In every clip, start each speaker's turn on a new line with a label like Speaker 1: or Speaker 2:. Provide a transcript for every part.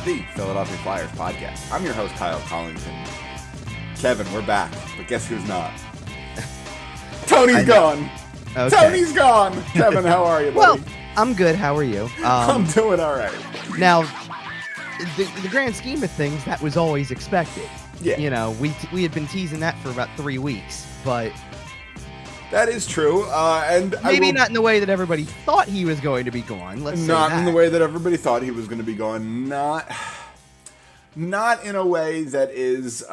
Speaker 1: the Philadelphia Flyers Podcast. I'm your host, Kyle Collington. Kevin, we're back, but guess who's not? Tony's gone. Okay. Tony's gone. Kevin, how are you, buddy?
Speaker 2: Well, I'm good. How are you?
Speaker 1: I'm doing all right.
Speaker 2: Now, the grand scheme of things, that was always expected.
Speaker 1: Yeah.
Speaker 2: You know, we had been teasing that for about 3 weeks, but...
Speaker 1: That is true, and
Speaker 2: maybe not in the way that everybody thought he was going to be gone.
Speaker 1: Not in the way that everybody thought he was going to be gone. Not in a way that is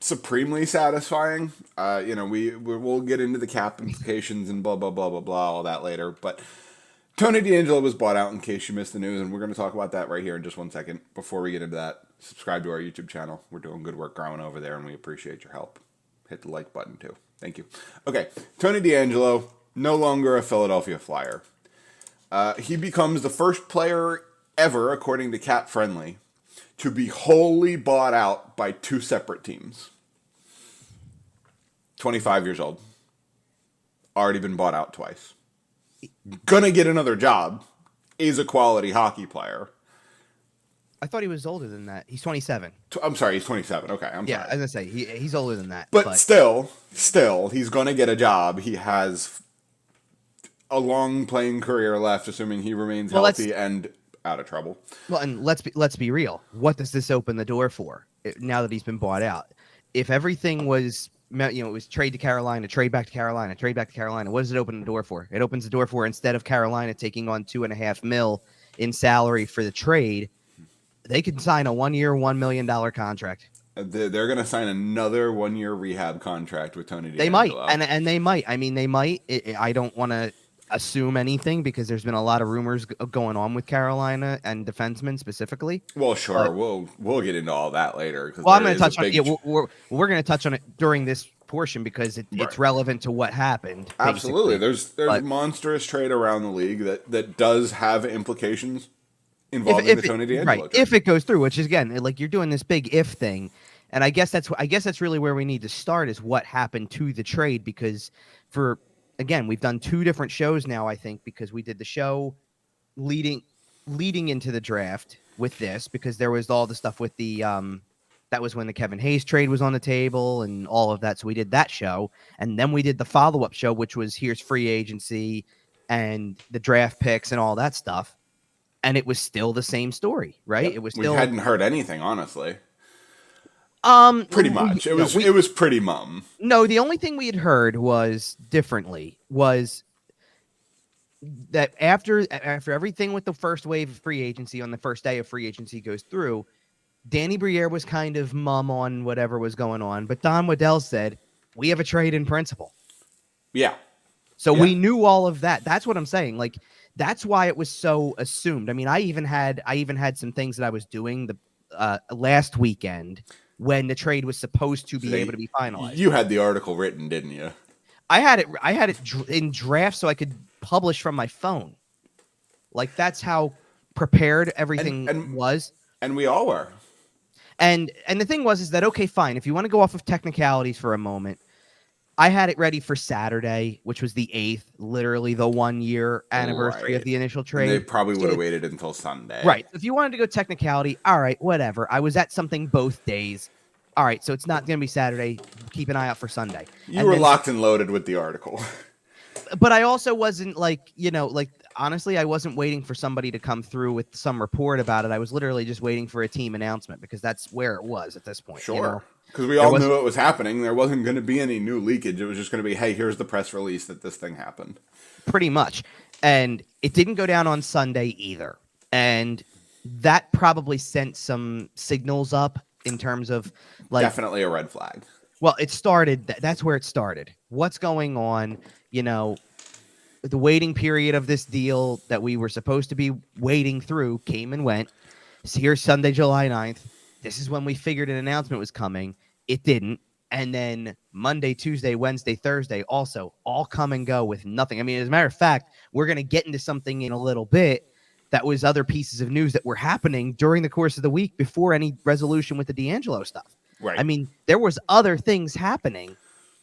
Speaker 1: supremely satisfying. We'll get into the cap implications and blah blah blah blah blah all that later. But Tony DeAngelo was bought out. In case you missed the news, and we're going to talk about that right here in just 1 second. Before we get into that, subscribe to our YouTube channel. We're doing good work growing over there, and we appreciate your help. Hit the like button too. Thank you. Okay, Tony DeAngelo, no longer a Philadelphia Flyer. He becomes the first player ever, according to Cap Friendly, to be wholly bought out by 2 separate teams. 25 years old. Already been bought out twice. Gonna get another job. Is a quality hockey player.
Speaker 2: I thought he was older than that. He's 27.
Speaker 1: I'm sorry, he's 27. Okay, I'm sorry.
Speaker 2: Yeah, I was going to say, he's older than that.
Speaker 1: But still, he's going to get a job. He has a long playing career left, assuming he remains healthy and out of trouble.
Speaker 2: Well, and let's be real. What does this open the door for now that he's been bought out? If everything was, it was trade to Carolina, trade back to Carolina, trade back to Carolina, what does it open the door for? It opens the door for, instead of Carolina taking on $2.5 million in salary for the trade, they could sign a 1-year, $1 million contract.
Speaker 1: They're going to sign another 1-year rehab contract with Tony DeAngelo.
Speaker 2: They might, and they might. I mean, they might. I don't want to assume anything because there's been a lot of rumors going on with Carolina and defensemen specifically.
Speaker 1: Well, sure, we'll get into all that later.
Speaker 2: Well, I'm going to touch on it. We're going to touch on it during this portion because it's relevant to what happened.
Speaker 1: Absolutely, there's a monstrous trade around the league that does have implications involving the Tony DeAngelo trade.
Speaker 2: If it goes through, which is, again, like, you're doing this big if thing, and I guess that's really where we need to start, is what happened to the trade, because we've done 2 different shows now, I think, because we did the show leading into the draft with this, because there was all the stuff with the that was when the Kevin Hayes trade was on the table and all of that, so we did that show, and then we did the follow-up show, which was here's free agency and the draft picks and all that stuff. And it was still the same story, right?
Speaker 1: Yep.
Speaker 2: It was still.
Speaker 1: We hadn't heard anything, honestly. Pretty much. It was pretty mum.
Speaker 2: No, the only thing we had heard was that after everything with the first wave of free agency on the first day of free agency goes through, Danny Briere was kind of mum on whatever was going on, but Don Waddell said, "We have a trade in principle."
Speaker 1: Yeah.
Speaker 2: So we knew all of that. That's what I'm saying. Like, that's why it was so assumed. I mean, I even had some things that I was doing the last weekend when the trade was supposed to be able to be finalized.
Speaker 1: You had the article written, didn't you?
Speaker 2: I had it in draft so I could publish from my phone. Like, that's how prepared everything was.
Speaker 1: And we all were.
Speaker 2: And the thing is that, okay, fine. If you want to go off of technicalities for a moment, I had it ready for Saturday, which was the 8th, literally the 1-year anniversary of the initial trade.
Speaker 1: And they probably would have waited until Sunday.
Speaker 2: Right. If you wanted to go technicality, all right, whatever. I was at something both days. All right, so it's not going to be Saturday. Keep an eye out for Sunday.
Speaker 1: You were locked and loaded with the article.
Speaker 2: But I also wasn't honestly, I wasn't waiting for somebody to come through with some report about it. I was literally just waiting for a team announcement because that's where it was at this point.
Speaker 1: Sure. Because we all knew it was happening. There wasn't going to be any new leakage. It was just going to be, hey, here's the press release that this thing happened.
Speaker 2: Pretty much. And it didn't go down on Sunday either. And that probably sent some signals up in terms of, like...
Speaker 1: Definitely a red flag.
Speaker 2: Well, it started... That's where it started. What's going on? The waiting period of this deal that we were supposed to be waiting through came and went. So here's Sunday, July 9th. This is when we figured an announcement was coming. It didn't. And then Monday, Tuesday, Wednesday, Thursday also all come and go with nothing. I mean, as a matter of fact, we're going to get into something in a little bit that was other pieces of news that were happening during the course of the week before any resolution with the DeAngelo stuff.
Speaker 1: Right.
Speaker 2: I mean, there was other things happening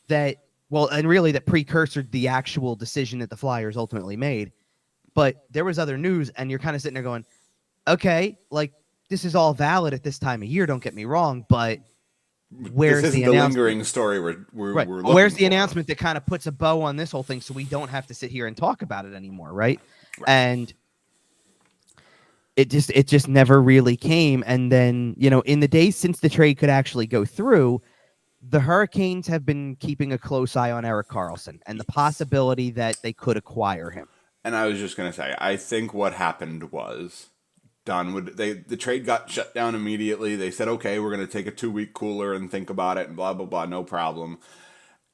Speaker 2: that, well, and really that precursored the actual decision that the Flyers ultimately made. But there was other news, and you're kind of sitting there going, okay, like, this is all valid at this time of year. Don't get me wrong, but where's
Speaker 1: this isn't
Speaker 2: the
Speaker 1: lingering story we're
Speaker 2: right.
Speaker 1: we're
Speaker 2: Where's the
Speaker 1: for.
Speaker 2: announcement that kind of puts a bow on this whole thing so we don't have to sit here and talk about it anymore, right? And it just never really came. And then, in the days since the trade could actually go through, the Hurricanes have been keeping a close eye on Erik Karlsson and the possibility that they could acquire him.
Speaker 1: And I was just going to say, I think what happened was the trade got shut down immediately. They said, okay, we're going to take a 2-week cooler and think about it and blah, blah, blah, no problem.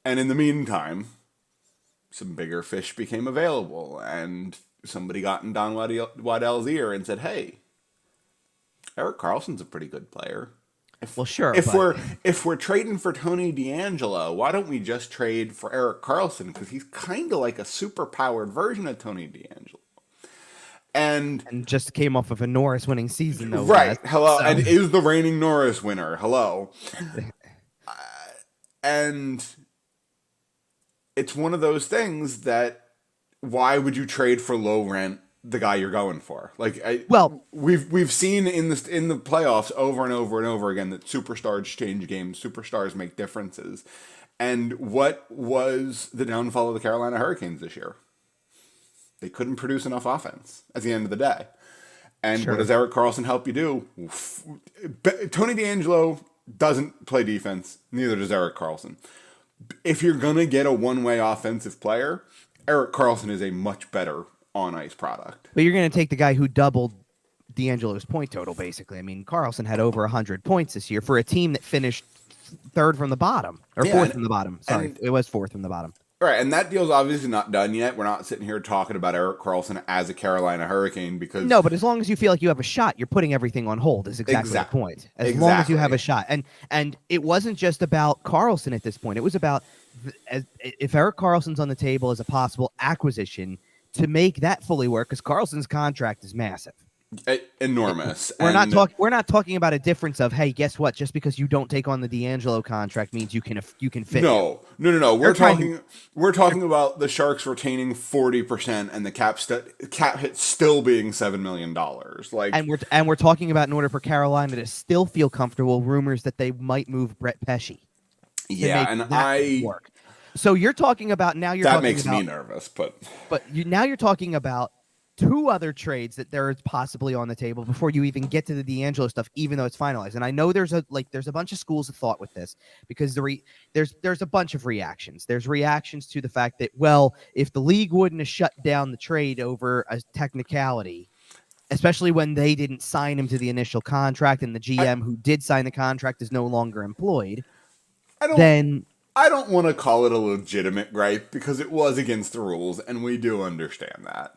Speaker 1: And in the meantime, some bigger fish became available and somebody got in Don Waddell's ear and said, hey, Erik Karlsson's a pretty good player. If we're trading for Tony DeAngelo, why don't we just trade for Erik Karlsson? Because he's kind of like a super powered version of Tony DeAngelo. And
Speaker 2: just came off of a Norris winning season, though.
Speaker 1: Right. Hello. So. And is the reigning Norris winner. Hello. And it's one of those things that why would you trade for low rent the guy you're going for? We've seen in the playoffs over and over and over again that superstars change games, superstars make differences. And what was the downfall of the Carolina Hurricanes this year? They couldn't produce enough offense at the end of the day. And What does Erik Karlsson help you do? Tony DeAngelo doesn't play defense. Neither does Erik Karlsson. If you're going to get a one-way offensive player, Erik Karlsson is a much better on-ice product.
Speaker 2: But you're going to take the guy who doubled DeAngelo's point total, basically. I mean, Karlsson had over 100 points this year for a team that finished third from the bottom. Or fourth from the bottom. Sorry, it was fourth from the bottom.
Speaker 1: Right, and that deal's obviously not done yet. We're not sitting here talking about Erik Karlsson as a Carolina Hurricane because...
Speaker 2: No, but as long as you feel like you have a shot, you're putting everything on hold is exactly the point. As long as you have a shot. And it wasn't just about Karlsson at this point. It was about if Erik Karlsson's on the table as a possible acquisition to make that fully work, because Karlsson's contract is massive.
Speaker 1: Enormous.
Speaker 2: We're not talking about a difference of, hey, guess what? Just because you don't take on the DeAngelo contract means you can fit.
Speaker 1: No. We're talking about the Sharks retaining 40% and the cap hit still being $7 million.
Speaker 2: And we're talking about, in order for Carolina to still feel comfortable, rumors that they might move Brett Pesce.
Speaker 1: Yeah, and
Speaker 2: work. So you're talking about now.
Speaker 1: That makes me nervous, but
Speaker 2: now you're talking about two other trades that there is possibly on the table before you even get to the DeAngelo stuff, even though it's finalized. And I know there's a bunch of schools of thought with this because there's a bunch of reactions. There's reactions to the fact that, well, if the league wouldn't have shut down the trade over a technicality, especially when they didn't sign him to the initial contract and the GM who did sign the contract is no longer employed,
Speaker 1: I don't want to call it a legitimate gripe because it was against the rules, and we do understand that.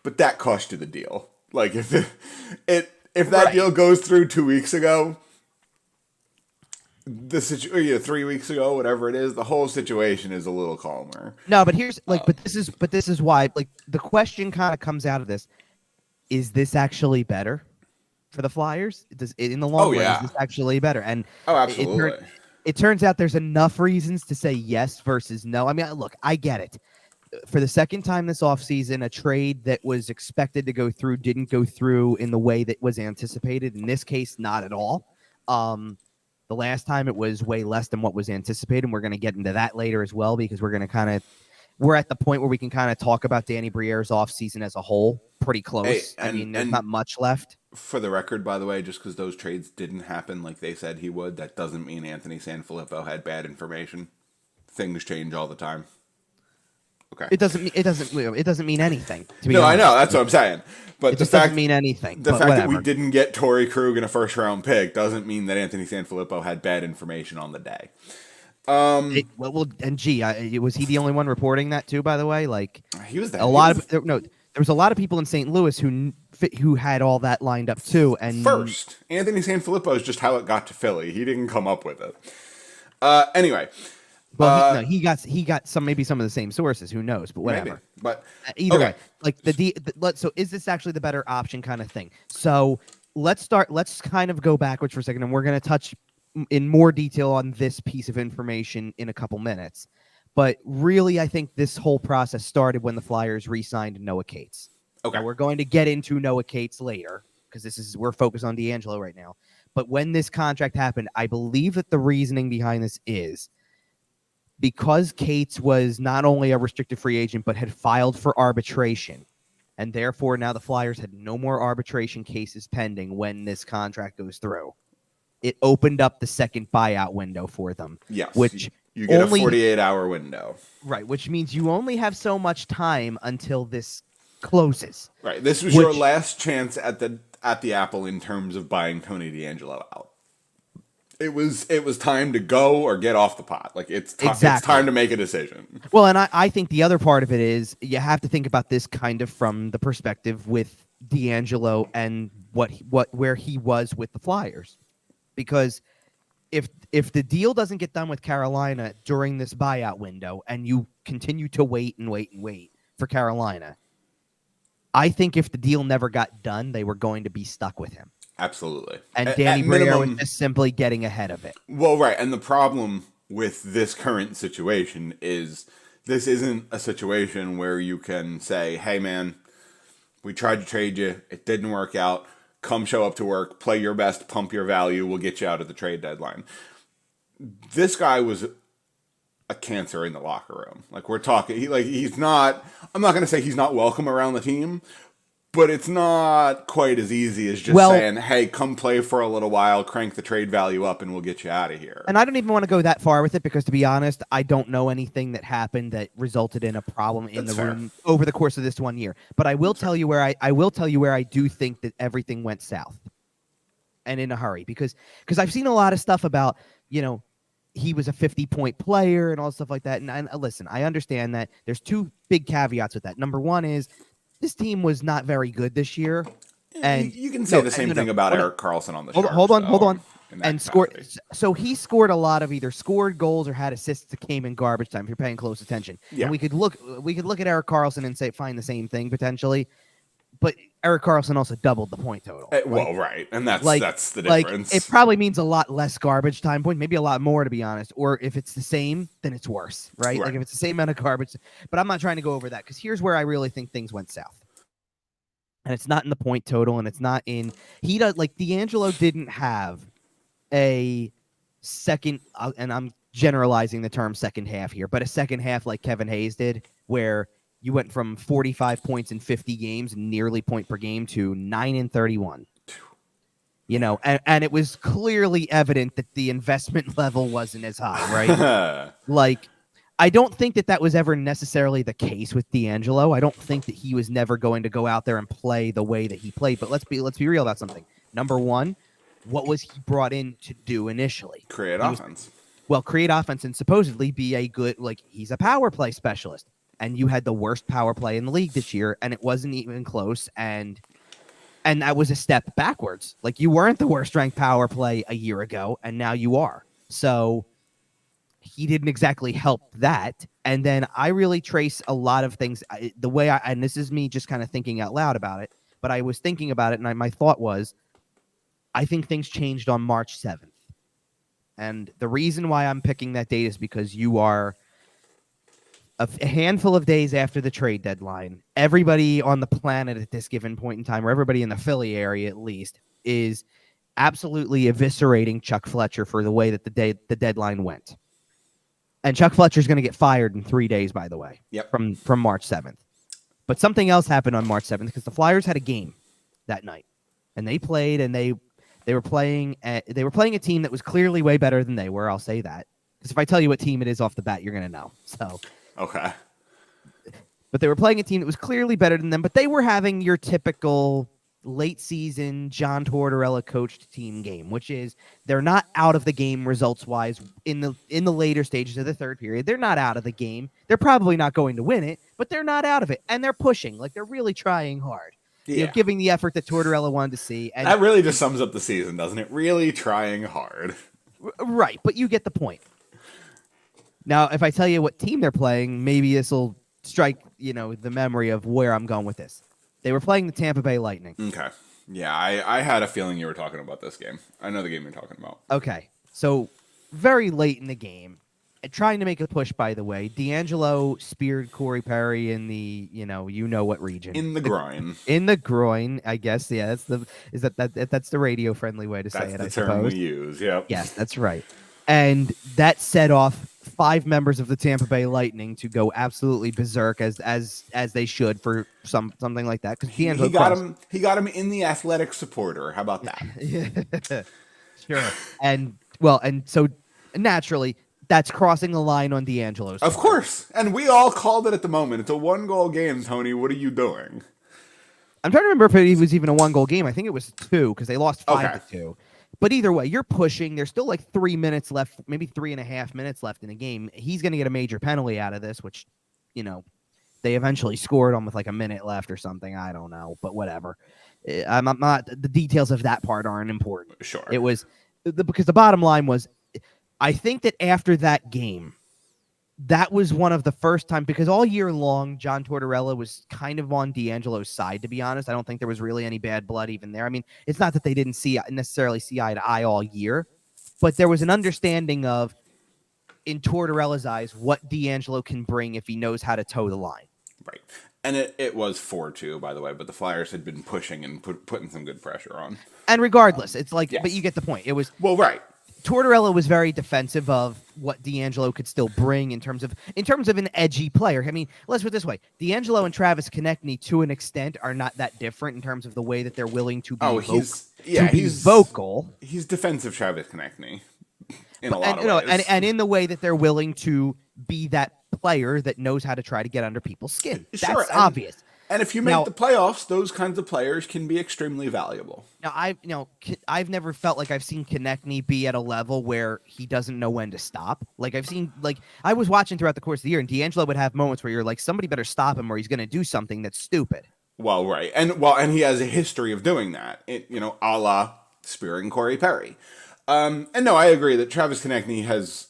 Speaker 1: But that cost you the deal. Like if that deal goes through 2 weeks ago, 3 weeks ago, whatever it is, the whole situation is a little calmer.
Speaker 2: No, but here's but this is why the question kind of comes out of this: is this actually better for the Flyers? In the long run, is this actually better? And
Speaker 1: absolutely.
Speaker 2: It turns out there's enough reasons to say yes versus no. I mean, look, I get it. For the second time this offseason, a trade that was expected to go through didn't go through in the way that was anticipated. In this case, not at all. The last time it was way less than what was anticipated, and we're going to get into that later as well because we're at the point where we can kind of talk about Danny Briere's offseason as a whole pretty close. There's not much left.
Speaker 1: For the record, by the way, just because those trades didn't happen like they said he would, that doesn't mean Anthony Sanfilippo had bad information. Things change all the time. Okay.
Speaker 2: It doesn't mean anything. To be
Speaker 1: honest.
Speaker 2: I
Speaker 1: know that's what I'm saying. But
Speaker 2: it doesn't mean anything.
Speaker 1: The fact that we didn't get Torrey Krug in a first round pick doesn't mean that Anthony Sanfilippo had bad information on the day.
Speaker 2: Was he the only one reporting that too? By the way,
Speaker 1: he was
Speaker 2: there was a lot of people in St. Louis who had all that lined up too. And
Speaker 1: first, Anthony Sanfilippo is just how it got to Philly. He didn't come up with it. Anyway.
Speaker 2: Well, he got maybe some of the same sources. Who knows? But whatever.
Speaker 1: Maybe. But
Speaker 2: either way, so is this actually the better option, kind of thing? So let's kind of go backwards for a second, and we're going to touch in more detail on this piece of information in a couple minutes. But really, I think this whole process started when the Flyers re-signed Noah Cates.
Speaker 1: Okay,
Speaker 2: now, we're going to get into Noah Cates later. because we're focused on DeAngelo right now. But when this contract happened, I believe that the reasoning behind this is because Cates was not only a restricted free agent, but had filed for arbitration. And therefore, now the Flyers had no more arbitration cases pending when this contract goes through. It opened up the second buyout window for them.
Speaker 1: Yes.
Speaker 2: Which
Speaker 1: you get a 48-hour window.
Speaker 2: Right, which means you only have so much time until this closes.
Speaker 1: Right. This was your last chance at the apple in terms of buying Tony DeAngelo out. It was time to go or get off the pot. Like it's time to make a decision.
Speaker 2: Well, and I think the other part of it is you have to think about this kind of from the perspective with DeAngelo and where he was with the Flyers. Because if the deal doesn't get done with Carolina during this buyout window and you continue to wait for Carolina, I think if the deal never got done, they were going to be stuck with him.
Speaker 1: Absolutely.
Speaker 2: And Danny Briere was just simply getting ahead of it.
Speaker 1: Well, right. And the problem with this current situation is this isn't a situation where you can say, hey, man, we tried to trade you. It didn't work out. Come show up to work, play your best, pump your value. We'll get you out of the trade deadline. This guy was a cancer in the locker room. Like we're talking, he's not, I'm not going to say he's not welcome around the team, but it's not quite as easy as just saying, hey, come play for a little while, crank the trade value up, and we'll get you out of here.
Speaker 2: And I don't even want to go that far with it because, to be honest, I don't know anything that happened that resulted in a problem in the room over the course of this 1 year. But I will tell you where I do think that everything went south, and in a hurry, because I've seen a lot of stuff about, he was a 50-point player and all stuff like that. And listen, I understand that. There's two big caveats with that. Number one is, this team was not very good this year, and
Speaker 1: you can say the same thing about Erik Karlsson on the Sharks.
Speaker 2: Hold on, and scored. So he scored a lot of either scored goals or had assists that came in garbage time. If you're paying close attention, and we could look at Erik Karlsson and find the same thing potentially, but Erik Karlsson also doubled the point total.
Speaker 1: Well, right, and that's the difference.
Speaker 2: It probably means a lot less garbage time point, maybe a lot more, to be honest. Or if it's the same, then it's worse, right? Like if it's the same amount of garbage. But I'm not trying to go over that because here's where I really think things went south. And it's not in the point total, and it's not in DeAngelo didn't have a second, and I'm generalizing the term second half here, but a second half like Kevin Hayes did, where you went from 45 points in 50 games, nearly point per game, to 9 in 31. And it was clearly evident that the investment level wasn't as high, right? I don't think that was ever necessarily the case with DeAngelo. I don't think that he was never going to go out there and play the way that he played. But let's be real about something. Number one, what was he brought in to do initially?
Speaker 1: Create offense.
Speaker 2: Create offense and supposedly be a good, he's a power play specialist. And you had the worst power play in the league this year, and it wasn't even close. And that was a step backwards. You weren't the worst ranked power play a year ago, and now you are. So he didn't exactly help that. And then I really trace a lot of things the way and this is me just kind of thinking out loud about it, but I was thinking about it, and my thought was, I think things changed on March 7th. And the reason why I'm picking that date is because you are a handful of days after the trade deadline. Everybody on the planet at this given point in time, or everybody in the Philly area at least, is absolutely eviscerating Chuck Fletcher for the way that the deadline went. And Chuck Fletcher's going to get fired in 3 days, by the way, from March 7th. But something else happened on March 7th because the Flyers had a game that night, and they played, and they were playing a team that was clearly way better than they were. I'll say that, because if I tell you what team it is off the bat, you're going to know. So
Speaker 1: okay.
Speaker 2: But they were playing a team that was clearly better than them, but they were having your typical late season John Tortorella coached team game, which is they're not out of the game results wise in the later stages of the third period. They're not out of the game. They're probably not going to win it, but they're not out of it, and they're pushing. They're really trying hard. Giving the effort that Tortorella wanted to see. And
Speaker 1: that really just sums up the season, doesn't it? Really trying hard.
Speaker 2: Right, but you get the point. Now, if I tell you what team they're playing, maybe this will strike, the memory of where I'm going with this. They were playing the Tampa Bay Lightning.
Speaker 1: Okay. Yeah, I had a feeling you were talking about this game. I know the game you're talking about.
Speaker 2: Okay. So, very late in the game, trying to make a push, by the way. DeAngelo speared Corey Perry in the, you know what region?
Speaker 1: In the groin.
Speaker 2: In the groin, I guess. Yeah, that's the radio friendly way to say it.
Speaker 1: That's the term we use. Yep.
Speaker 2: Yes, that's right. And that set off 5 members of the Tampa Bay Lightning to go absolutely berserk as they should for something like that. Because
Speaker 1: he got him in the athletic supporter. How about that?
Speaker 2: Yeah. Sure. And so naturally, that's crossing the line on DeAngelo's part.
Speaker 1: Of course. And we all called it at the moment. It's a 1-goal game, Tony. What are you doing?
Speaker 2: I'm trying to remember if it was even a 1-goal game. I think it was 2 because they lost 5-2. But either way, you're pushing. There's still like 3 minutes left, maybe 3.5 minutes left in the game. He's going to get a major penalty out of this, which, they eventually scored on with like a minute left or something. I don't know, but whatever. I'm not. The details of that part aren't important.
Speaker 1: Sure.
Speaker 2: It was because the bottom line was, I think that after that game, that was one of the first times, because all year long, John Tortorella was kind of on DeAngelo's side, to be honest. I don't think there was really any bad blood even there. I mean, it's not that they didn't necessarily see eye to eye all year, but there was an understanding of, in Tortorella's eyes, what DeAngelo can bring if he knows how to toe the line.
Speaker 1: Right. And it was 4-2, by the way, but the Flyers had been pushing and putting some good pressure on.
Speaker 2: And regardless, it's like,
Speaker 1: yes.
Speaker 2: But you get the point. It was...
Speaker 1: Well, right.
Speaker 2: Tortorella was very defensive of what DeAngelo could still bring in terms of an edgy player. I mean, let's put it this way: DeAngelo and Travis Konechny, to an extent, are not that different in terms of the way that they're willing to be vocal.
Speaker 1: He's defensive Travis Konechny in a lot of ways,
Speaker 2: and in the way that they're willing to be that player that knows how to try to get under people's skin.
Speaker 1: Sure,
Speaker 2: That's obvious.
Speaker 1: And if you make the playoffs, those kinds of players can be extremely valuable.
Speaker 2: Now, I've never felt like I've seen Konechny be at a level where he doesn't know when to stop. Like I was watching throughout the course of the year, and DeAngelo would have moments where you're like, somebody better stop him, or he's going to do something that's stupid.
Speaker 1: Well, right, and he has a history of doing that. A la spearing Corey Perry. And no, I agree that Travis Konechny has.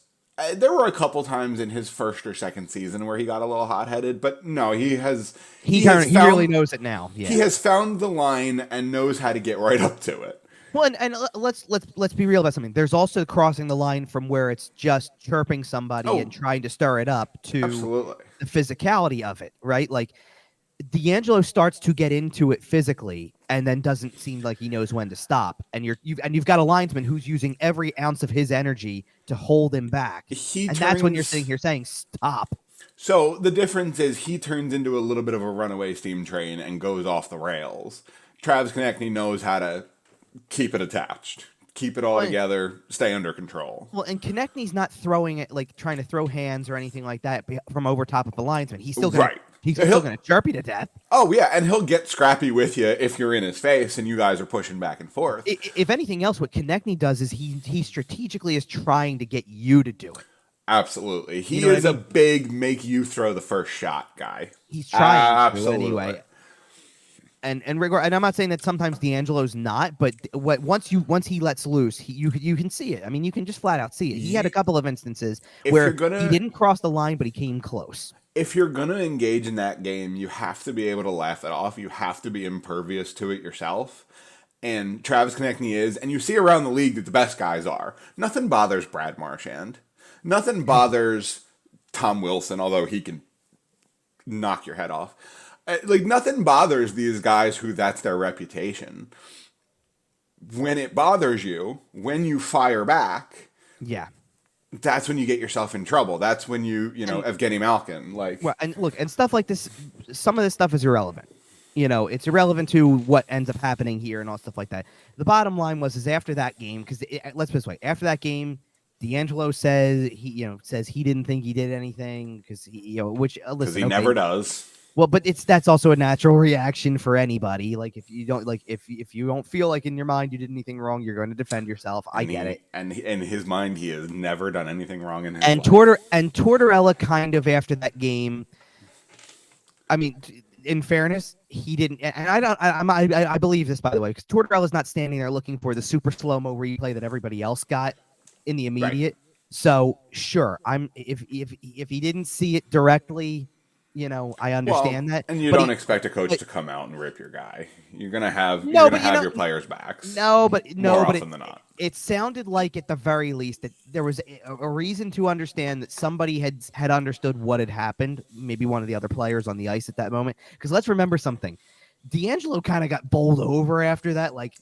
Speaker 1: There were a couple times in his first or second season where he got a little hot-headed, but no, he really
Speaker 2: knows it now. Yeah.
Speaker 1: He has found the line and knows how to get right up to it.
Speaker 2: Well, and let's be real about something. There's also crossing the line from where it's just chirping somebody and trying to stir it up to the physicality of it, right? Like DeAngelo starts to get into it physically and then doesn't seem like he knows when to stop. And you've got a linesman who's using every ounce of his energy to hold him back. That's when you're sitting here saying, stop.
Speaker 1: So the difference is he turns into a little bit of a runaway steam train and goes off the rails. Travis Konechny knows how to keep it attached, keep it all together, stay under control.
Speaker 2: Well, and Konechny's not throwing it, like trying to throw hands or anything like that from over top of the linesman. He's still going to chirp you to death.
Speaker 1: Oh, yeah, and he'll get scrappy with you if you're in his face and you guys are pushing back and forth.
Speaker 2: If anything else, what Konechny does is he strategically is trying to get you to do it.
Speaker 1: Absolutely. He is a big make you throw the first shot guy.
Speaker 2: He's trying to anyway. And I'm not saying that sometimes DeAngelo's not, but once he lets loose, you can see it. I mean, you can just flat out see it. He had a couple of instances where he didn't cross the line, but he came close.
Speaker 1: If you're going to engage in that game, you have to be able to laugh it off. You have to be impervious to it yourself. And Travis Konechny is, and you see around the league that the best guys are. Nothing bothers Brad Marchand. Nothing bothers Tom Wilson, although he can knock your head off. Nothing bothers these guys who that's their reputation. When it bothers you, when you fire back, that's when you get yourself in trouble. That's when Evgeny Malkin,
Speaker 2: and stuff like this. Some of this stuff is irrelevant. It's irrelevant to what ends up happening here and all stuff like that. The bottom line is after that game, because let's put it this way: after that game, DeAngelo says he didn't think he did anything because he
Speaker 1: never does.
Speaker 2: Well, but that's also a natural reaction for anybody. Like if you don't feel like in your mind you did anything wrong, you're going to defend yourself. I get it.
Speaker 1: And in his mind, he has never done anything wrong in his
Speaker 2: life. And Tortorella kind of after that game. I mean, in fairness, he didn't. And I believe this, by the way, because Tortorella's not standing there looking for the super slow-mo replay that everybody else got in the immediate. Right. So sure, if he didn't see it directly, I understand that.
Speaker 1: And you
Speaker 2: But
Speaker 1: don't expect a coach to come out and rip your guy. You're gonna have your players' backs.
Speaker 2: More
Speaker 1: often than not.
Speaker 2: It sounded like at the very least that there was a reason to understand that somebody had understood what had happened. Maybe one of the other players on the ice at that moment. Because let's remember something. DeAngelo kind of got bowled over after that, like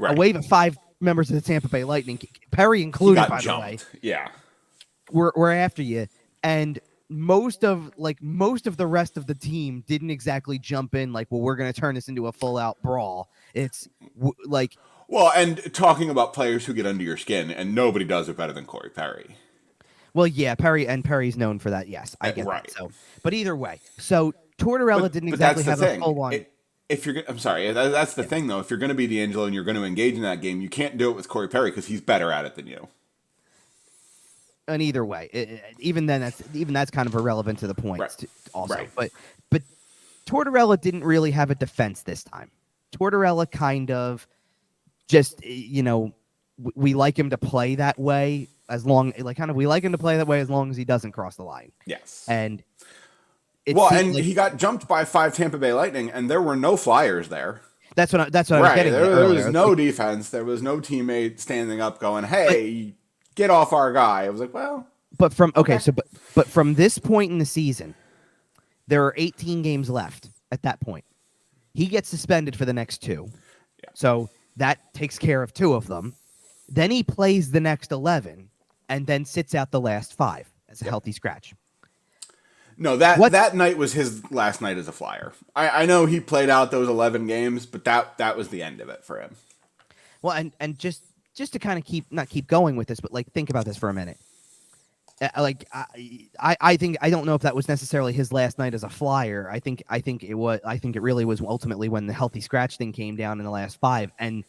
Speaker 2: a wave of 5 members of the Tampa Bay Lightning, Perry included, by the way.
Speaker 1: Yeah,
Speaker 2: we're after you, and most of the rest of the team didn't exactly jump in like, well, we're going to turn this into a full-out brawl. It's
Speaker 1: and talking about players who get under your skin, and nobody does it better than Corey Perry.
Speaker 2: Well, yeah, Perry's known for that. Yes, I get that. So, but either way, so Tortorella didn't exactly have a full-on.
Speaker 1: I'm sorry, that's the thing, though. If you're going to be DeAngelo and you're going to engage in that game, you can't do it with Corey Perry because he's better at it than you.
Speaker 2: And either way, even that's kind of irrelevant to the point. Also, but Tortorella didn't really have a defense this time. Tortorella kind of just we like him to play that way as long as he doesn't cross the line.
Speaker 1: Yes,
Speaker 2: and.
Speaker 1: He got jumped by 5 Tampa Bay Lightning, and there were no Flyers there.
Speaker 2: That's what I was getting at.
Speaker 1: There was no defense. There was no teammate standing up going, "Hey, get off our guy." I was like, "Well."
Speaker 2: But from from this point in the season, there are 18 games left. At that point, he gets suspended for the next 2, so that takes care of 2 of them. Then he plays the next 11, and then sits out the last 5 as a healthy scratch.
Speaker 1: No, that night was his last night as a Flyer. I know he played out those 11 games, but that was the end of it for him.
Speaker 2: Well, and just to kind of not keep going with this, but like think about this for a minute. I think I don't know if that was necessarily his last night as a Flyer. I think it really was ultimately when the healthy scratch thing came down in the last 5, and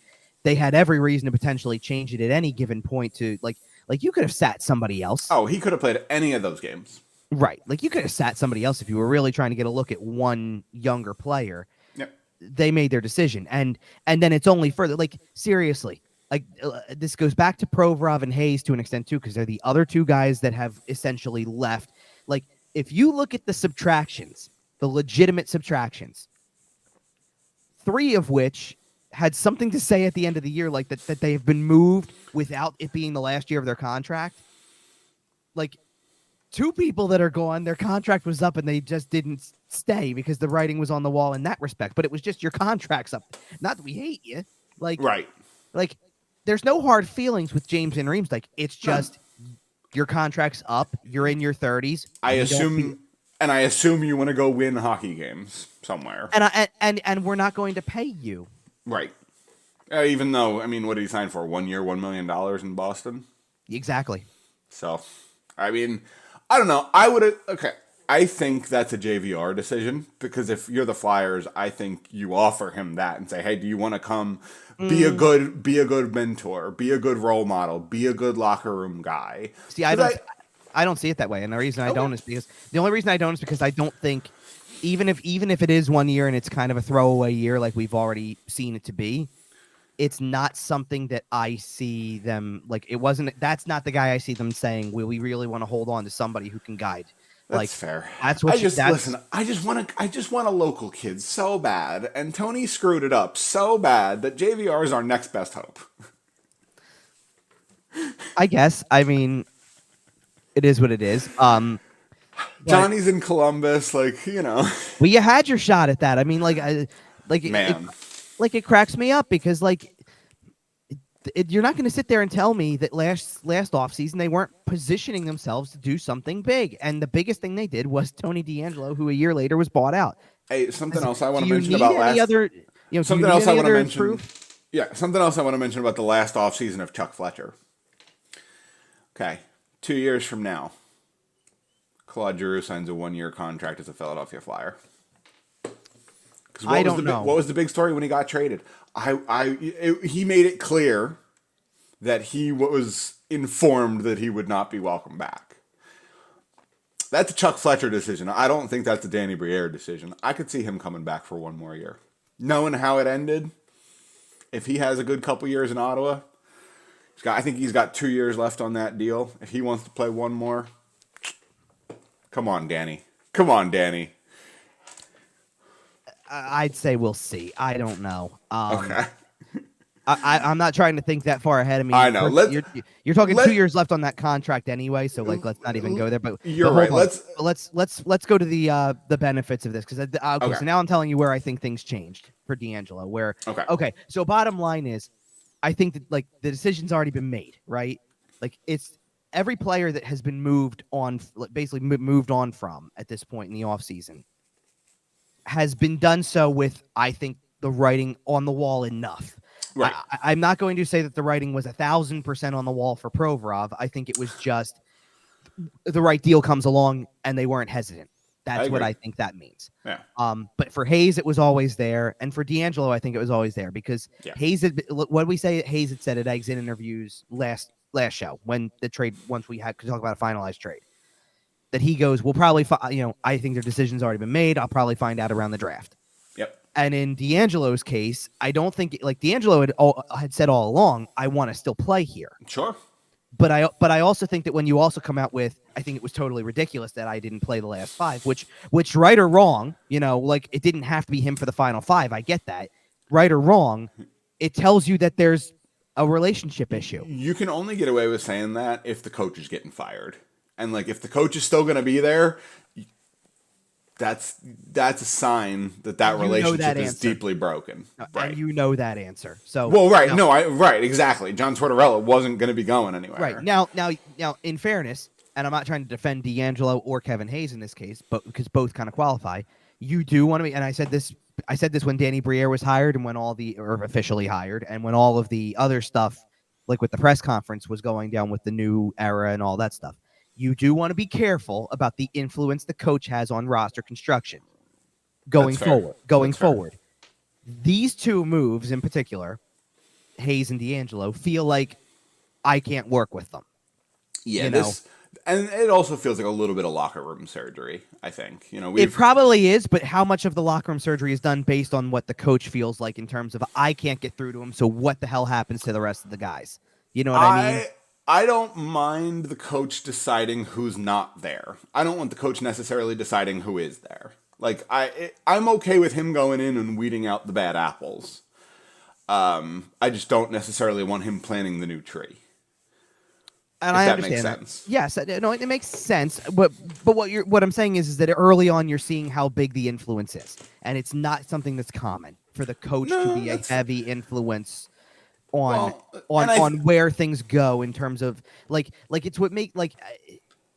Speaker 2: they had every reason to potentially change it at any given point to like you could have sat somebody else.
Speaker 1: Oh, he could have played any of those games.
Speaker 2: Right. Like you could have sat somebody else if you were really trying to get a look at one younger player.
Speaker 1: Yep.
Speaker 2: They made their decision. And then it's only further. Like, seriously, like this goes back to Provorov and Hayes to an extent, too, because they're the other 2 guys that have essentially left. Like, if you look at the subtractions, the legitimate subtractions, 3 of which had something to say at the end of the year, like that they have been moved without it being the last year of their contract. Like, 2 people that are gone, their contract was up and they just didn't stay because the writing was on the wall in that respect. But it was just your contract's up. Not that we hate you. Like, there's no hard feelings with James and Reams. Like, it's just your contract's up. You're in your 30s.
Speaker 1: I assume you want to go win hockey games somewhere.
Speaker 2: And we're not going to pay you. Right.
Speaker 1: Even though, I mean, what did he sign for? 1 year, $1 million in Boston?
Speaker 2: Exactly.
Speaker 1: So, I mean, I don't know. I think that's a JVR decision because if you're the Flyers, I think you offer him that and say, "Hey, do you want to come be a good mentor, be a good role model, be a good locker room guy?"
Speaker 2: See, I don't see it that way, and the reason I don't is because I don't think even if it is 1 year and it's kind of a throwaway year like we've already seen it to be, it's not something that I see them like. That's not the guy I see them saying, "Well, we really want to hold on to somebody who can guide."
Speaker 1: That's fair.
Speaker 2: That's what
Speaker 1: listen. I just want a local kid so bad, and Tony screwed it up so bad that JVR is our next best hope.
Speaker 2: I guess. I mean, it is what it is.
Speaker 1: Johnny's in Columbus, Well,
Speaker 2: you had your shot at that. I mean,
Speaker 1: man.
Speaker 2: It cracks me up because you're not going to sit there and tell me that last offseason they weren't positioning themselves to do something big. And the biggest thing they did was Tony DeAngelo, who a year later was bought out.
Speaker 1: Hey, something else I want to mention about something else I want to mention about the last offseason of Chuck Fletcher. Okay, 2 years from now, Claude Giroux signs a 1-year contract as a Philadelphia Flyer.
Speaker 2: I don't know.
Speaker 1: What was the big story when he got traded? He made it clear that he was informed that he would not be welcome back. That's a Chuck Fletcher decision. I don't think that's a Danny Briere decision. I could see him coming back for 1 more year. Knowing how it ended, if he has a good couple years in Ottawa, I think he's got 2 years left on that deal. If he wants to play 1 more, come on, Danny.
Speaker 2: I'd say we'll see. I don't know.
Speaker 1: Okay.
Speaker 2: I'm not trying to think that far ahead of me.
Speaker 1: I know.
Speaker 2: You're talking 2 years left on that contract anyway, so like let's not even go there. But
Speaker 1: you're
Speaker 2: but
Speaker 1: right.
Speaker 2: Let's go to the benefits of this because okay. So now I'm telling you where I think things changed for DeAngelo. Where okay. So bottom line is, I think that like the decision's already been made, right? Like it's every player that has been moved on, basically moved on from at this point in the offseason has been done so with, I think, the writing on the wall enough.
Speaker 1: Right.
Speaker 2: I'm not going to say that the writing was 1,000% on the wall for Provorov. I think it was just the right deal comes along and they weren't hesitant. That's what I think that means.
Speaker 1: Yeah.
Speaker 2: But for Hayes, it was always there, and for DeAngelo, I think it was always there because Hayes had. What did we say? Hayes had said at exit interviews last show when the trade once we had to talk about a finalized trade that he goes, we'll probably I think their decision's already been made. I'll probably find out around the draft.
Speaker 1: Yep.
Speaker 2: And in DeAngelo's case, I don't think like DeAngelo had said all along, I want to still play here.
Speaker 1: Sure.
Speaker 2: But I also think that when you also come out with, I think it was totally ridiculous that I didn't play the last 5, which right or wrong, like it didn't have to be him for the final 5. I get that. Right or wrong, it tells you that there's a relationship issue.
Speaker 1: You can only get away with saying that if the coach is getting fired. And like if the coach is still going to be there, that's a sign that relationship is deeply broken.
Speaker 2: Right. And you know that answer. So
Speaker 1: right. Right, exactly. John Tortorella wasn't going to be going anywhere.
Speaker 2: Right. Now in fairness, and I'm not trying to defend DeAngelo or Kevin Hayes in this case, but because both kind of qualify, you do want to be, and I said this when Danny Briere was hired and when officially hired and when all of the other stuff like with the press conference was going down with the new era and all that stuff. You do want to be careful about the influence the coach has on roster construction going forward. These two moves in particular, Hayes and DeAngelo, feel like I can't work with them.
Speaker 1: Yeah, and it also feels like a little bit of locker room surgery, I think.
Speaker 2: It probably is, but how much of the locker room surgery is done based on what the coach feels like in terms of I can't get through to him, so what the hell happens to the rest of the guys? You know what I mean?
Speaker 1: I don't mind the coach deciding who's not there. I don't want the coach necessarily deciding who is there. Like I'm okay with him going in and weeding out the bad apples. I just don't necessarily want him planting the new tree.
Speaker 2: And I understand
Speaker 1: that makes sense.
Speaker 2: Yes, no, it makes sense. But what I'm saying is that early on you're seeing how big the influence is, and it's not something that's common for the coach to be a heavy influence on where things go in terms of like it's what make like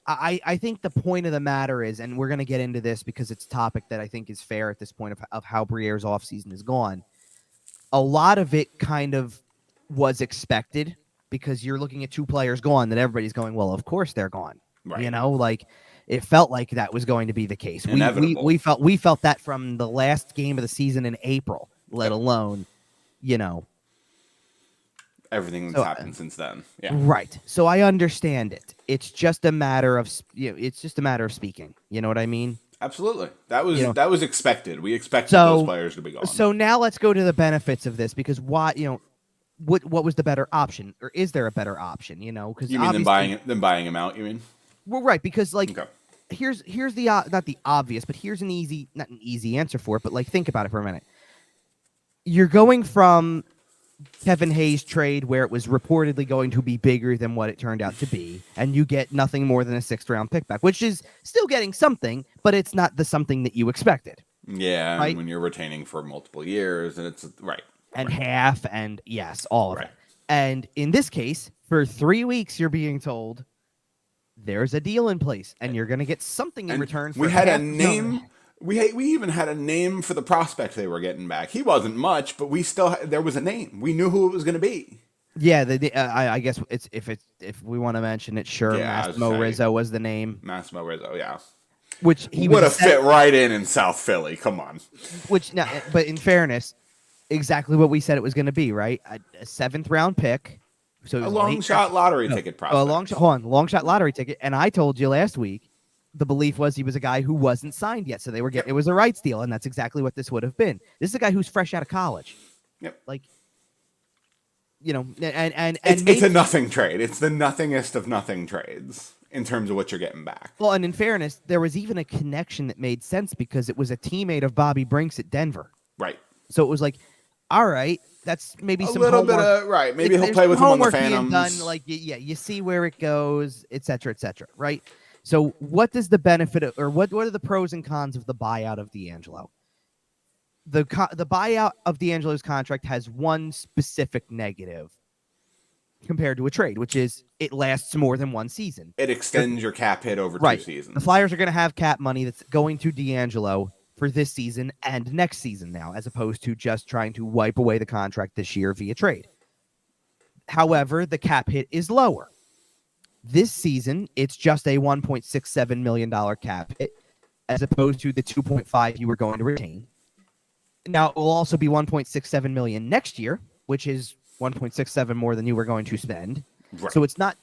Speaker 2: I think the point of the matter is, and we're gonna get into this because it's a topic that I think is fair at this point of how Briere's offseason is gone. A lot of it kind of was expected because you're looking at 2 players gone that everybody's going, well, of course they're gone. Right. Like it felt like that was going to be the case. We felt that from the last game of the season in April, let alone,
Speaker 1: everything that's happened since then. Yeah.
Speaker 2: Right. So I understand it. It's just a matter of speaking. You know what I mean?
Speaker 1: Absolutely. That was expected. We expected those players to be gone.
Speaker 2: So now let's go to the benefits of this because what was the better option, or is there a better option? Because
Speaker 1: you mean than buying him out? You mean?
Speaker 2: Well, right. Because here's the not the obvious, but here's not an easy answer for it. But like think about it for a minute. You're going from Kevin Hayes trade where it was reportedly going to be bigger than what it turned out to be, and you get nothing more than a 6th round pick back, which is still getting something, but it's not the something that you expected.
Speaker 1: Yeah,
Speaker 2: right?
Speaker 1: When you're retaining for multiple years, and it's right.
Speaker 2: And half, and yes, all of it. And in this case, for 3 weeks, you're being told there's a deal in place, and you're going to get something in return.
Speaker 1: We had a name. We even had a name for the prospect they were getting back. He wasn't much, but there was a name. We knew who it was going to be.
Speaker 2: Yeah, I guess it's if we want to mention it, sure. Yeah, Massimo Rizzo was the name.
Speaker 1: Massimo Rizzo, yeah.
Speaker 2: Which he
Speaker 1: would have fit right in South Philly. Come on.
Speaker 2: But in fairness, exactly what we said it was going to be, right? A 7th round pick. So
Speaker 1: a long shot lottery ticket prospect.
Speaker 2: Long shot lottery ticket. And I told you last week, the belief was he was a guy who wasn't signed yet. So they were it was a rights deal, and that's exactly what this would have been. This is a guy who's fresh out of college.
Speaker 1: Yep.
Speaker 2: Like, and
Speaker 1: it's a nothing trade. It's the nothingest of nothing trades in terms of what you're getting back.
Speaker 2: Well, and in fairness, there was even a connection that made sense because it was a teammate of Bobby Brink's at Denver.
Speaker 1: Right.
Speaker 2: So it was like, all right, that's maybe some
Speaker 1: little
Speaker 2: homework.
Speaker 1: bit of right. Maybe he'll play with him on the Phantoms.
Speaker 2: Done, like, yeah, you see where it goes, et cetera, right? So what does the benefit of, or what are the pros and cons of the buyout of DeAngelo? The buyout of DeAngelo's contract has one specific negative compared to a trade, which is it lasts more than one season.
Speaker 1: It extends your cap hit over 2 seasons.
Speaker 2: The Flyers are going to have cap money that's going to DeAngelo for this season and next season now, as opposed to just trying to wipe away the contract this year via trade. However, the cap hit is lower. This season, it's just a $1.67 million cap hit, as opposed to the $2.5 you were going to retain. Now, it will also be $1.67 million next year, which is $1.67 more than you were going to spend.
Speaker 1: Right.
Speaker 2: So it's not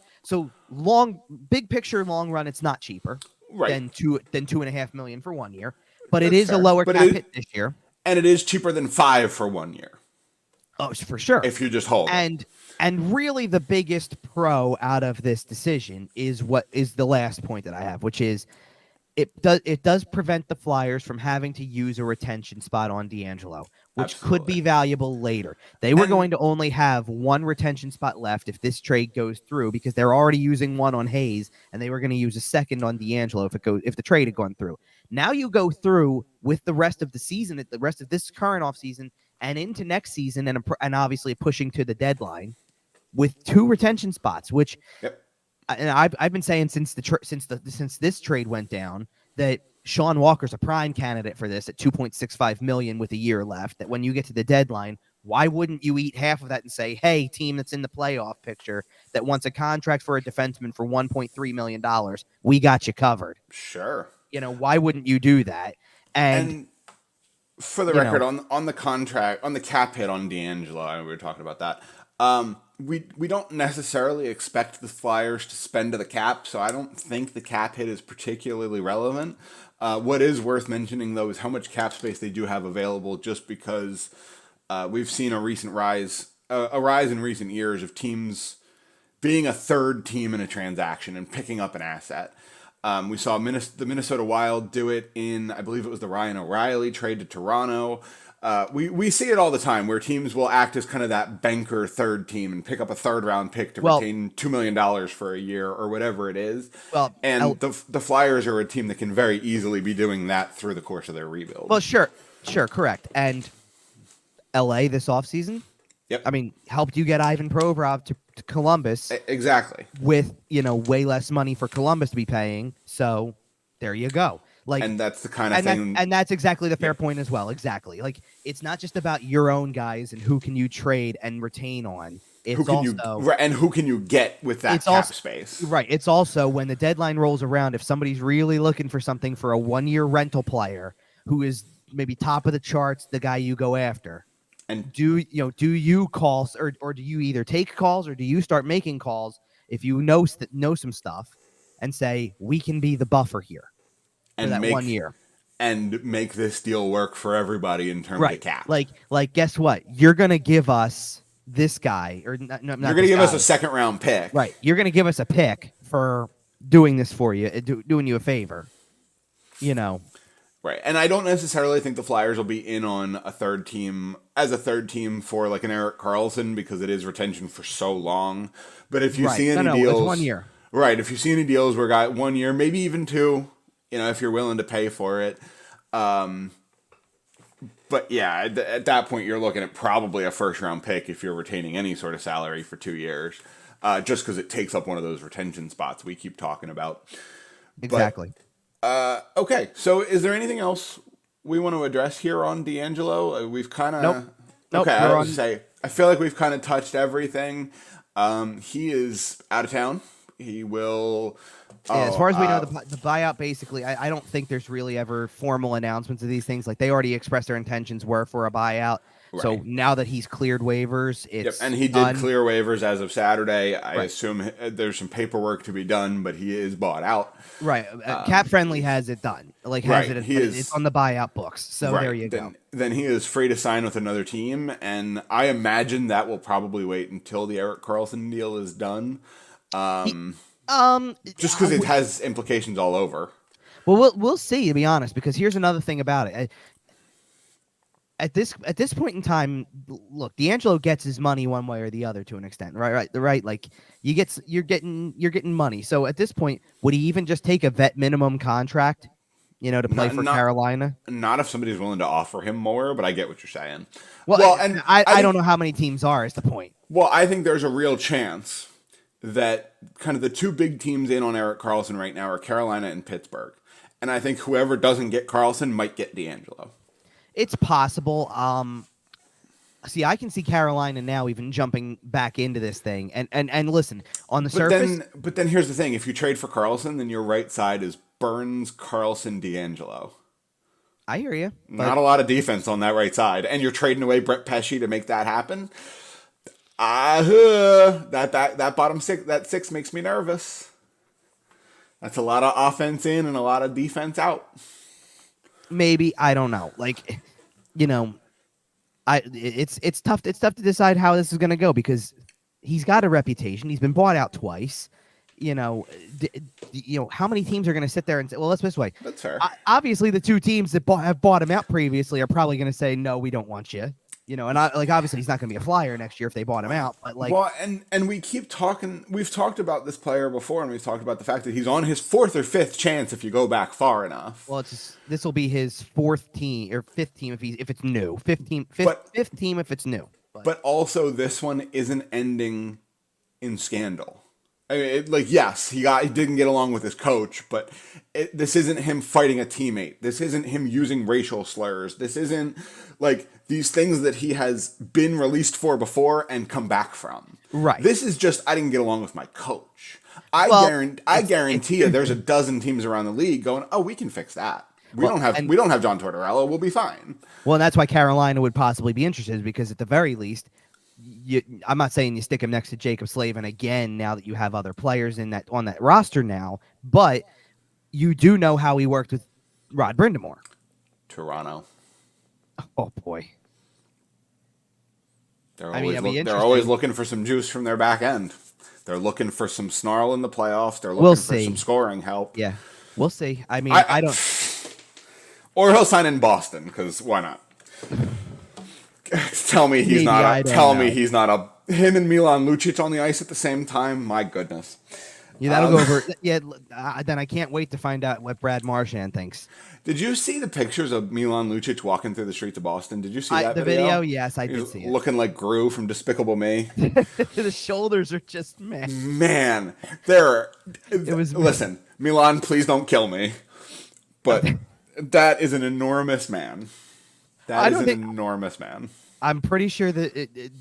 Speaker 2: big picture, long run. It's not cheaper than $2.5 million for 1 year, but that's it is fair. A lower cap hit this year,
Speaker 1: and it is cheaper than $5 for 1 year.
Speaker 2: Oh, for sure.
Speaker 1: If you just hold
Speaker 2: and really the biggest pro out of this decision is what is the last point that I have, which is it does prevent the Flyers from having to use a retention spot on DeAngelo, which could be valuable later. They were going to only have one retention spot left if this trade goes through, because they're already using one on Hayes, and they were going to use a second on DeAngelo if the trade had gone through. Now you go through with the rest of the season, the rest of this current offseason, and into next season, and obviously pushing to the deadline with 2 retention spots, which. Yep. And I've been saying since this trade went down that Sean Walker's a prime candidate for this at $2.65 million with a year left. That when you get to the deadline, why wouldn't you eat half of that and say, "Hey, team that's in the playoff picture that wants a contract for a defenseman for $1.3 million, we got you covered." Sure. Why wouldn't you do that? And
Speaker 1: for the record, on the contract, on the cap hit on DeAngelo, I know we were talking about that. We don't necessarily expect the Flyers to spend to the cap, so I don't think the cap hit is particularly relevant. What is worth mentioning, though, is how much cap space they do have available, just because we've seen a rise in recent years of teams being a third team in a transaction and picking up an asset. We saw the Minnesota Wild do it in, I believe it was the Ryan O'Reilly trade to Toronto. We see it all the time where teams will act as kind of that banker third team and pick up a third-round pick to retain $2 million for a year or whatever it is. The Flyers are a team that can very easily be doing that through the course of their rebuild.
Speaker 2: Well, sure, correct. And LA this offseason, helped you get Ivan Provorov to Columbus.
Speaker 1: Exactly.
Speaker 2: With, way less money for Columbus to be paying. So there you go.
Speaker 1: And that's the kind of thing.
Speaker 2: And that's exactly the fair point as well. Exactly. It's not just about your own guys and who can you trade and retain on. It's
Speaker 1: who can you get with that cap space.
Speaker 2: Right. It's also when the deadline rolls around, if somebody's really looking for something for a 1-year rental player who is maybe top of the charts, the guy you go after. And do you call or do you either take calls or do you start making calls if you know some stuff and say, we can be the buffer here. For that 1 year.
Speaker 1: And make this deal work for everybody in terms of cap.
Speaker 2: Like, guess what? You're going to give us this guy. Or not you're
Speaker 1: going to give us a second-round pick.
Speaker 2: Right. You're going to give us a pick for doing this for you, doing you a favor.
Speaker 1: Right. And I don't necessarily think the Flyers will be in on a third team for like an Erik Karlsson, because it is retention for so long. But if you see any deals...
Speaker 2: it's 1 year.
Speaker 1: Right. If you see any deals where 1 year, maybe even 2... if you're willing to pay for it. But yeah, at that point, you're looking at probably a first-round pick if you're retaining any sort of salary for 2 years, just because it takes up one of those retention spots we keep talking about.
Speaker 2: Exactly.
Speaker 1: Okay, so is there anything else we want to address here on DeAngelo? We've kind of...
Speaker 2: Nope.
Speaker 1: Okay, I was to say, I feel like we've kind of touched everything. He is out of town. He will...
Speaker 2: as far as we know, the buyout, basically, I don't think there's really ever formal announcements of these things. Like, they already expressed their intentions were for a buyout. Right. So now that he's cleared waivers, it's
Speaker 1: and he did clear waivers as of Saturday. I assume there's some paperwork to be done, but he is bought out.
Speaker 2: Right. Cap Friendly has it done. It's on the buyout books. So there you go.
Speaker 1: Then he is free to sign with another team, and I imagine that will probably wait until the Erik Karlsson deal is done. Just because it has implications all over.
Speaker 2: Well, we'll see, to be honest, because here's another thing about it. At this point in time, look, DeAngelo gets his money one way or the other to an extent, right. Like you're getting money. So at this point, would he even just take a vet minimum contract, to play for Carolina?
Speaker 1: Not if somebody's willing to offer him more, but I get what you're saying.
Speaker 2: Well, and I don't know how many teams are. Is the point?
Speaker 1: Well, I think there's a real chance that kind of the two big teams in on Erik Karlsson right now are Carolina and Pittsburgh, and I think whoever doesn't get Karlsson might get DeAngelo.
Speaker 2: It's possible. See, I can see Carolina now even jumping back into this thing. And listen, on the surface.
Speaker 1: But then here's the thing. If you trade for Karlsson, then your right side is Burns, Karlsson, DeAngelo.
Speaker 2: I hear you.
Speaker 1: Not a lot of defense on that right side. And you're trading away Brett Pesce to make that happen. That bottom six, that six makes me nervous. That's a lot of offense in and a lot of defense out.
Speaker 2: Maybe, I don't know. Like, it's tough. It's tough to decide how this is going to go because he's got a reputation. He's been bought out twice. How many teams are going to sit there and say, well, let's put it this way.
Speaker 1: That's fair.
Speaker 2: Obviously, the two teams that have bought him out previously are probably going to say, no, we don't want you. Obviously he's not going to be a Flyer next year if they bought him out. But
Speaker 1: and we keep talking. We've talked about this player before, and we've talked about the fact that he's on his fourth or fifth chance if you go back far enough.
Speaker 2: Well, this will be his fourth team or fifth team if it's new. Fifth team if it's new.
Speaker 1: But also, this one isn't ending in scandal. I mean, yes, he didn't get along with his coach, but this isn't him fighting a teammate. This isn't him using racial slurs. This isn't these things that he has been released for before and come back from.
Speaker 2: Right.
Speaker 1: This is just, I didn't get along with my coach. I guarantee you there's a dozen teams around the league going, oh, we can fix that. We don't have John Tortorella. We'll be fine.
Speaker 2: Well, and that's why Carolina would possibly be interested because at the very least, I'm not saying you stick him next to Jacob Slavin again now that you have other players on that roster now, but you do know how he worked with Rod Brind'Amour.
Speaker 1: Toronto.
Speaker 2: Oh boy.
Speaker 1: They're always looking for some juice from their back end. They're looking for some snarl in the playoffs. They're looking for some scoring help.
Speaker 2: Yeah, we'll see. I mean, I don't.
Speaker 1: Or he'll sign in Boston because why not? Tell me he's not. He's not a him and Milan Lucic on the ice at the same time. My goodness.
Speaker 2: Yeah, that'll go over. Yeah, then I can't wait to find out what Brad Marchand thinks.
Speaker 1: Did you see the pictures of Milan Lucic walking through the streets of Boston? Did you see that
Speaker 2: video? Yes, I did see it.
Speaker 1: Looking like Gru from Despicable Me.
Speaker 2: The shoulders are just
Speaker 1: man. Listen, Milan, please don't kill me. But that is an enormous man. Enormous man.
Speaker 2: I'm pretty sure that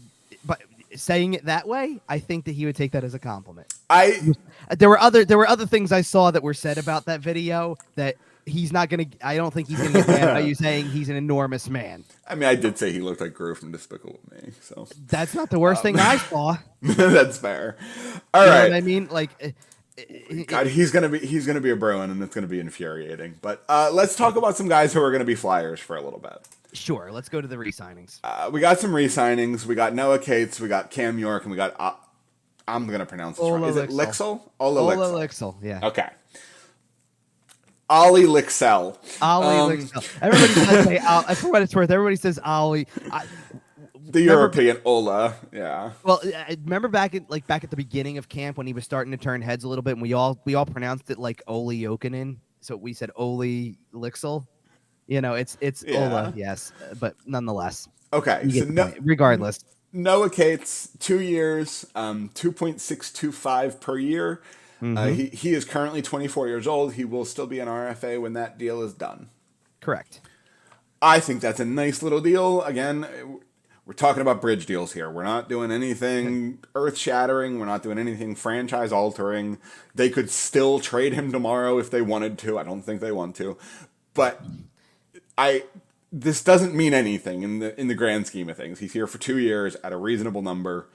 Speaker 2: but saying it that way, I think that he would take that as a compliment. There were other things I saw that were said about that video that he's not gonna. I don't think he's gonna get mad about you saying he's an enormous man.
Speaker 1: I mean, I did say he looked like Gru from Despicable Me, so
Speaker 2: that's not the worst thing I saw.
Speaker 1: That's fair. All right.
Speaker 2: Know what I mean,
Speaker 1: God, he's gonna be a Bruin, and it's gonna be infuriating. But let's talk about some guys who are gonna be Flyers for a little bit.
Speaker 2: Sure, let's go to the re-signings.
Speaker 1: We got some re-signings. We got Noah Cates, we got Cam York, and we got I'm gonna pronounce this wrong. Is it Lycksell? Olle
Speaker 2: Lycksell. Yeah.
Speaker 1: Okay. Olle Lycksell.
Speaker 2: Olle Lycksell. Everybody says, hey, for what it's worth, everybody says Olle.
Speaker 1: The European Ola, yeah.
Speaker 2: Well, remember back at the beginning of camp when he was starting to turn heads a little bit, and we all pronounced it like Olle Jokinen, so we said Olle Lycksell. It's Ola, yes, but nonetheless.
Speaker 1: Okay, so
Speaker 2: regardless.
Speaker 1: Noah Cates, 2 years, 2.625 per year. Mm-hmm. He is currently 24 years old. He will still be an RFA when that deal is done.
Speaker 2: Correct.
Speaker 1: I think that's a nice little deal. Again, we're talking about bridge deals here. We're not doing anything earth-shattering. We're not doing anything franchise-altering. They could still trade him tomorrow if they wanted to. I don't think they want to. But this doesn't mean anything in the grand scheme of things. He's here for 2 years at a reasonable number.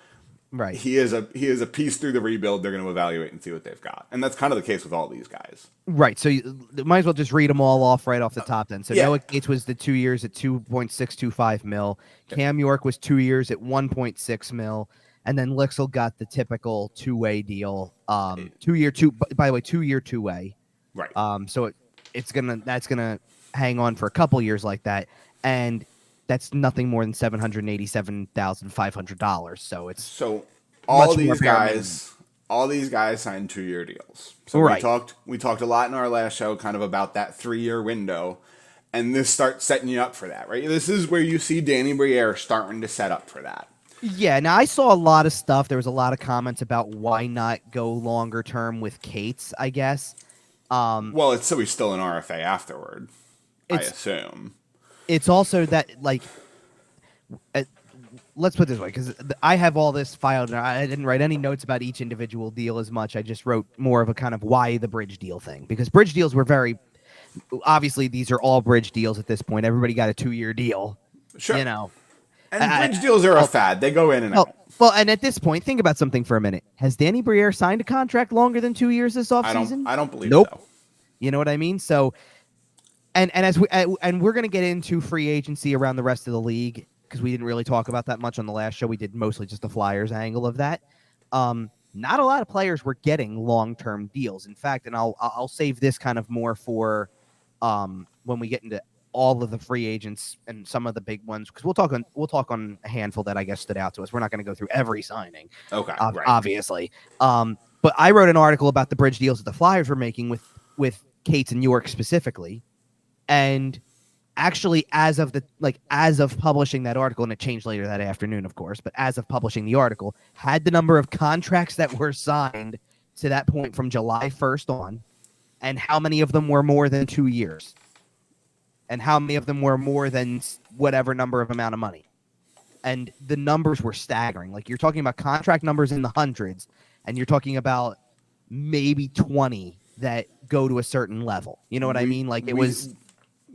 Speaker 2: Right.
Speaker 1: He is a piece through the rebuild. They're going to evaluate and see what they've got. And that's kind of the case with all these guys.
Speaker 2: Right. So you might as well just read them all off right off the top then. So Noah Cates was the 2 years at $2.625 million. Cam York was 2 years at $1.6 million. and then Lycksell got the typical 2-way deal, 2-year 2-way.
Speaker 1: Right.
Speaker 2: So that's gonna hang on for a couple years like that, and that's nothing more than $787,500. So it's
Speaker 1: So
Speaker 2: much
Speaker 1: all
Speaker 2: more
Speaker 1: these
Speaker 2: bare minimum.
Speaker 1: guys, all these guys signed 2-year deals. So
Speaker 2: Right.
Speaker 1: we talked a lot in our last show kind of about that 3-year window, and this starts setting you up for that, right? This is where you see Danny Briere starting to set up for that.
Speaker 2: Yeah, now I saw a lot of stuff. There was a lot of comments about why not go longer term with Cates, I guess.
Speaker 1: Well, it's so he's still an RFA afterward, I assume.
Speaker 2: It's also that, like, let's put it this way, because I have all this filed, and I didn't write any notes about each individual deal as much. I just wrote more of a kind of why the bridge deal thing, because bridge deals were very, obviously these are all bridge deals at this point. Everybody got a 2-year deal,
Speaker 1: Sure.
Speaker 2: you know.
Speaker 1: And bridge deals are a fad. They go in and out.
Speaker 2: Well, and at this point, think about something for a minute. Has Danny Briere signed a contract longer than 2 years this offseason?
Speaker 1: I don't believe
Speaker 2: nope.
Speaker 1: so.
Speaker 2: You know what I mean? So, and we're going to get into free agency around the rest of the league, because we didn't really talk about that much on the last show. We did mostly just the Flyers angle of that. Not a lot of players were getting long-term deals. In fact, and I'll save this kind of more for when we get into all of the free agents and some of the big ones, because we'll talk on a handful that I guess stood out to us. We're not going to go through every signing,
Speaker 1: okay, right.
Speaker 2: obviously. But I wrote an article about the bridge deals that the Flyers were making with Cates and York specifically, and actually as of publishing that article, and it changed later that afternoon, of course, but as of publishing the article, had the number of contracts that were signed to that point from July 1st on, and how many of them were more than 2 years. And how many of them were more than whatever number of amount of money. And the numbers were staggering. Like, you're talking about contract numbers in the hundreds, and you're talking about maybe 20 that go to a certain level. You know what I mean? Like,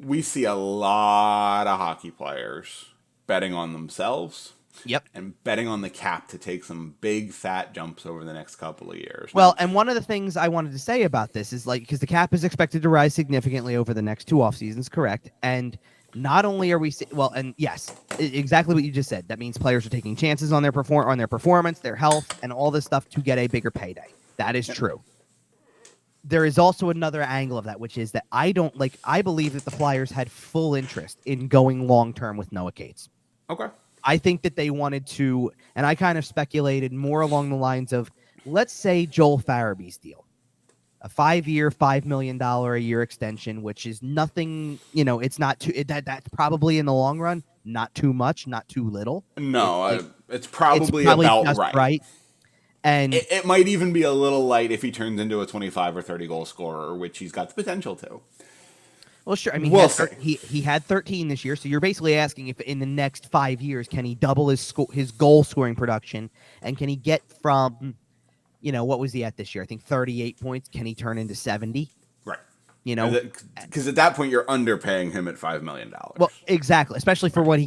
Speaker 1: we see a lot of hockey players betting on themselves.
Speaker 2: Yep.
Speaker 1: And betting on the cap to take some big fat jumps over the next couple of years.
Speaker 2: Well, and one of the things I wanted to say about this is, like, because the cap is expected to rise significantly over the next 2 off seasons, correct? And not only are we and yes, exactly what you just said. That means players are taking chances on their performance, their health, and all this stuff to get a bigger payday. That is true. There is also another angle of that, which is that I believe that the Flyers had full interest in going long term with Noah Cates.
Speaker 1: Okay.
Speaker 2: I think that they wanted to, and I kind of speculated more along the lines of, let's say Joel Farabee's deal, a 5-year, $5 million a year extension, which is nothing, it's not too, that's probably in the long run, not too much, not too little.
Speaker 1: No, it's probably about
Speaker 2: just
Speaker 1: right.
Speaker 2: And
Speaker 1: it might even be a little light if he turns into a 25 or 30 goal scorer, which he's got the potential to.
Speaker 2: Well, sure. I mean, he had 13 this year, so you're basically asking if in the next 5 years can he double his goal scoring production, and can he get from, what was he at this year? I think 38 points. Can he turn into 70?
Speaker 1: Right.
Speaker 2: Because
Speaker 1: at that point you're underpaying him at $5 million.
Speaker 2: Well, exactly, especially for what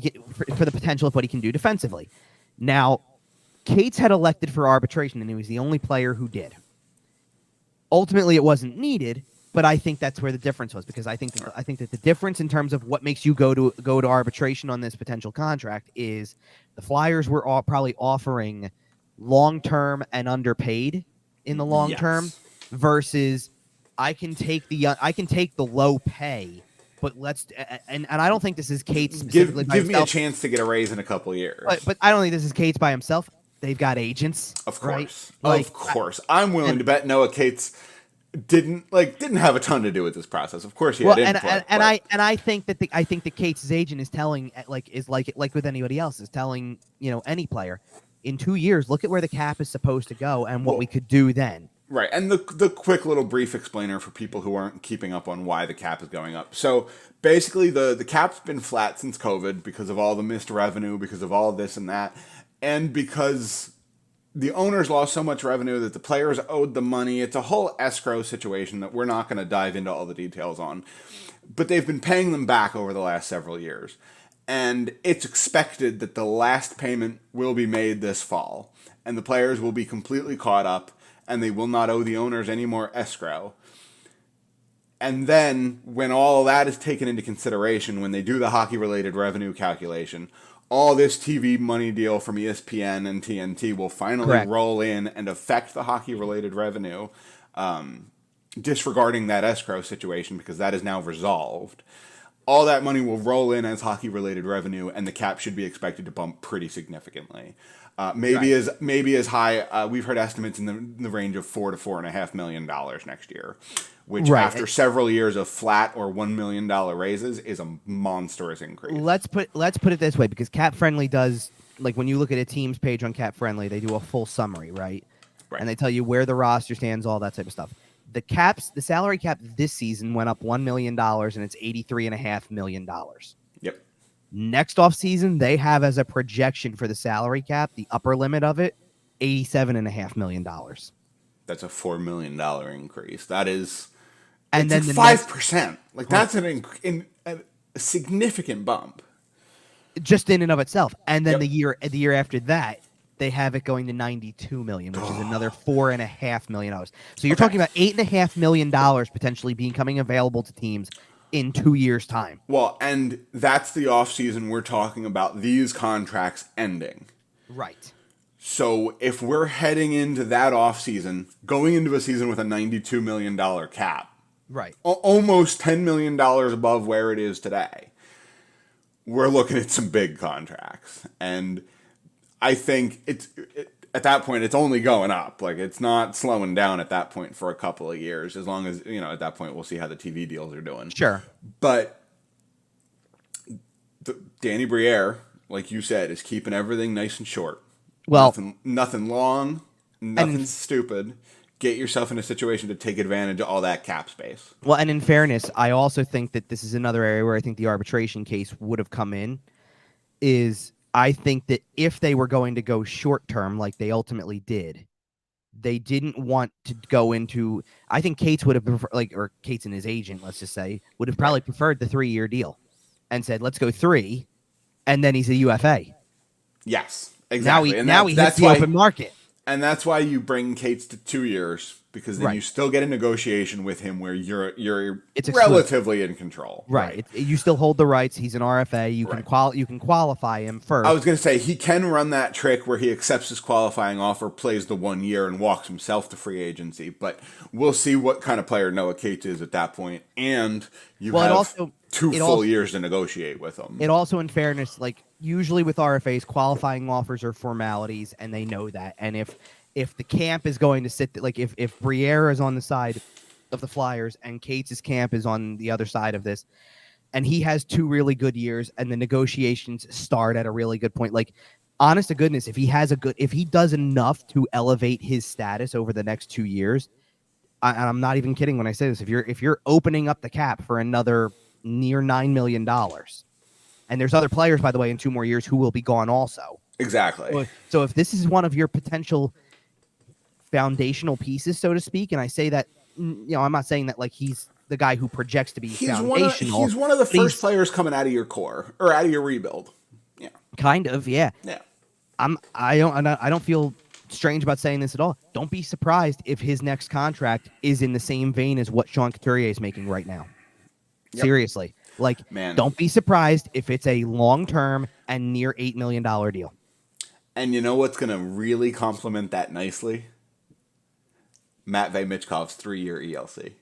Speaker 2: for the potential of what he can do defensively. Now, Cates had elected for arbitration, and he was the only player who did. Ultimately, it wasn't needed. But I think that's where the difference was, because I think that the difference in terms of what makes you go to arbitration on this potential contract is the Flyers were probably offering long-term and underpaid in the long term, versus I can take the low pay, but and I don't think this is Cates specifically.
Speaker 1: Give me a chance to get a raise in a couple of years.
Speaker 2: But I don't think this is Cates by himself. They've got agents,
Speaker 1: of course,
Speaker 2: right?
Speaker 1: Of course. I'm willing to bet Noah Cates didn't have a ton to do with this process. Of course he had input.
Speaker 2: I think that Cates' agent is telling, like with anybody else, is telling any player, in 2 years, look at where the cap is supposed to go and what we could do then.
Speaker 1: Right, and the quick little brief explainer for people who aren't keeping up on why the cap is going up. So basically, the cap's been flat since COVID because of all the missed revenue, because of all this and that, and because the owners lost so much revenue that the players owed the money. It's a whole escrow situation that we're not going to dive into all the details on. But they've been paying them back over the last several years. And it's expected that the last payment will be made this fall. And the players will be completely caught up, and they will not owe the owners any more escrow. And then, when all of that is taken into consideration, when they do the hockey-related revenue calculation, all this TV money deal from ESPN and TNT will finally roll in and affect the hockey-related revenue, disregarding that escrow situation because that is now resolved. All that money will roll in as hockey-related revenue, and the cap should be expected to bump pretty significantly. Maybe as high. We've heard estimates in the range of $4 to $4.5 million next year, which after several years of flat or $1 million raises is a monstrous increase.
Speaker 2: Let's put it this way, because Cap Friendly does, like, when you look at a team's page on Cap Friendly, they do a full summary, right? And they tell you where the roster stands, all that type of stuff. The salary cap this season went up $1 million, and it's $83.5 million.
Speaker 1: Yep.
Speaker 2: Next offseason, they have as a projection for the salary cap, the upper limit of it, $87.5 million.
Speaker 1: That's a $4 million increase. That is,
Speaker 2: and then
Speaker 1: 5%. That's a significant bump,
Speaker 2: just in and of itself. And then the year after that, they have it going to $92 million, which is another $4.5 million. So you're talking about $8.5 million potentially becoming available to teams in 2 years' time.
Speaker 1: Well, and that's the offseason we're talking about, these contracts ending.
Speaker 2: Right.
Speaker 1: So if we're heading into that offseason, going into a season with a $92 million cap,
Speaker 2: right,
Speaker 1: almost $10 million above where it is today, we're looking at some big contracts. And I think at that point, it's only going up. Like, it's not slowing down at that point for a couple of years, as long as, at that point, we'll see how the TV deals are doing.
Speaker 2: Sure.
Speaker 1: But Danny Briere, like you said, is keeping everything nice and short.
Speaker 2: Well,
Speaker 1: nothing long, nothing stupid. Get yourself in a situation to take advantage of all that cap space.
Speaker 2: Well, and in fairness, I also think that this is another area where I think the arbitration case would have come in, is I think that if they were going to go short term like they ultimately did, they didn't want to go into, I think Cates would have preferred, or Cates and his agent, let's just say, would have probably preferred the 3-year deal and said, let's go 3, and then he's a UFA.
Speaker 1: Yes, exactly.
Speaker 2: Now he hits the open market.
Speaker 1: And that's why you bring Cates to 2 years, because then you still get a negotiation with him where you're relatively in control.
Speaker 2: Right. You still hold the rights. He's an RFA. You can qualify him first.
Speaker 1: I was going to say, he can run that trick where he accepts his qualifying offer, plays the 1 year, and walks himself to free agency. But we'll see what kind of player Noah Cates is at that point. And you have 2 full years to negotiate with him.
Speaker 2: It also, in fairness, usually with RFAs, qualifying offers are formalities, and they know that. And if the camp is going to sit, if Briere is on the side of the Flyers and Cates' camp is on the other side of this, and he has 2 really good years, and the negotiations start at a really good point, honest to goodness, if he does enough to elevate his status over the next 2 years, and I'm not even kidding when I say this, if you're opening up the cap for another near $9 million, and there's other players, by the way, in 2 more years who will be gone also.
Speaker 1: Exactly.
Speaker 2: So if this is one of your potential foundational pieces, so to speak, and I say that, I'm not saying that he's the guy who projects to be foundational.
Speaker 1: He's one of the first players coming out of your core or out of your rebuild. Yeah.
Speaker 2: Kind of, yeah.
Speaker 1: Yeah.
Speaker 2: I don't feel strange about saying this at all. Don't be surprised if his next contract is in the same vein as what Sean Couturier is making right now. Yep. Seriously. Don't be surprised if it's a long-term and near $8 million deal.
Speaker 1: And you know what's going to really complement that nicely? Matvei Michkov's 3-year ELC.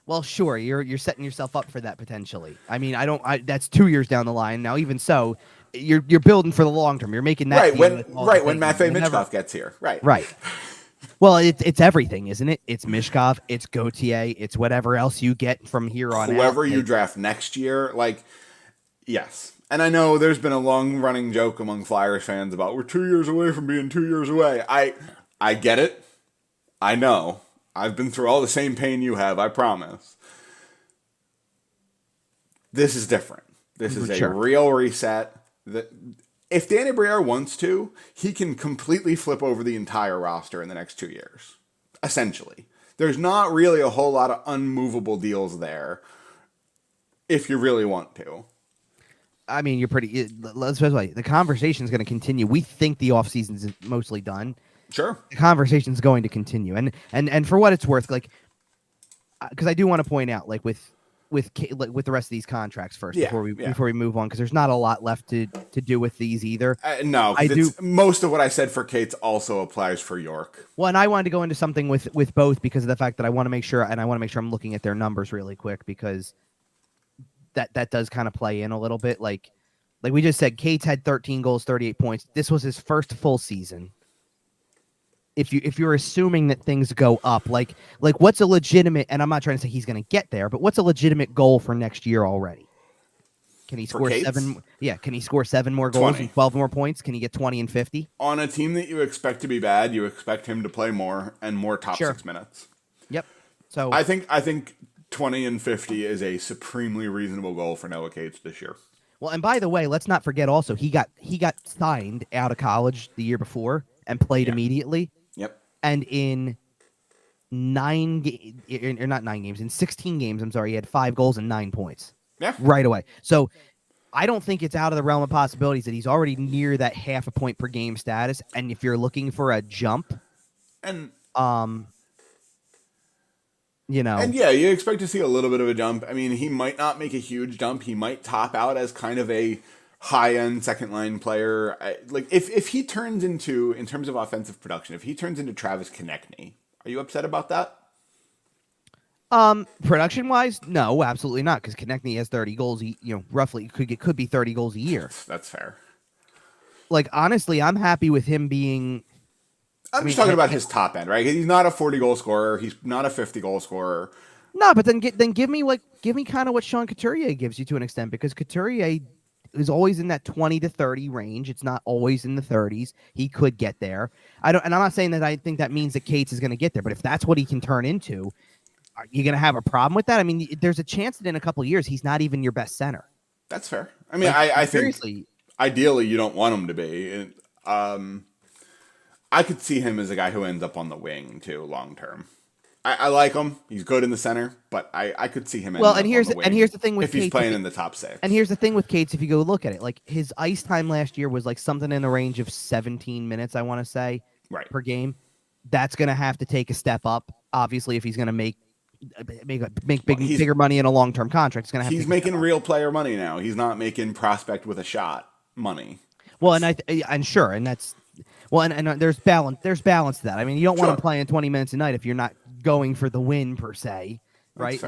Speaker 2: Well, sure, you're setting yourself up for that potentially. I mean, that's 2 years down the line. Now, even so, you're building for the long term. You're making that
Speaker 1: when Matvei Michkov gets here.
Speaker 2: Right. Well, it's everything, isn't it? It's Michkov, it's Gauthier, it's whatever else you get from here on out.
Speaker 1: Whoever you draft next year, yes. And I know there's been a long-running joke among Flyers fans about we're 2 years away from being 2 years away. I get it. I know. I've been through all the same pain you have, I promise. This is different. This is a real reset. If Danny Briere wants to, he can completely flip over the entire roster in the next 2 years. Essentially. There's not really a whole lot of unmovable deals there if you really want to.
Speaker 2: I mean, let's specify, the conversation is going to continue. We think the offseason is mostly done.
Speaker 1: Sure.
Speaker 2: The conversation is going to continue. And for what it's worth, because I do want to point out, with with the rest of these contracts first
Speaker 1: Yeah,
Speaker 2: before we move on, because there's not a lot left to do with these either.
Speaker 1: No, most of what I said for Cates also applies for York.
Speaker 2: Well, and I wanted to go into something with both because of the fact that I want to make sure I'm looking at their numbers really quick, because that does kind of play in a little bit. Like we just said, Cates had 13 goals, 38 points. This was his first full season. If you're assuming that things go up, like what's a legitimate, and I'm not trying to say he's going to get there, but what's a legitimate goal for next year already? Can he score 7? Yeah, can he score 7 more goals
Speaker 1: 20.
Speaker 2: and 12 more points? Can he get 20 and 50?
Speaker 1: On a team that you expect to be bad, you expect him to play more and more top 6 minutes.
Speaker 2: Yep. So
Speaker 1: I think 20 and 50 is a supremely reasonable goal for Noah Cates this year.
Speaker 2: Well, and by the way, let's not forget also he got signed out of college the year before and played immediately.
Speaker 1: Yep.
Speaker 2: And in 16 games, I'm sorry, he had 5 goals and 9 points.
Speaker 1: Yeah.
Speaker 2: Right away. So I don't think it's out of the realm of possibilities that he's already near that half a point per game status. And if you're looking for a jump,
Speaker 1: and
Speaker 2: you
Speaker 1: expect to see a little bit of a jump. I mean, he might not make a huge jump. He might top out as kind of a high-end second-line player. If he turns into, in terms of offensive production, if he turns into Travis Konechny, are you upset about that?
Speaker 2: Production-wise, no, absolutely not, because Konechny has 30 goals. Roughly could be 30 goals a year.
Speaker 1: That's fair.
Speaker 2: Like, honestly, I'm happy with him being.
Speaker 1: I'm just talking about his top end, right? He's not a 40-goal scorer. He's not a 50-goal scorer.
Speaker 2: No, but then give me kind of what Sean Couturier gives you to an extent, because Couturier is always in that 20 to 30 range. It's not always in the 30s. He could get there. And I'm not saying that I think that means that Cates is going to get there, but if that's what he can turn into, are you going to have a problem with that? I mean, there's a chance that in a couple of years he's not even your best center.
Speaker 1: That's fair. I mean, I think ideally you don't want him to be. I could see him as a guy who ends up on the wing too, long term. I like him. He's good in the center, but I could see him.
Speaker 2: Well, and here's the thing with
Speaker 1: if he's playing in the top 6.
Speaker 2: And here's the thing with Cates, if you go look at it, like his ice time last year was like something in the range of 17 minutes, I want to say, per game. That's going to have to take a step up, obviously, if he's going to make bigger money in a long term contract. It's going to have.
Speaker 1: He's making real player money now. He's not making prospect with a shot money.
Speaker 2: Well, and that's. Well, and there's balance. There's balance to that. I mean, you don't want him playing 20 minutes a night if you're not going for the win per se, right?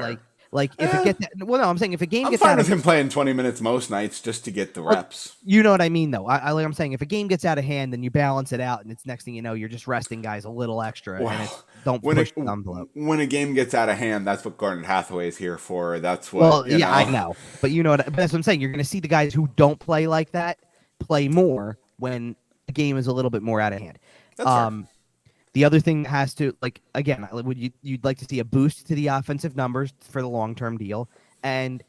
Speaker 2: Like if it gets. Well, no, I'm saying if a game gets.
Speaker 1: I'm fine with him playing 20 minutes most nights just to get the reps.
Speaker 2: You know what I mean, though. I'm saying if a game gets out of hand, then you balance it out, and it's next thing you know, you're just resting guys a little extra, and it's don't push the envelope.
Speaker 1: When a game gets out of hand, that's what Garnet Hathaway is here for. That's what.
Speaker 2: Well, I know, but you know what? But that's what I'm saying. You're going to see the guys who don't play like that play more when the game is a little bit more out of hand.
Speaker 1: That's fair.
Speaker 2: The other thing has to, you'd like to see a boost to the offensive numbers for the long-term deal, and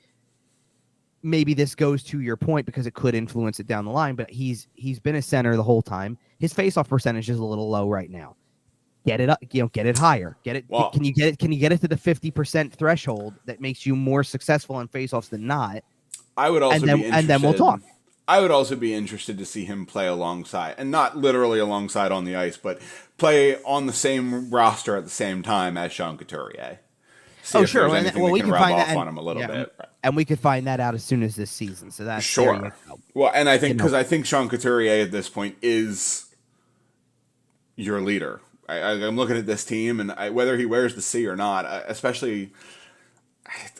Speaker 2: maybe this goes to your point because it could influence it down the line, but he's been a center the whole time. His face-off percentage is a little low right now. Get it up, get it higher. Get it. Well, can you get it to the 50% threshold that makes you more successful in face-offs than not?
Speaker 1: I would also be interested.
Speaker 2: And then we'll talk.
Speaker 1: I would also be interested to see him play alongside, and not literally alongside on the ice, but play on the same roster at the same time as Sean Couturier.
Speaker 2: Sure. We can find that
Speaker 1: on him a little bit,
Speaker 2: and we could find that out as soon as this season. So that's
Speaker 1: sure. Well, and I think because I think Sean Couturier at this point is your leader. I'm looking at this team, and whether he wears the C or not, especially,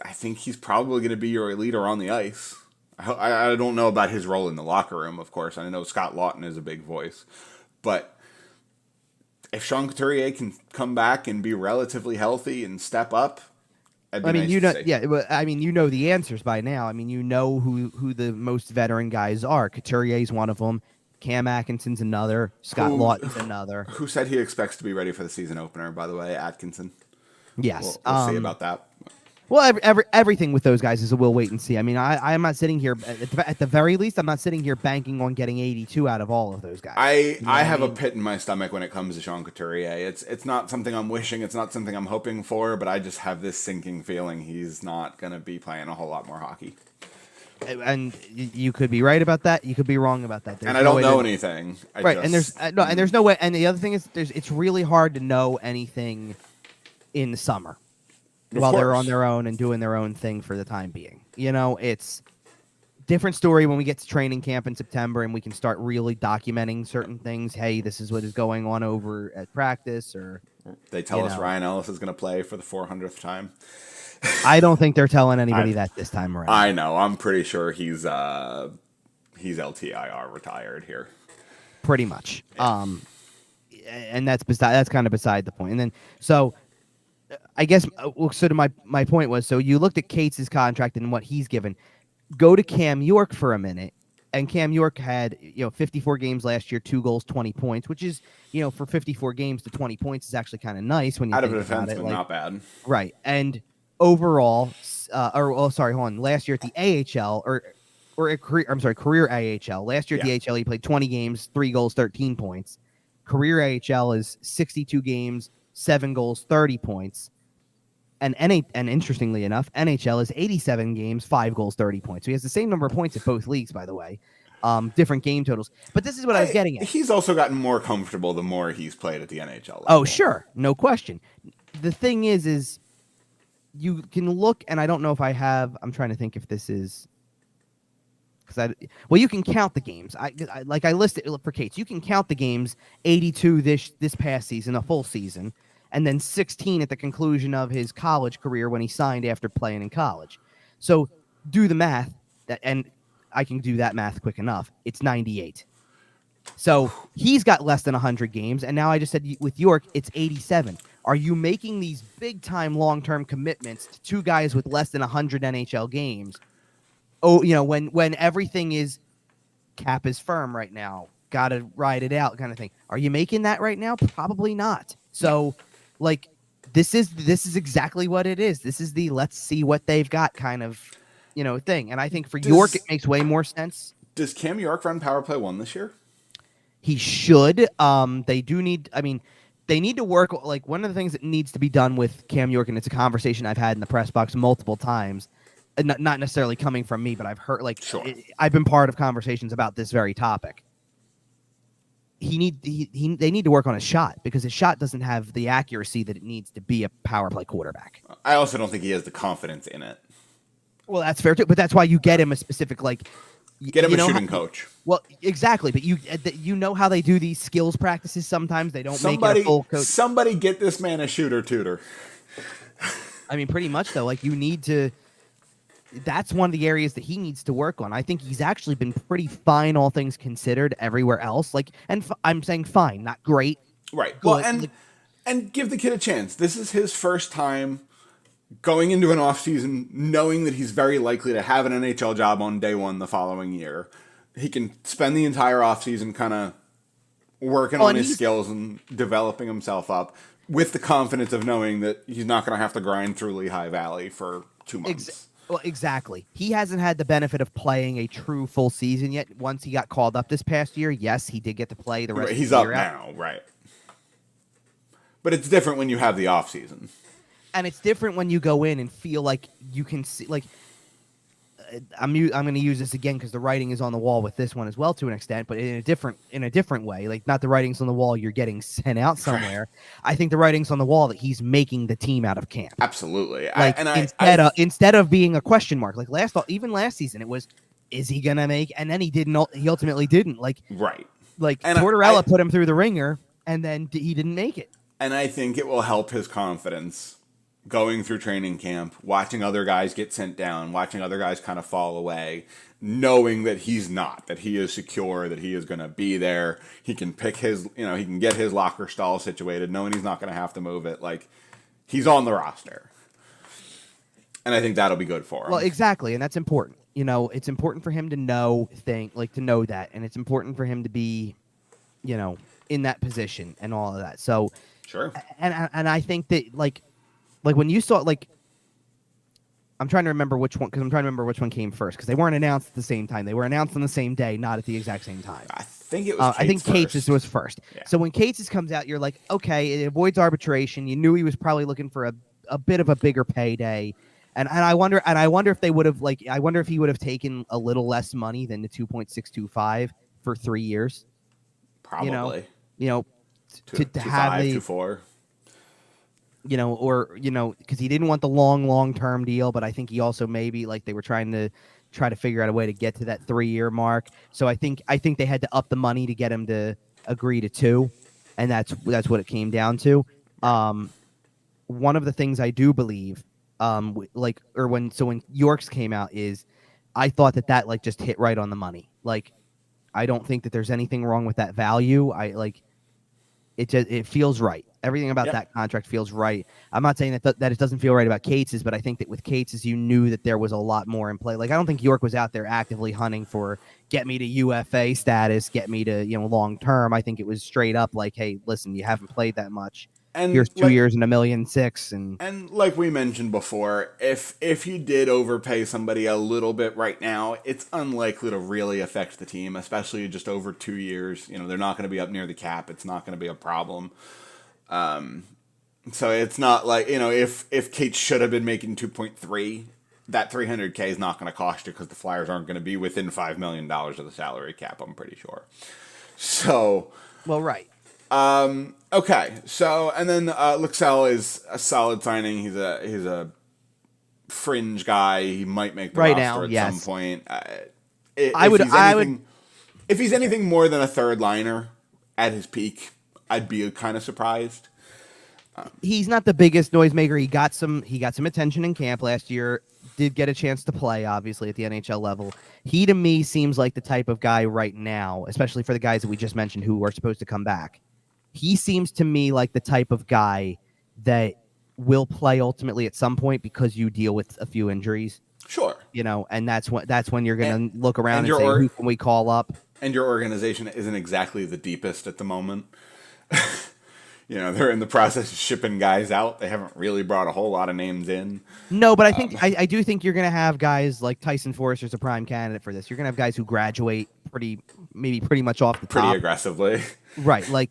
Speaker 1: I think he's probably going to be your leader on the ice. I don't know about his role in the locker room, of course. I know Scott Lawton is a big voice. But if Sean Couturier can come back and be relatively healthy and step up,
Speaker 2: you know the answers by now. I mean, you know who the most veteran guys are. Couturier's one of them. Cam Atkinson's another. Scott Lawton's another.
Speaker 1: Who said he expects to be ready for the season opener, by the way? Atkinson?
Speaker 2: Yes.
Speaker 1: We'll see about that.
Speaker 2: Well, everything with those guys is a we'll wait and see. I mean, I'm not sitting here, at the very least, I'm not sitting here banking on getting 82 out of all of those guys.
Speaker 1: I have a pit in my stomach when it comes to Sean Couturier. It's not something I'm wishing, it's not something I'm hoping for, but I just have this sinking feeling he's not going to be playing a whole lot more hockey.
Speaker 2: And you could be right about that. You could be wrong about that.
Speaker 1: I don't know anything.
Speaker 2: And there's no way. And the other thing is, it's really hard to know anything in the summer. while they're on their own and doing their own thing for the time being. It's different story when we get to training camp in September and we can start really documenting certain things. Hey, this is what is going on over at practice, or
Speaker 1: they tell us Ryan Ellis is going to play for the 400th time.
Speaker 2: I don't think they're telling anybody that this time around.
Speaker 1: I know. I'm pretty sure he's LTIR retired here.
Speaker 2: Pretty much. Yeah. And that's kind of beside the point. And then so I guess sort of my point was, so you looked at Cates' contract and what he's given. Go to Cam York for a minute. And Cam York had 54 games last year, 2 goals, 20 points, which is for 54 games to 20 points is actually kind of nice when you think about it.
Speaker 1: Not bad.
Speaker 2: Right. And overall, last year at the AHL career AHL. Last year at the AHL, he played 20 games, 3 goals, 13 points. Career AHL is 62 games, 7 goals, 30 points. And interestingly enough, NHL is 87 games, 5 goals, 30 points. So he has the same number of points at both leagues, by the way. Different game totals. But this is what I was getting at.
Speaker 1: He's also gotten more comfortable the more he's played at the NHL level.
Speaker 2: Oh, sure. No question. The thing is you can look, and I don't know if I'm trying to think if this is, you can count the games. I listed for Cates. You can count the games, 82 this past season, a full season, and then 16 at the conclusion of his college career when he signed after playing in college. So do the math, and I can do that math quick enough. It's 98. So he's got less than 100 games, and now I just said with York, it's 87. Are you making these big-time, long-term commitments to 2 guys with less than 100 NHL games? Oh, when everything is cap is firm right now, got to ride it out kind of thing. Are you making that right now? Probably not. So, this is exactly what it is. This is the let's see what they've got kind of, thing. And I think for York, it makes way more sense.
Speaker 1: Does Cam York run Power Play 1 this year?
Speaker 2: He should. They do need. I mean, they need to work. One of the things that needs to be done with Cam York, and it's a conversation I've had in the press box multiple times. Not necessarily coming from me, but I've heard I've been part of conversations about this very topic. They need to work on his shot because his shot doesn't have the accuracy that it needs to be a power play quarterback.
Speaker 1: I also don't think he has the confidence in it.
Speaker 2: Well, that's fair too, but that's why you get him a specific
Speaker 1: get him a shooting coach.
Speaker 2: Well, exactly, but you know how they do these skills practices. Sometimes they don't make it a full coach.
Speaker 1: Somebody get this man a shooter tutor.
Speaker 2: I mean, pretty much though. You need to. That's one of the areas that he needs to work on. I think he's actually been pretty fine, all things considered, everywhere else. I'm saying fine, not great.
Speaker 1: Right. Well, and give the kid a chance. This is his first time going into an offseason knowing that he's very likely to have an NHL job on day one the following year. He can spend the entire offseason kind of working on his skills and developing himself up with the confidence of knowing that he's not going to have to grind through Lehigh Valley for 2 months.
Speaker 2: Well, exactly. He hasn't had the benefit of playing a true full season yet. Once he got called up this past year, yes, he did get to play the rest of the year.
Speaker 1: He's up now, right. But it's different when you have the offseason.
Speaker 2: And it's different when you go in and feel like you can see, I'm going to use this again because the writing is on the wall with this one as well to an extent, but in a different way. Not the writing's on the wall you're getting sent out somewhere. I think the writing's on the wall that he's making the team out of camp.
Speaker 1: Absolutely.
Speaker 2: Instead of being a question mark, even last season it was, is he gonna make? And then he ultimately didn't.
Speaker 1: Right.
Speaker 2: Tortorella put him through the ringer, and then he didn't make it. And
Speaker 1: I think it will help his confidence. Going through training camp, watching other guys get sent down, watching other guys kind of fall away, knowing that he's not, that he is secure, that he is going to be there. He can pick he can get his locker stall situated, knowing he's not going to have to move it. He's on the roster. And I think that'll be good for him.
Speaker 2: Well, exactly. And that's important. It's important for him to know to know that. And it's important for him to be, in that position and all of that. So,
Speaker 1: sure.
Speaker 2: And I think that, when you saw, I'm trying to remember which one came first because they weren't announced at the same time. They were announced on the same day, not at the exact same time.
Speaker 1: I think it was.
Speaker 2: Cates was first. Yeah. So when Cates comes out, you're like, okay, it avoids arbitration. You knew he was probably looking for a bit of a bigger payday, and I wonder if they would have I wonder if he would have taken a little less money than the 2.625 for 3 years.
Speaker 1: Probably.
Speaker 2: To have
Speaker 1: 2.4.
Speaker 2: Because he didn't want the long-term deal, but I think he also maybe like they were trying to figure out a way to get to that 3-year mark. So I think they had to up the money to get him to agree to 2, and that's what it came down to. One of the things I do believe, when York's came out, is I thought that like just hit right on the money. Like, I don't think that there's anything wrong with that value. It feels right. Everything about that contract feels right. I'm not saying that it doesn't feel right about Cates's, but I think that with Cates's, you knew that there was a lot more in play. Like, I don't think York was out there actively hunting for get me to UFA status, get me to long term. I think it was straight up like, hey, listen, you haven't played that much. And here's 2 years and $1.6 million.
Speaker 1: And like we mentioned before, if you did overpay somebody a little bit right now, it's unlikely to really affect the team, especially just over 2 years. They're not going to be up near the cap. It's not going to be a problem. So it's not like, if Kate should have been making 2.3, that $300K is not going to cost you because the Flyers aren't going to be within $5 million of the salary cap, I'm pretty sure. So.
Speaker 2: Well, right.
Speaker 1: Okay. So, and then, Lycksell is a solid signing. He's a fringe guy. He might make the roster at some point. If he's anything more than a third liner at his peak, I'd be kind of surprised.
Speaker 2: He's not the biggest noisemaker. He got some attention in camp last year. Did get a chance to play, obviously, at the NHL level. He, to me, seems like the type of guy right now, especially for the guys that we just mentioned who are supposed to come back. He seems to me like the type of guy that will play ultimately at some point because you deal with a few injuries.
Speaker 1: Sure.
Speaker 2: And that's when you're going to look around and say, who can we call up?
Speaker 1: And your organization isn't exactly the deepest at the moment. They're in the process of shipping guys out. They haven't really brought a whole lot of names in.
Speaker 2: No, but I think I do think you're going to have guys like Tyson Forrester's a prime candidate for this. You're going to have guys who graduate pretty much off the top.
Speaker 1: Pretty aggressively.
Speaker 2: Right, like,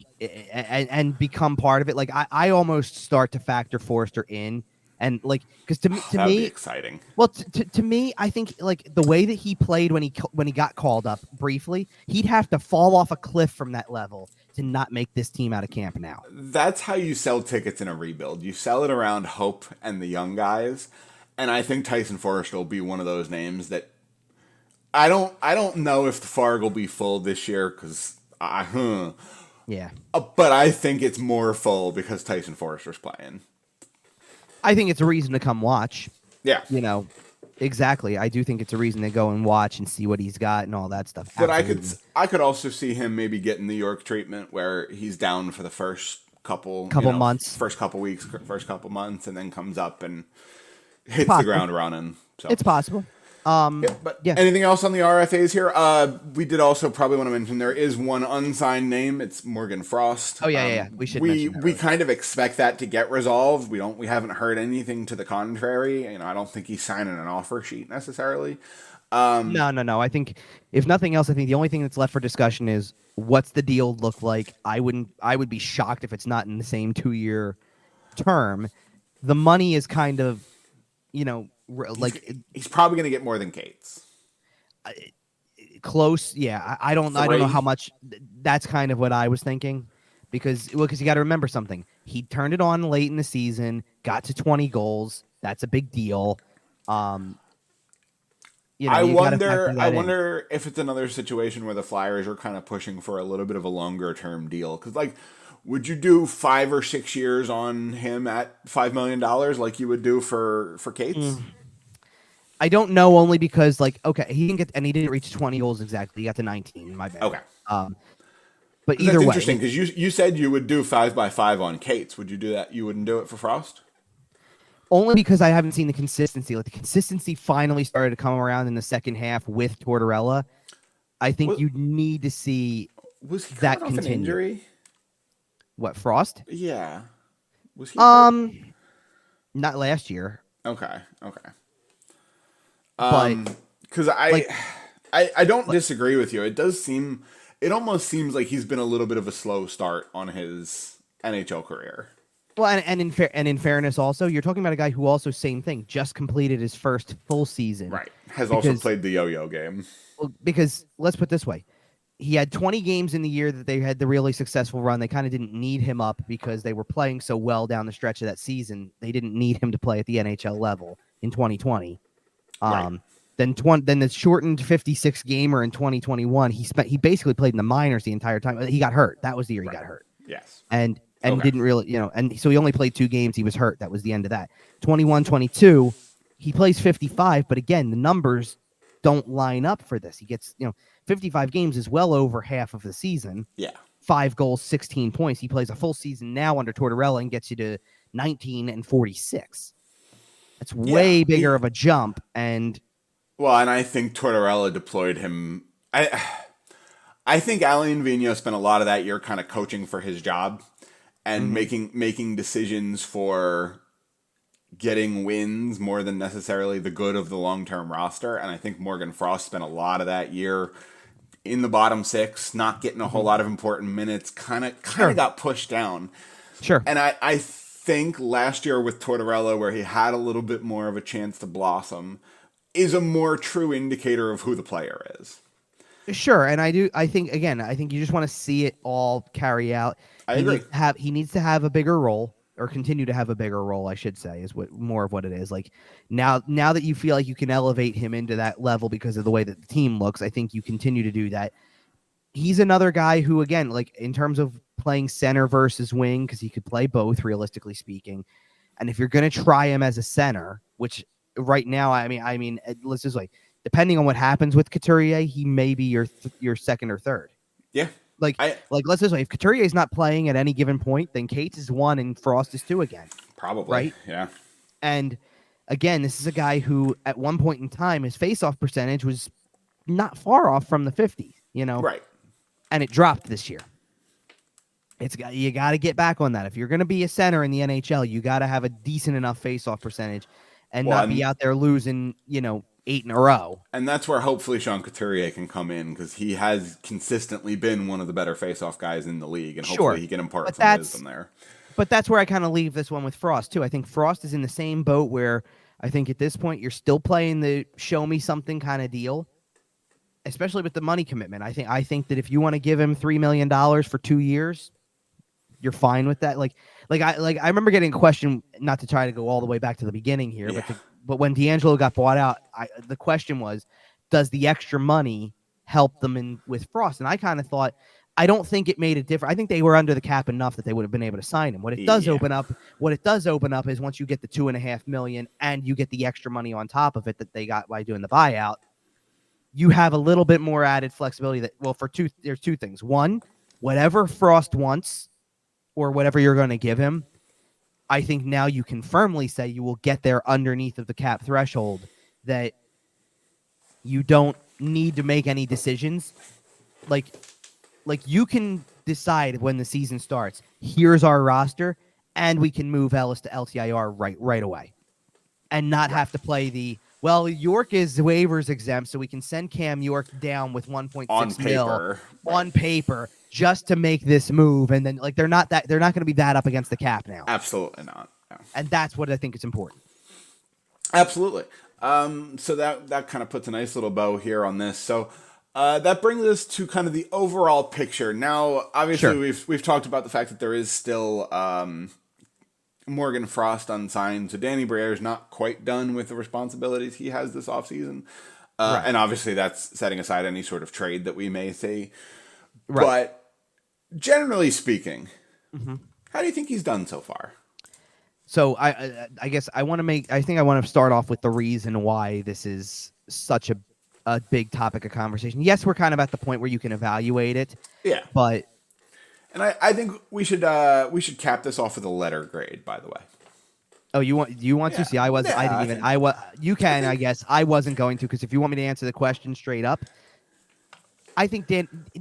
Speaker 2: and become part of it. Like, I almost start to factor Forrester in. And like, because to me,
Speaker 1: that'd be exciting.
Speaker 2: Well, to me, I think like the way that he played when he got called up briefly, he'd have to fall off a cliff from that level to not make this team out of camp now.
Speaker 1: That's how you sell tickets in a rebuild. You sell it around hope and the young guys, and I think Tyson Forrester will be one of those names that I don't know if the Farg will be full this year because
Speaker 2: yeah,
Speaker 1: but I think it's more full because Tyson Forrester's playing.
Speaker 2: I think it's a reason to come watch.
Speaker 1: Yeah.
Speaker 2: Exactly. I do think it's a reason to go and watch and see what he's got and all that stuff.
Speaker 1: But I could also see him maybe getting the York treatment where he's down for the first couple
Speaker 2: months,
Speaker 1: first couple weeks, first couple months, and then comes up and hits the ground running. So
Speaker 2: it's possible.
Speaker 1: Anything else on the RFAs here? We did also probably want to mention there is one unsigned name. It's Morgan Frost.
Speaker 2: Oh yeah. We
Speaker 1: kind of expect that to get resolved. We haven't heard anything to the contrary. I don't think he's signing an offer sheet necessarily.
Speaker 2: No. I think if nothing else, I think the only thing that's left for discussion is what's the deal look like. I would be shocked if it's not in the same 2-year term. The money is kind of, like
Speaker 1: he's probably going to get more than Cates.
Speaker 2: Close, yeah. I don't know how much. That's kind of what I was thinking, because you got to remember something. He turned it on late in the season, got to 20 goals. That's a big deal.
Speaker 1: I wonder if it's another situation where the Flyers are kind of pushing for a little bit of a longer term deal, because would you do 5 or 6 years on him at $5 million like you would do for Cates?
Speaker 2: I don't know, only because he didn't reach 20 goals exactly. He got to 19. My bad.
Speaker 1: Okay.
Speaker 2: But either way,
Speaker 1: interesting because you said you would do 5x5 on Cates. Would you do that? You wouldn't do it for Frost?
Speaker 2: Only because I haven't seen the consistency. Like, the consistency finally started to come around in the second half with Tortorella. I think you need to see that continue.
Speaker 1: An injury?
Speaker 2: What, Frost?
Speaker 1: Yeah. Was he hurt?
Speaker 2: Not last year.
Speaker 1: Okay.
Speaker 2: But
Speaker 1: because I don't disagree with you. It almost seems like he's been a little bit of a slow start on his NHL career.
Speaker 2: Well, and in fairness, also, you're talking about a guy who also, same thing, just completed his first full season.
Speaker 1: Right. Also played the yo-yo game.
Speaker 2: Well, because let's put it this way. he had 20 games in the year that they had the really successful run. They kind of didn't need him up because they were playing so well down the stretch of that season. They didn't need him to play at the NHL level in 2020.
Speaker 1: Right.
Speaker 2: Then the shortened 56 gamer in 2021. He basically played in the minors the entire time. He got hurt. That was the year he got hurt.
Speaker 1: Yes.
Speaker 2: And didn't really, and so he only played 2 games. He was hurt. That was the end of that. 21-22, he plays 55, but again, the numbers don't line up for this. He gets, 55 games is well over half of the season.
Speaker 1: Yeah.
Speaker 2: 5 goals, 16 points. He plays a full season now under Tortorella and gets you to 19 and 46. That's way bigger of a jump. And
Speaker 1: I think Tortorella deployed him. I think Alain Vigneault spent a lot of that year kind of coaching for his job and making decisions for getting wins more than necessarily the good of the long-term roster. And I think Morgan Frost spent a lot of that year in the bottom 6, not getting a whole lot of important minutes, kind of got pushed down.
Speaker 2: Sure.
Speaker 1: And I think last year with Tortorella, where he had a little bit more of a chance to blossom, is a more true indicator of who the player is.
Speaker 2: Sure, and I think you just want to see it all carry out.
Speaker 1: I agree.
Speaker 2: He needs to have a bigger role, or continue to have a bigger role, I should say, is what more of what it is. Like now that you feel like you can elevate him into that level because of the way that the team looks, I think you continue to do that. He's another guy who, again, like in terms of playing center versus wing, because he could play both, realistically speaking. And if you're going to try him as a center, which right now, I mean, let's just like, depending on what happens with Couturier, he may be your second or third.
Speaker 1: Yeah.
Speaker 2: Let's just say if Couturier is not playing at any given point, then Cates is 1 and Frost is 2 again.
Speaker 1: Probably.
Speaker 2: Right.
Speaker 1: Yeah.
Speaker 2: And again, this is a guy who at one point in time, his faceoff percentage was not far off from the 50s,
Speaker 1: Right.
Speaker 2: And it dropped this year. You got to get back on that. If you're going to be a center in the NHL, you got to have a decent enough faceoff percentage and not be out there losing, 8 in a row.
Speaker 1: And that's where hopefully Sean Couturier can come in, because he has consistently been one of the better face-off guys in the league, and hopefully he can impart some wisdom there.
Speaker 2: But that's where I kind of leave this one with Frost, too. I think Frost is in the same boat where I think at this point you're still playing the show me something kind of deal, especially with the money commitment. I think that if you want to give him $3 million for 2 years, you're fine with that. I remember getting a question, not to try to go all the way back to the beginning here, but when DeAngelo got bought out, the question was, does the extra money help them with Frost? And I kind of thought, I don't think it made a difference. I think they were under the cap enough that they would have been able to sign him. What it does open up is once you get the $2.5 million and you get the extra money on top of it that they got by doing the buyout, you have a little bit more added flexibility. There's 2 things. One, whatever Frost wants or whatever you're going to give him, I think now you can firmly say you will get there underneath of the cap threshold, that you don't need to make any decisions. Like you can decide when the season starts, here's our roster, and we can move Ellis to LTIR right away and not have to play York is waivers exempt, so we can send Cam York down with 1.6 mil on paper just to make this move, and then they're not going to be that up against the cap now.
Speaker 1: Absolutely not. No.
Speaker 2: And that's what I think is important.
Speaker 1: Absolutely. So that kind of puts a nice little bow here on this. So that brings us to kind of the overall picture. Now, obviously, we've talked about the fact that there is still Morgan Frost unsigned, so Danny Briere is not quite done with the responsibilities he has this offseason. And obviously that's setting aside any sort of trade that we may see. Right. But generally speaking, how do you think he's done so far?
Speaker 2: So I guess I want to start off with the reason why this is such a big topic of conversation. Yes, we're kind of at the point where you can evaluate it. Yeah. But
Speaker 1: I think we should cap this off with a letter grade, by the way.
Speaker 2: Oh, you want to see? You can, I guess. I wasn't going to, because if you want me to answer the question straight up, I think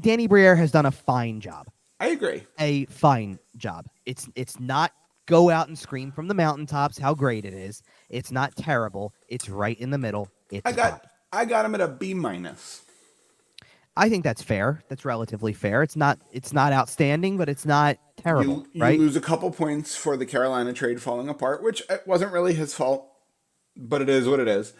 Speaker 2: Danny Briere has done a fine job.
Speaker 1: I agree.
Speaker 2: A fine job. It's not go out and scream from the mountaintops how great it is. It's not terrible. It's right in the middle. I
Speaker 1: got him at a B-.
Speaker 2: I think that's fair. That's relatively fair. It's not outstanding, but it's not terrible.
Speaker 1: You
Speaker 2: right?
Speaker 1: lose a couple points for the Carolina trade falling apart, which wasn't really his fault, but it is what it is.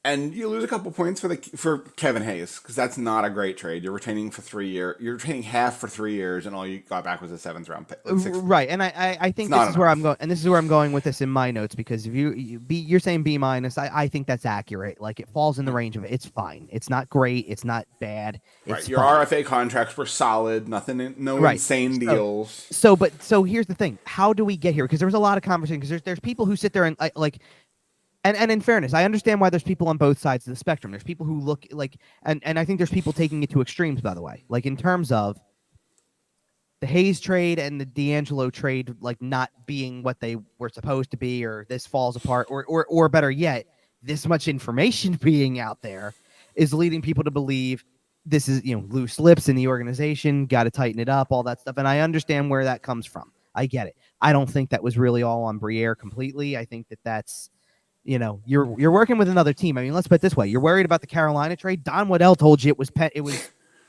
Speaker 1: And you lose a couple points for Kevin Hayes, because that's not a great trade. You're retaining for 3 years. You're retaining half for 3 years, and all you got back was a 7th round pick.
Speaker 2: Right, and I think this is where I'm going, and this is where I'm going with this in my notes, because if you're saying B-, I think that's accurate. Like, it falls in the range of it. It's fine. It's not great. It's not bad. It's
Speaker 1: Your
Speaker 2: fine.
Speaker 1: RFA contracts were solid. Nothing, no insane deals.
Speaker 2: So here's the thing: how do we get here? Because there was a lot of conversation. Because there's people who sit there and like. And in fairness, I understand why there's people on both sides of the spectrum. There's people who look like, and I think there's people taking it to extremes, by the way. Like, in terms of the Hayes trade and the DeAngelo trade, like, not being what they were supposed to be, or this falls apart, or better yet, this much information being out there is leading people to believe this is, loose lips in the organization, got to tighten it up, all that stuff. And I understand where that comes from. I get it. I don't think that was really all on Briere completely. I think that's, you're working with another team. I mean, let's put it this way: you're worried about the Carolina trade. Don Waddell told you it was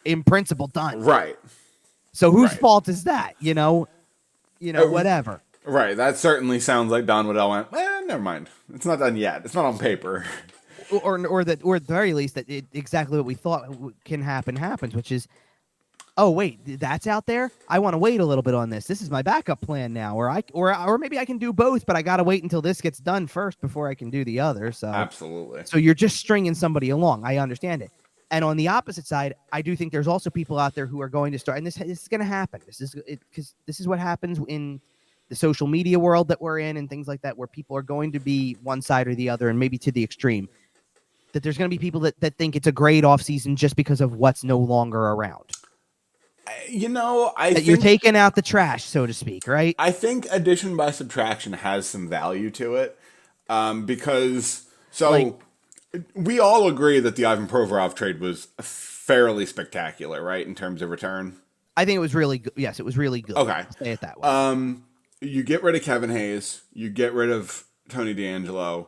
Speaker 2: in principle done.
Speaker 1: Right.
Speaker 2: So whose fault is that? Whatever.
Speaker 1: Right. That certainly sounds like Don Waddell went, never mind. It's not done yet. It's not on paper.
Speaker 2: Or at the very least, that exactly what we thought can happen happens, which is, oh wait, that's out there. I want to wait a little bit on this. This is my backup plan now, or maybe I can do both, but I got to wait until this gets done first before I can do the other. So
Speaker 1: absolutely.
Speaker 2: So you're just stringing somebody along. I understand it. And on the opposite side, I do think there's also people out there who are going to start, and this is going to happen. Because this is what happens in the social media world that we're in and things like that, where people are going to be one side or the other, and maybe to the extreme. That there's going to be people that think it's a great offseason just because of what's no longer around.
Speaker 1: I think
Speaker 2: you're taking out the trash, so to speak, right?
Speaker 1: I think addition by subtraction has some value to it, because we all agree that the Ivan Provorov trade was fairly spectacular, right, in terms of return.
Speaker 2: I think it was really good. Yes, it was really good.
Speaker 1: Okay,
Speaker 2: say it that way.
Speaker 1: You get rid of Kevin Hayes, you get rid of Tony DeAngelo,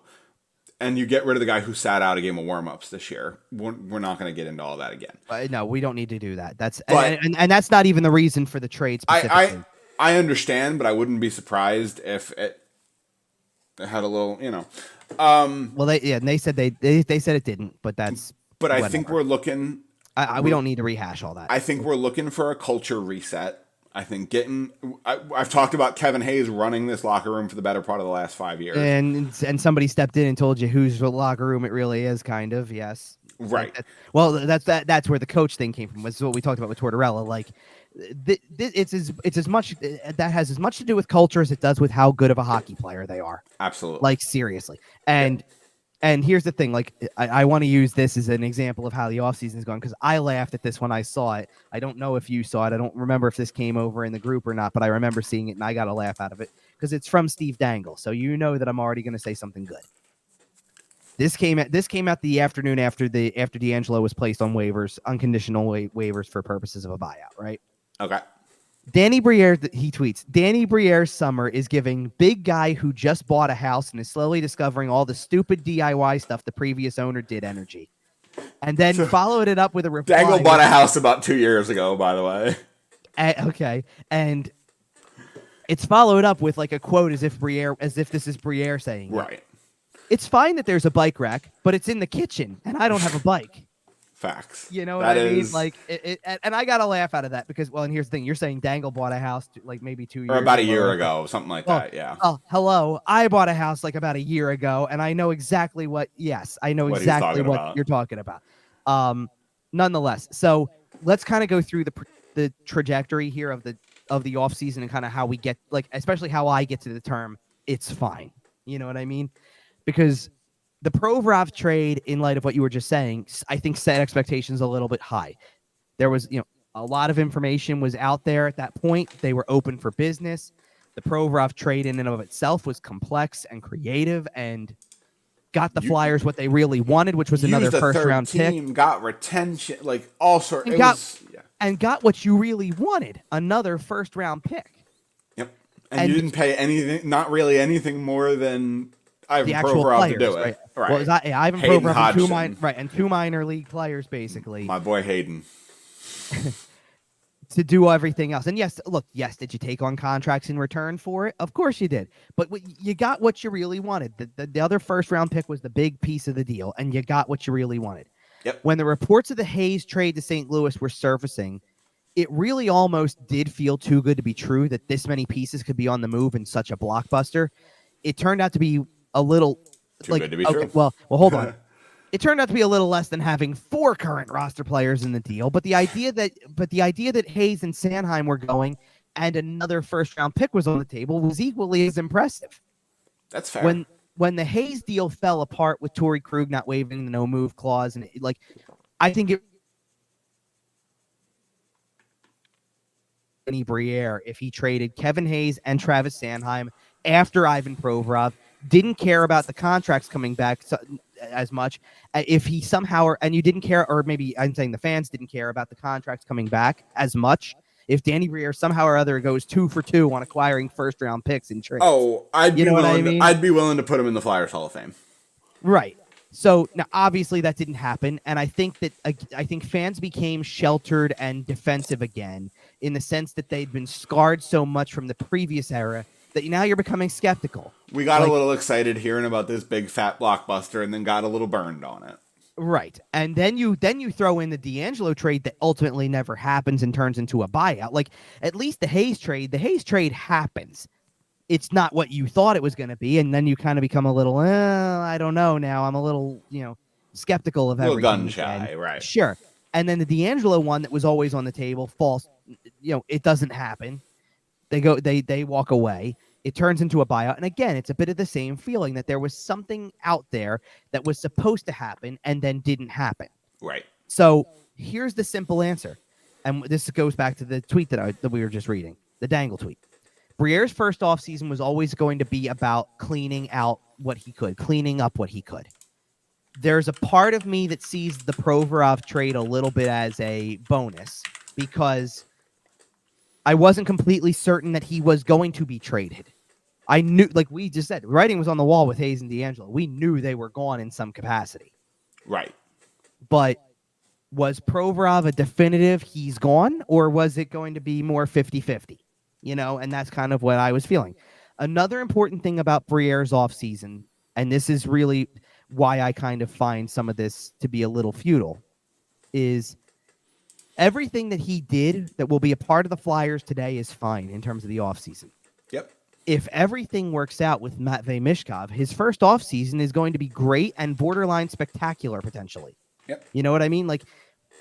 Speaker 1: and you get rid of the guy who sat out a game of warm-ups this year. We're not going to get into all that again.
Speaker 2: No, we don't need to do that. And that's not even the reason for the trade specifically.
Speaker 1: I understand, but I wouldn't be surprised if it had a little,
Speaker 2: well, they said they said it didn't, but that's.
Speaker 1: But I think we're looking.
Speaker 2: We don't need to rehash all that.
Speaker 1: I think we're looking for a culture reset. I think I've talked about Kevin Hayes running this locker room for the better part of the last 5 years.
Speaker 2: And somebody stepped in and told you whose locker room it really is, kind of, yes.
Speaker 1: Right.
Speaker 2: That's where the coach thing came from. This is what we talked about with Tortorella. Like, it's as much that has as much to do with culture as it does with how good of a hockey player they are.
Speaker 1: Absolutely.
Speaker 2: Like, seriously. And here's the thing, like, I want to use this as an example of how the offseason is going, because I laughed at this when I saw it. I don't know if you saw it. I don't remember if this came over in the group or not, but I remember seeing it, and I got a laugh out of it, because it's from Steve Dangle, so you know that I'm already going to say something good. This came out the afternoon after DeAngelo was placed on waivers, unconditional waivers for purposes of a buyout, right?
Speaker 1: Okay.
Speaker 2: Danny Briere, he tweets, Danny Briere's summer is giving big guy who just bought a house and is slowly discovering all the stupid DIY stuff the previous owner did energy. And then followed it up with a reply.
Speaker 1: Dangle bought a house about 2 years ago, by the way.
Speaker 2: Okay. And it's followed up with like a quote as if this is Briere saying,
Speaker 1: right.
Speaker 2: It's fine that there's a bike rack, but it's in the kitchen and I don't have a bike.
Speaker 1: Facts.
Speaker 2: You know what I mean? Like, and I got a laugh out of that because, well, and here's the thing: you're saying Dangle bought a house like maybe 2 years
Speaker 1: or about
Speaker 2: ago,
Speaker 1: a year ago, something like that. Yeah.
Speaker 2: Oh, hello! I bought a house like about a year ago, and I know exactly what. Yes, I know exactly what you're talking about. Nonetheless, so let's kind of go through the trajectory here of the offseason and kind of how we get, like, especially how I get to the term "it's fine." You know what I mean? Because the Provorov trade, in light of what you were just saying, I think set expectations a little bit high. There was, a lot of information was out there at that point. They were open for business. The Provorov trade in and of itself was complex and creative and got the Flyers what they really wanted, which was another first-round pick.
Speaker 1: Got retention, like all sorts.
Speaker 2: And got what you really wanted, another first-round pick.
Speaker 1: Yep. And you didn't pay anything, not really anything more than Ivan Provorov to do it.
Speaker 2: Right. Well, Ivan Provorov and two minor league players, basically.
Speaker 1: My boy Hayden.
Speaker 2: to do everything else. And yes, look, yes, did you take on contracts in return for it? Of course you did. But you got what you really wanted. The other first round pick was the big piece of the deal, and you got what you really wanted.
Speaker 1: Yep.
Speaker 2: When the reports of the Hayes trade to St. Louis were surfacing, it really almost did feel too good to be true that this many pieces could be on the move in such a blockbuster. It turned out to be a little
Speaker 1: too good to be true.
Speaker 2: Well, hold on. It turned out to be a little less than having 4 current roster players in the deal, but the idea that Hayes and Sanheim were going and another first round pick was on the table was equally as impressive.
Speaker 1: That's fair.
Speaker 2: When the Hayes deal fell apart with Torrey Krug not waiving the no move clause, and I think it Danny Briere if he traded Kevin Hayes and Travis Sanheim after Ivan Provorov, didn't care about the contracts coming back as much. If he somehow, and you didn't care, or maybe I'm saying the fans didn't care about the contracts coming back as much. If Danny Briere somehow or other goes 2 for 2 on acquiring first round picks in trades.
Speaker 1: Oh, I'd be willing to put him in the Flyers Hall of Fame.
Speaker 2: Right. So now obviously that didn't happen. And I think fans became sheltered and defensive again in the sense that they'd been scarred so much from the previous era that now you're becoming skeptical.
Speaker 1: We got a little excited hearing about this big fat blockbuster and then got a little burned on it.
Speaker 2: Right. And then you throw in the DeAngelo trade that ultimately never happens and turns into a buyout. Like at least the Hayes trade happens. It's not what you thought it was going to be. And then you kind of become a little, I don't know now. I'm a little, skeptical of everything.
Speaker 1: Gun shy, right.
Speaker 2: Sure. And then the DeAngelo one that was always on the table, false, it doesn't happen. They walk away. It turns into a buyout. And again, it's a bit of the same feeling that there was something out there that was supposed to happen and then didn't happen.
Speaker 1: Right.
Speaker 2: So here's the simple answer. And this goes back to the tweet that we were just reading, the Dangle tweet. Briere's first offseason was always going to be about cleaning up what he could. There's a part of me that sees the Provorov trade a little bit as a bonus because I wasn't completely certain that he was going to be traded. I knew, like we just said, writing was on the wall with Hayes and DeAngelo. We knew they were gone in some capacity.
Speaker 1: Right.
Speaker 2: But was Provorov a definitive he's gone, or was it going to be more 50-50? And that's kind of what I was feeling. Another important thing about Briere's offseason, and this is really why I kind of find some of this to be a little futile, is everything that he did that will be a part of the Flyers today is fine in terms of the offseason.
Speaker 1: Yep.
Speaker 2: If everything works out with Matvei Mishkov, his first offseason is going to be great and borderline spectacular potentially.
Speaker 1: Yep.
Speaker 2: You know what I mean? Like,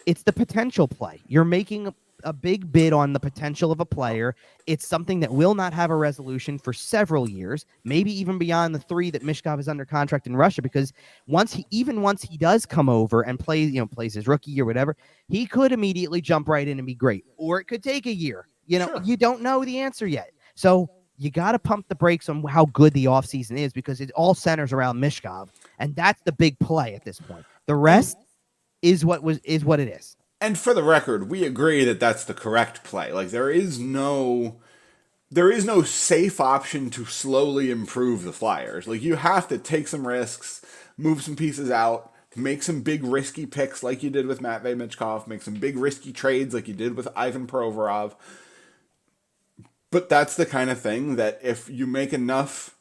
Speaker 2: it's the potential play. You're making a big bid on the potential of a player. It's something that will not have a resolution for several years, maybe even beyond the 3 that Mishkov is under contract in Russia, because once he does come over and plays his rookie or whatever, he could immediately jump right in and be great. Or it could take a year.
Speaker 1: Sure.
Speaker 2: You don't know the answer yet. So you got to pump the brakes on how good the offseason is because it all centers around Mishkov, and that's the big play at this point. The rest is what it is.
Speaker 1: And for the record, we agree that that's the correct play. Like there is no safe option to slowly improve the Flyers. Like you have to take some risks, move some pieces out, make some big risky picks like you did with Matvei Michkov, make some big risky trades like you did with Ivan Provorov. But that's the kind of thing that if you make enough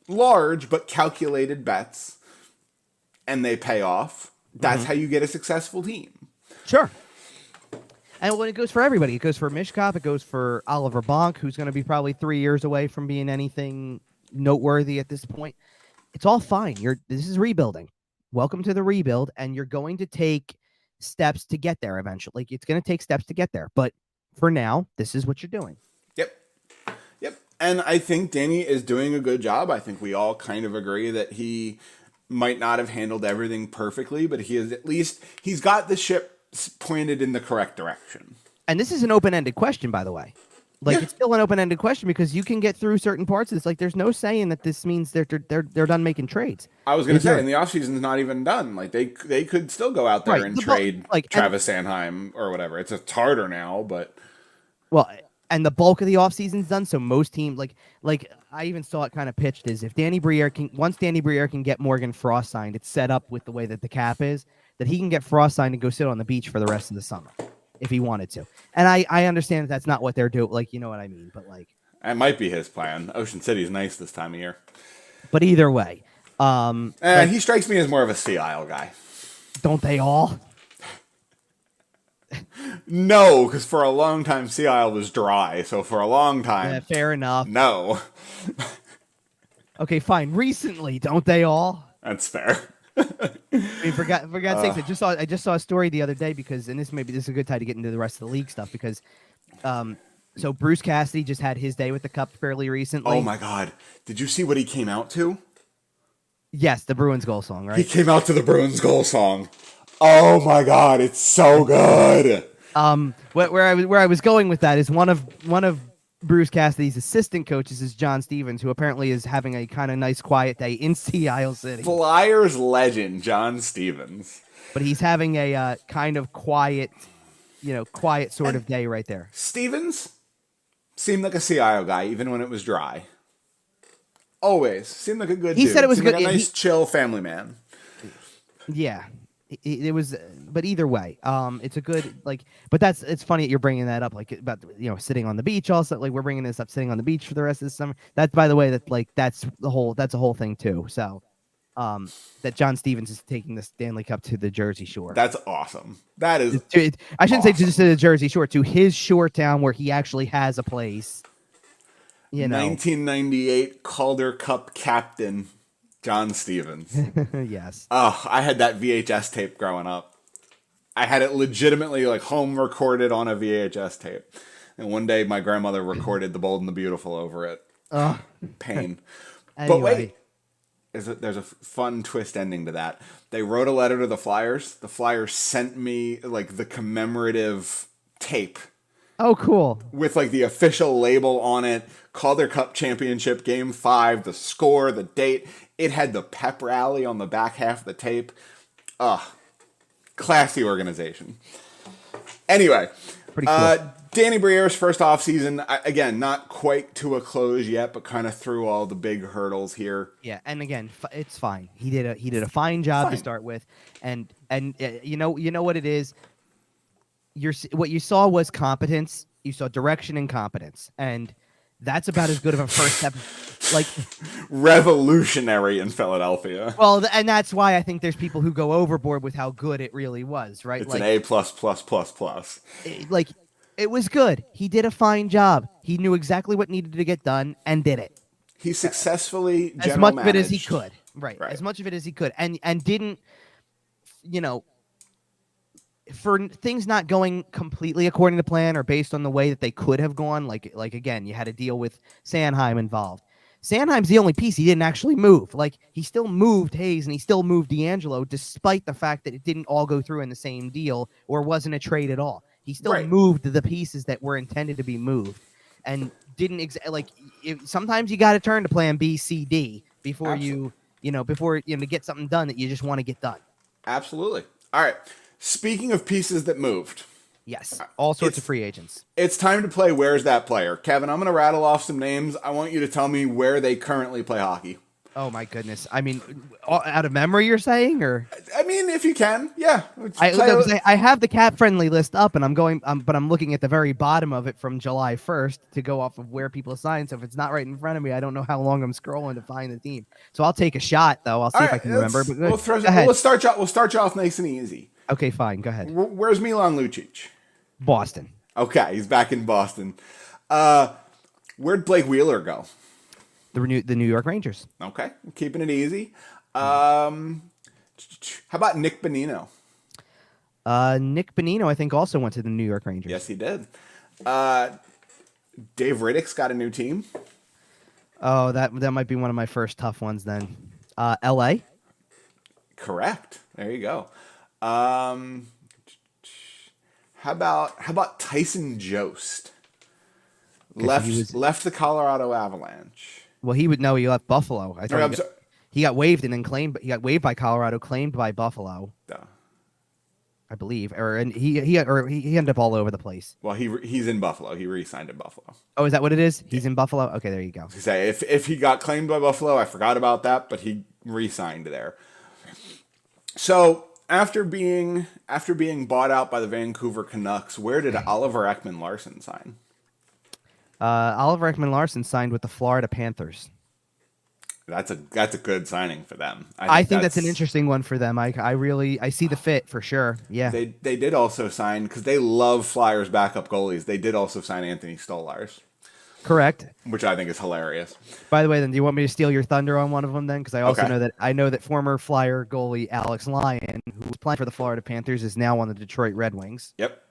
Speaker 1: large but calculated bets and they pay off, that's how you get a successful team.
Speaker 2: Sure. And when it goes for everybody, it goes for Mishkov, it goes for Oliver Bonk, who's going to be probably 3 years away from being anything noteworthy at this point. It's all fine. This is rebuilding. Welcome to the rebuild, and you're going to take steps to get there eventually. Like, it's going to take steps to get there, but for now, this is what you're doing.
Speaker 1: Yep. And I think Danny is doing a good job. I think we all kind of agree that he might not have handled everything perfectly, but he's got the ship pointed in the correct direction. And
Speaker 2: this is an open-ended question, by the way. It's still an open-ended question because you can get through certain parts of this. Like, there's no saying that this means they're done making trades.
Speaker 1: I was going to say, and the offseason's not even done. Like, they could still go out there and trade Travis Sanheim or whatever. It's harder now, but
Speaker 2: and the bulk of the offseason's done. So most teams, like I even saw it kind of pitched is if once Danny Briere can get Morgan Frost signed, it's set up with the way that the cap is that he can get Frost signed and go sit on the beach for the rest of the summer. if he wanted to. And I understand that's not what they're doing. Like, you know what I mean? But like,
Speaker 1: that might be his plan. Ocean City's nice this time of year.
Speaker 2: But either way, like,
Speaker 1: he strikes me as more of a Sea Isle guy.
Speaker 2: Don't they all?
Speaker 1: No, because for a long time Sea Isle was dry. So for a long time,
Speaker 2: Yeah, fair enough.
Speaker 1: no.
Speaker 2: Okay, fine. Recently, don't they all?
Speaker 1: That's fair.
Speaker 2: I mean, for God's sakes, I just saw a story the other day because, and this is a good time to get into the rest of the league stuff because, so Bruce Cassidy just had his day with the Cup fairly recently.
Speaker 1: Oh my God! Did you see what he came out to?
Speaker 2: Yes, the Bruins goal song, right?
Speaker 1: He came out to the Bruins goal song. Oh my God! It's so good.
Speaker 2: Where I was going with that is one of Bruce Cassidy's assistant coaches is John Stevens, who apparently is having a kind of nice quiet day in Sea Isle City.
Speaker 1: Flyers legend John Stevens.
Speaker 2: But he's having a kind of quiet sort of day right there.
Speaker 1: Stevens seemed like a Sea Isle guy, even when it was dry. Always seemed like a good.
Speaker 2: He
Speaker 1: dude.
Speaker 2: said it was
Speaker 1: seemed
Speaker 2: good.
Speaker 1: like a nice, chill family man.
Speaker 2: Yeah. It was, but either way, it's a good But it's funny that you're bringing that up, like about sitting on the beach. Also, like we're bringing this up, sitting on the beach for the rest of the summer. That's by the way that's a whole thing too. So, that John Stevens is taking the Stanley Cup to the Jersey Shore.
Speaker 1: That's awesome. That is.
Speaker 2: I shouldn't say just to the Jersey Shore, to his shore town where he actually has a place.
Speaker 1: 1998 Calder Cup captain. John Stevens.
Speaker 2: Yes.
Speaker 1: Oh, I had that VHS tape growing up. I had it legitimately home recorded on a VHS tape. And one day my grandmother recorded The Bold and the Beautiful over it. Pain.
Speaker 2: Anyway.
Speaker 1: But wait, there's a fun twist ending to that. They wrote a letter to the Flyers. The Flyers sent me the commemorative tape.
Speaker 2: Oh, cool.
Speaker 1: With the official label on it, Calder Cup Championship Game 5, the score, the date. It had the pep rally on the back half of the tape. Classy organization. Anyway,
Speaker 2: pretty cool.
Speaker 1: Danny Briere's first offseason, again, not quite to a close yet, but kind of through all the big hurdles here.
Speaker 2: Yeah, and again, it's fine. He did a fine job to start with, and you know what it is. What you saw was competence. You saw direction and competence, and that's about as good of a first step.
Speaker 1: Revolutionary in Philadelphia.
Speaker 2: Well, and that's why I think there's people who go overboard with how good it really was, right?
Speaker 1: It's an A++++.
Speaker 2: It was good. He did a fine job. He knew exactly what needed to get done and did it.
Speaker 1: He successfully
Speaker 2: as much of it as he could, right? As much of it as he could, and didn't, for things not going completely according to plan or based on the way that they could have gone. Like again, you had to deal with Sanheim involved. Sanheim's the only piece he didn't actually move. He still moved Hayes and he still moved DeAngelo, despite the fact that it didn't all go through in the same deal or wasn't a trade at all. He still moved the pieces that were intended to be moved, and didn't sometimes you got to turn to plan B, C, D before you get something done that you just want to get done.
Speaker 1: Absolutely. All right. Speaking of pieces that moved.
Speaker 2: Yes, all sorts of free agents.
Speaker 1: It's time to play Where's That Player? Kevin, I'm going to rattle off some names. I want you to tell me where they currently play hockey.
Speaker 2: Oh, my goodness. I mean, out of memory, you're saying? Or
Speaker 1: I mean, if you can, yeah.
Speaker 2: I have the cap-friendly list up, and I'm looking at the very bottom of it from July 1st to go off of where people signed. So if it's not right in front of me, I don't know how long I'm scrolling to find the team. So I'll take a shot, though. I'll see if I can remember. But
Speaker 1: we'll start you off nice and easy.
Speaker 2: Okay, fine. Go ahead.
Speaker 1: Where's Milan Lucic?
Speaker 2: Boston.
Speaker 1: Okay, he's back in Boston. Where'd Blake Wheeler go?
Speaker 2: The New York Rangers.
Speaker 1: Okay, keeping it easy. How about Nick Bonino?
Speaker 2: Nick Bonino, I think, also went to the New York Rangers.
Speaker 1: Yes, he did. Dave Riddick's got a new team.
Speaker 2: Oh, that might be one of my first tough ones then. L.A.?
Speaker 1: Correct. There you go. How about Tyson Jost? Left the Colorado Avalanche.
Speaker 2: Well, he left Buffalo. He got waived and then claimed, but he got waived by Colorado, claimed by Buffalo.
Speaker 1: Duh.
Speaker 2: I believe, he ended up all over the place.
Speaker 1: Well, he's in Buffalo. He re-signed in Buffalo.
Speaker 2: Oh, is that what it is? He's in Buffalo. Okay, there you go.
Speaker 1: Say if he got claimed by Buffalo, I forgot about that, but he re-signed there. So after being bought out by the Vancouver Canucks, where did Oliver Ekman-Larsson sign?
Speaker 2: Oliver Ekman-Larsson signed with the Florida Panthers.
Speaker 1: That's a good signing for them.
Speaker 2: I think that's an interesting one for them. I see the fit for sure. Yeah.
Speaker 1: They did also sign, because they love Flyers backup goalies. They did also sign Anthony Stolarz.
Speaker 2: Correct.
Speaker 1: Which I think is hilarious.
Speaker 2: By the way, then do you want me to steal your thunder on one of them then? Because I also know that former Flyer goalie Alex Lyon, who was playing for the Florida Panthers, is now on the Detroit Red Wings.
Speaker 1: Yep.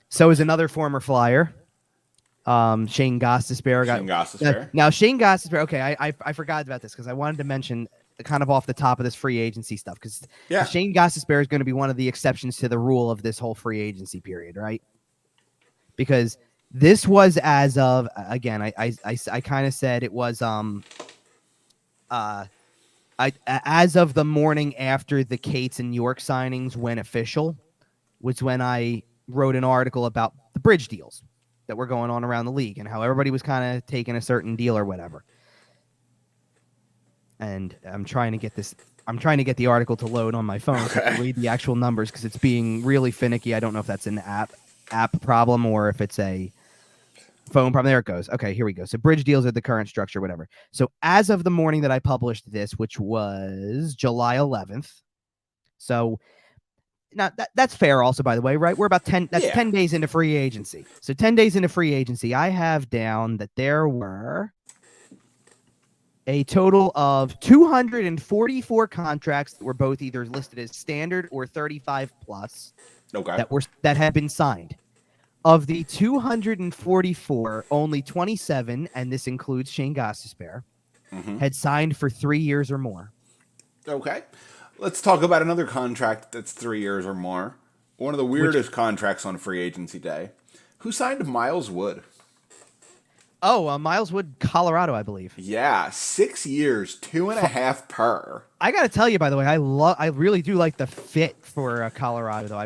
Speaker 2: So is another former Flyer. Shane Gostisbehere. Now Shane Gostisbehere. Okay, I forgot about this because I wanted to mention kind of off the top of this free agency stuff because Shane Gostisbehere is going to be one of the exceptions to the rule of this whole free agency period, right? Because this was as of again, I kind of said it was as of the morning after the Cates and York signings went official, was when I wrote an article about the bridge deals that were going on around the league and how everybody was kind of taking a certain deal or whatever. And I'm trying to get the article to load on my phone so I can read the actual numbers because it's being really finicky. I don't know if that's an app problem or if it's a phone problem. There it goes. Okay, here we go. So bridge deals are the current structure, whatever. So as of the morning that I published this, which was July 11th. So now that's fair also, by the way, right? We're about 10 days into free agency. So 10 days into free agency, I have down that there were a total of 244 contracts that were both either listed as standard or 35 plus that had been signed. Of the 244, only 27, and this includes Shane Gostisbehere, had signed for 3 years or more.
Speaker 1: Okay. Let's talk about another contract that's 3 years or more. One of the weirdest contracts on free agency day. Who signed Miles Wood?
Speaker 2: Oh, Miles Wood, Colorado, I believe.
Speaker 1: Yeah, 6 years, 2.5 per.
Speaker 2: I got to tell you, by the way, I really do like the fit for Colorado, though.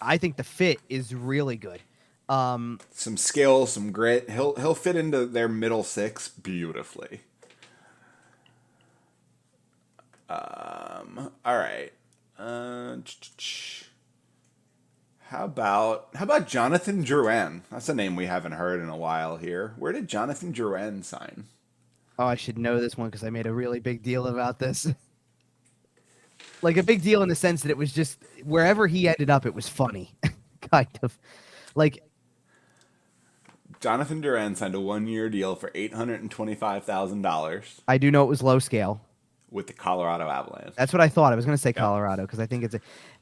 Speaker 2: I think the fit is really good.
Speaker 1: Some skill, some grit. He'll fit into their middle six beautifully. All right. How about Jonathan Drouin? That's a name we haven't heard in a while here. Where did Jonathan Drouin sign?
Speaker 2: Oh, I should know this one because I made a really big deal about this. Like a big deal in the sense that it was just wherever he ended up, it was funny, kind of. Like
Speaker 1: Jonathan Drouin signed a 1-year deal for $825,000.
Speaker 2: I do know it was low scale.
Speaker 1: With the Colorado Avalanche.
Speaker 2: That's what I thought. I was going to say Colorado because I think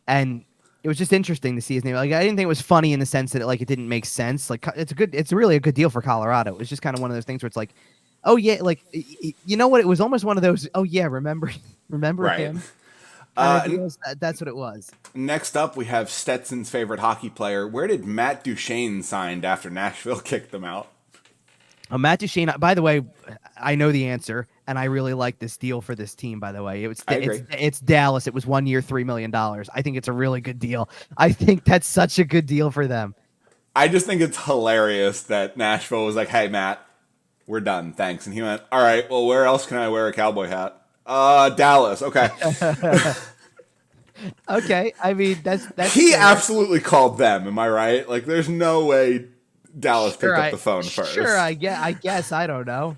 Speaker 2: and it was just interesting to see his name. Like I didn't think it was funny in the sense that it didn't make sense. Like it's really a good deal for Colorado. It was just kind of one of those things where it's like, oh yeah, like you know what? It was almost one of those. Oh yeah, remember right. Him? That's what it was.
Speaker 1: Next up, we have Stetson's favorite hockey player. Where did Matt Duchene signed after Nashville kicked them out?
Speaker 2: Matt Duchene, by the way, I know the answer, and I really like this deal for this team, by the way. It's Dallas. It was 1 year, $3 million. I think it's a really good deal. I think that's such a good deal for them.
Speaker 1: I just think it's hilarious that Nashville was like, hey, Matt, we're done. Thanks. And he went, all right, well, where else can I wear a cowboy hat? Dallas. Okay.
Speaker 2: Okay. I mean, that's
Speaker 1: he absolutely called them. Am I right? Like, there's no way Dallas picked up the phone first.
Speaker 2: Sure, I guess. I don't know.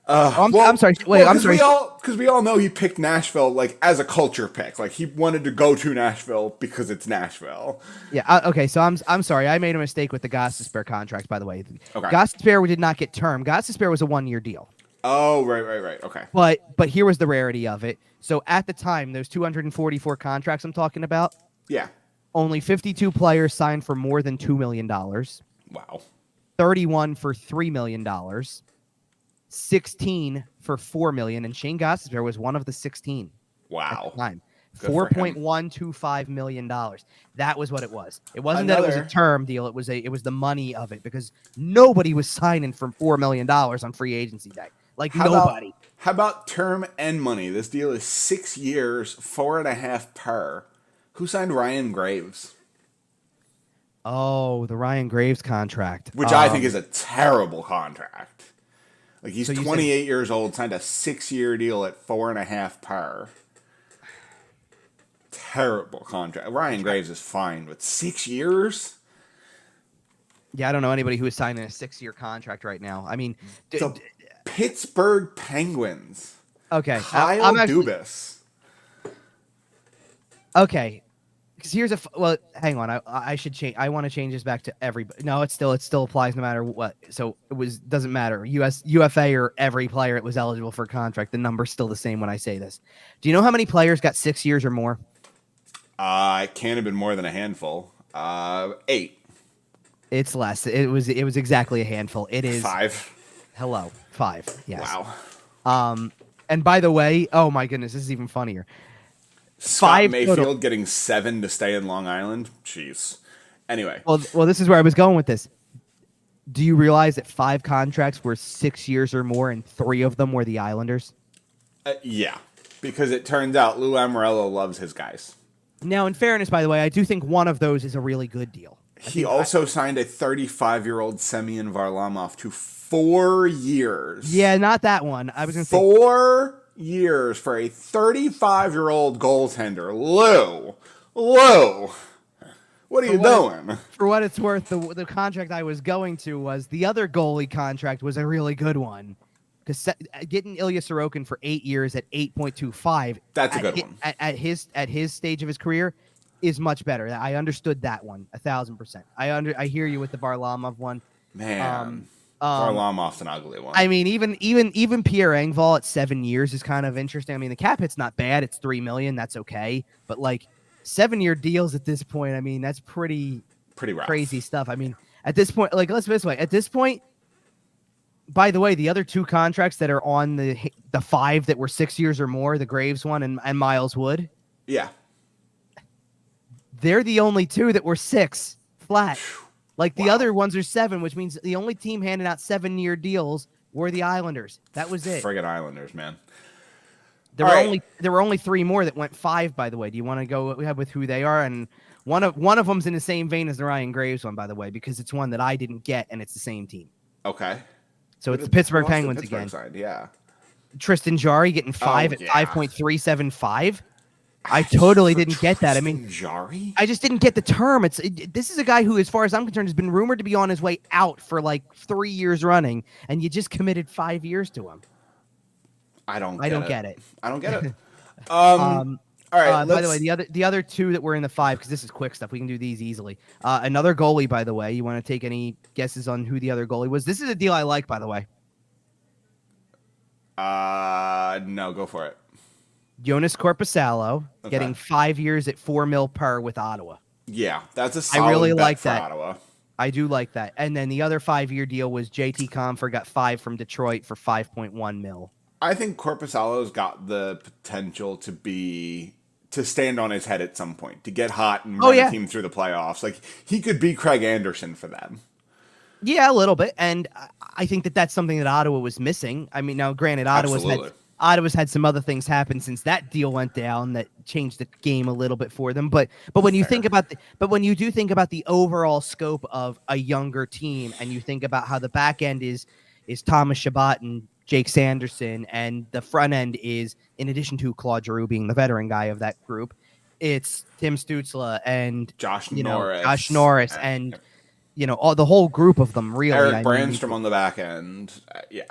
Speaker 2: I'm sorry. Wait, I'm sorry.
Speaker 1: Because we all know he picked Nashville as a culture pick. Like he wanted to go to Nashville because it's Nashville.
Speaker 2: Yeah. Okay. So I'm sorry. I made a mistake with the Gostisbehere contract. By the way,
Speaker 1: okay.
Speaker 2: Gostisbehere did not get term. Gostisbehere was a 1-year deal.
Speaker 1: Oh, right. Okay.
Speaker 2: But here was the rarity of it. So at the time, those 244 contracts I'm talking about.
Speaker 1: Yeah.
Speaker 2: Only 52 players signed for more than $2 million.
Speaker 1: Wow.
Speaker 2: 31 for $3 million. 16 for $4 million, and Shane Gostisbehere was one of the 16.
Speaker 1: Wow.
Speaker 2: At the time. $4.125 million. That was what it was. It wasn't that it was a term deal. It was the money of it because nobody was signing for $4 million on free agency day. Nobody.
Speaker 1: How about term and money? This deal is 6 years, 4.5 per. Who signed Ryan Graves?
Speaker 2: Oh, the Ryan Graves contract.
Speaker 1: Which I think is a terrible contract. Like, he's
Speaker 2: So you
Speaker 1: 28 years old, signed a 6-year deal at 4.5 per. Terrible contract. Ryan Graves is fine, but 6 years?
Speaker 2: Yeah, I don't know anybody who is signing a 6-year contract right now. I mean,
Speaker 1: The Pittsburgh Penguins.
Speaker 2: okay,
Speaker 1: Kyle
Speaker 2: I'm actually,
Speaker 1: Dubas.
Speaker 2: okay. Because here's well, hang on. I should change. I want to change this back to everybody. No, it still applies no matter what. So it doesn't matter. UFA or every player it was eligible for a contract. The number's still the same when I say this. Do you know how many players got 6 years or more?
Speaker 1: It can't have been more than a handful. 8.
Speaker 2: It's less. It was exactly a handful. It is
Speaker 1: 5.
Speaker 2: Hello, 5. Yes.
Speaker 1: Wow.
Speaker 2: And by the way, oh my goodness, this is even funnier.
Speaker 1: Scott
Speaker 2: 5
Speaker 1: Mayfield
Speaker 2: total.
Speaker 1: getting 7 to stay in Long Island. Jeez. Anyway.
Speaker 2: Well, this is where I was going with this. Do you realize that 5 contracts were 6 years or more, and 3 of them were the Islanders?
Speaker 1: Yeah, because it turns out Lou Lamoriello loves his guys.
Speaker 2: Now, in fairness, by the way, I do think one of those is a really good deal.
Speaker 1: He also signed a 35-year-old Semyon Varlamov to 4 years.
Speaker 2: Yeah, not that one. I was going to say
Speaker 1: 4 years for a 35-year-old goaltender. Lou, what are you doing?
Speaker 2: For what it's worth, the contract I was going to was the other goalie contract was a really good one. Because getting Ilya Sorokin for 8 years at 8.25,
Speaker 1: that's a good one.
Speaker 2: At his stage of his career, is much better. I understood that one 1,000%. I hear you with the Varlamov one.
Speaker 1: Man, Varlamov's an ugly one.
Speaker 2: I mean, even Pierre Engvall at 7 years is kind of interesting. I mean, the cap hit's not bad. It's $3 million. That's okay. But like 7-year deals at this point, I mean, that's pretty
Speaker 1: rough.
Speaker 2: Crazy stuff. I mean, at this point, like let's put it this way. At this point, by the way, the other 2 contracts that are on the 5 that were 6 years or more, the Graves one and Miles Wood.
Speaker 1: Yeah.
Speaker 2: They're the only 2 that were 6 flat. Like the other ones are 7, which means the only team handing out 7-year deals were the Islanders. That was it.
Speaker 1: Friggin' Islanders, man.
Speaker 2: There were only 3 more that went 5. By the way, do you want to go with who they are? And one of them's in the same vein as the Ryan Graves one, by the way, because it's one that I didn't get, and it's the same team.
Speaker 1: Okay.
Speaker 2: So it's the Pittsburgh Penguins
Speaker 1: Pittsburgh
Speaker 2: again.
Speaker 1: Side, yeah.
Speaker 2: Tristan Jarry getting 5 at 5.375. I totally didn't get that. I mean,
Speaker 1: Jarry?
Speaker 2: I just didn't get the term. This is a guy who, as far as I'm concerned, has been rumored to be on his way out for like 3 years running, and you just committed 5 years to him.
Speaker 1: I don't get it.
Speaker 2: I don't get it.
Speaker 1: All right.
Speaker 2: By the way, the other 2 that were in the 5, because this is quick stuff, we can do these easily. Another goalie, by the way. You want to take any guesses on who the other goalie was? This is a deal I like, by the way.
Speaker 1: No, go for it.
Speaker 2: Jonas Korpisalo getting 5 years at $4 million per with Ottawa.
Speaker 1: Yeah, that's a solid
Speaker 2: I really
Speaker 1: bet
Speaker 2: like
Speaker 1: for
Speaker 2: that.
Speaker 1: Ottawa.
Speaker 2: I do like that. And then the other 5-year deal was JT Compher got 5 from Detroit for $5.1 million.
Speaker 1: I think Korpisalo's got the potential to stand on his head at some point, to get hot and run a team through the playoffs. Like, he could be Craig Anderson for them.
Speaker 2: Yeah, a little bit. And I think that's something that Ottawa was missing. I mean, now granted, Ottawa's had some other things happen since that deal went down that changed the game a little bit for them. But when you think about when you do think about the overall scope of a younger team, and you think about how the back end is Thomas Chabot and Jake Sanderson, and the front end is, in addition to Claude Giroux being the veteran guy of that group, it's Tim Stützle and
Speaker 1: Josh Norris
Speaker 2: and all the whole group of them, really.
Speaker 1: Eric Brandstrom on the back end. Yeah.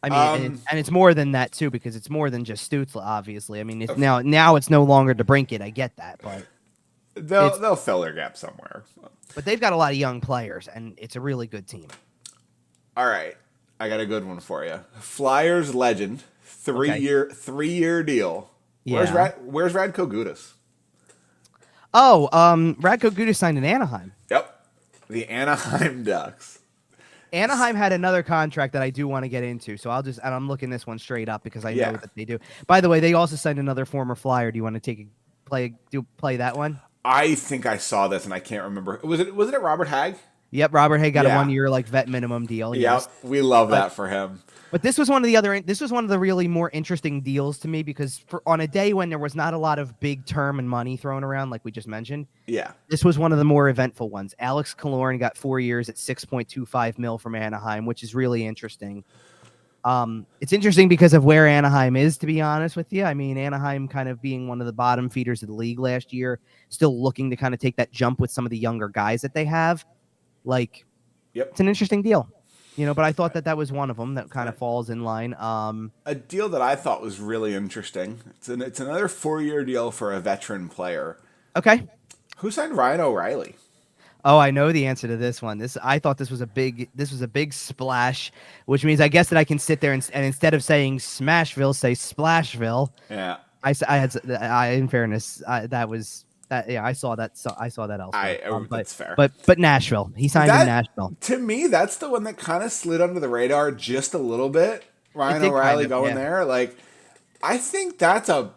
Speaker 2: I mean, and it's more than that too, because it's more than just Stützle, obviously. I mean, it's now it's no longer DeBrincat. I get that, but
Speaker 1: they'll fill their gap somewhere.
Speaker 2: But they've got a lot of young players, and it's a really good team.
Speaker 1: All right, I got a good one for you. Flyers legend, 3-year deal.
Speaker 2: Yeah.
Speaker 1: Where's Radko Gudas?
Speaker 2: Oh, Radko Gudas signed in Anaheim.
Speaker 1: Yep, the Anaheim Ducks.
Speaker 2: Anaheim had another contract that I do want to get into, so I'm looking this one straight up because I know that they do. By the way, they also signed another former Flyer. Do you want to play that one?
Speaker 1: I think I saw this and I can't remember. Was it Robert Hagg?
Speaker 2: Yep, Robert Hay got a
Speaker 1: Yeah.
Speaker 2: 1 year like vet minimum deal.
Speaker 1: Yep,
Speaker 2: Yes.
Speaker 1: we love that for him.
Speaker 2: But this was one of the really more interesting deals to me because on a day when there was not a lot of big term and money thrown around, like we just mentioned,
Speaker 1: Yeah.
Speaker 2: this was one of the more eventful ones. Alex Killorn got 4 years at $6.25 million from Anaheim, which is really interesting. It's interesting because of where Anaheim is, to be honest with you. I mean, Anaheim kind of being one of the bottom feeders of the league last year, still looking to kind of take that jump with some of the younger guys that they have. Like, It's an interesting deal. But I thought that was one of them that kind of falls in line.
Speaker 1: A deal that I thought was really interesting. It's another 4-year deal for a veteran player.
Speaker 2: Okay.
Speaker 1: Who signed Ryan O'Reilly?
Speaker 2: Oh, I know the answer to this one. I thought this was a big splash, which means I guess that I can sit there and instead of saying Smashville, say Splashville.
Speaker 1: Yeah.
Speaker 2: In fairness, that was. Yeah, I saw that. I saw that elsewhere.
Speaker 1: That's fair.
Speaker 2: But Nashville, he signed in Nashville.
Speaker 1: To me, that's the one that kind of slid under the radar just a little bit. Ryan O'Reilly going there, like, I think that's a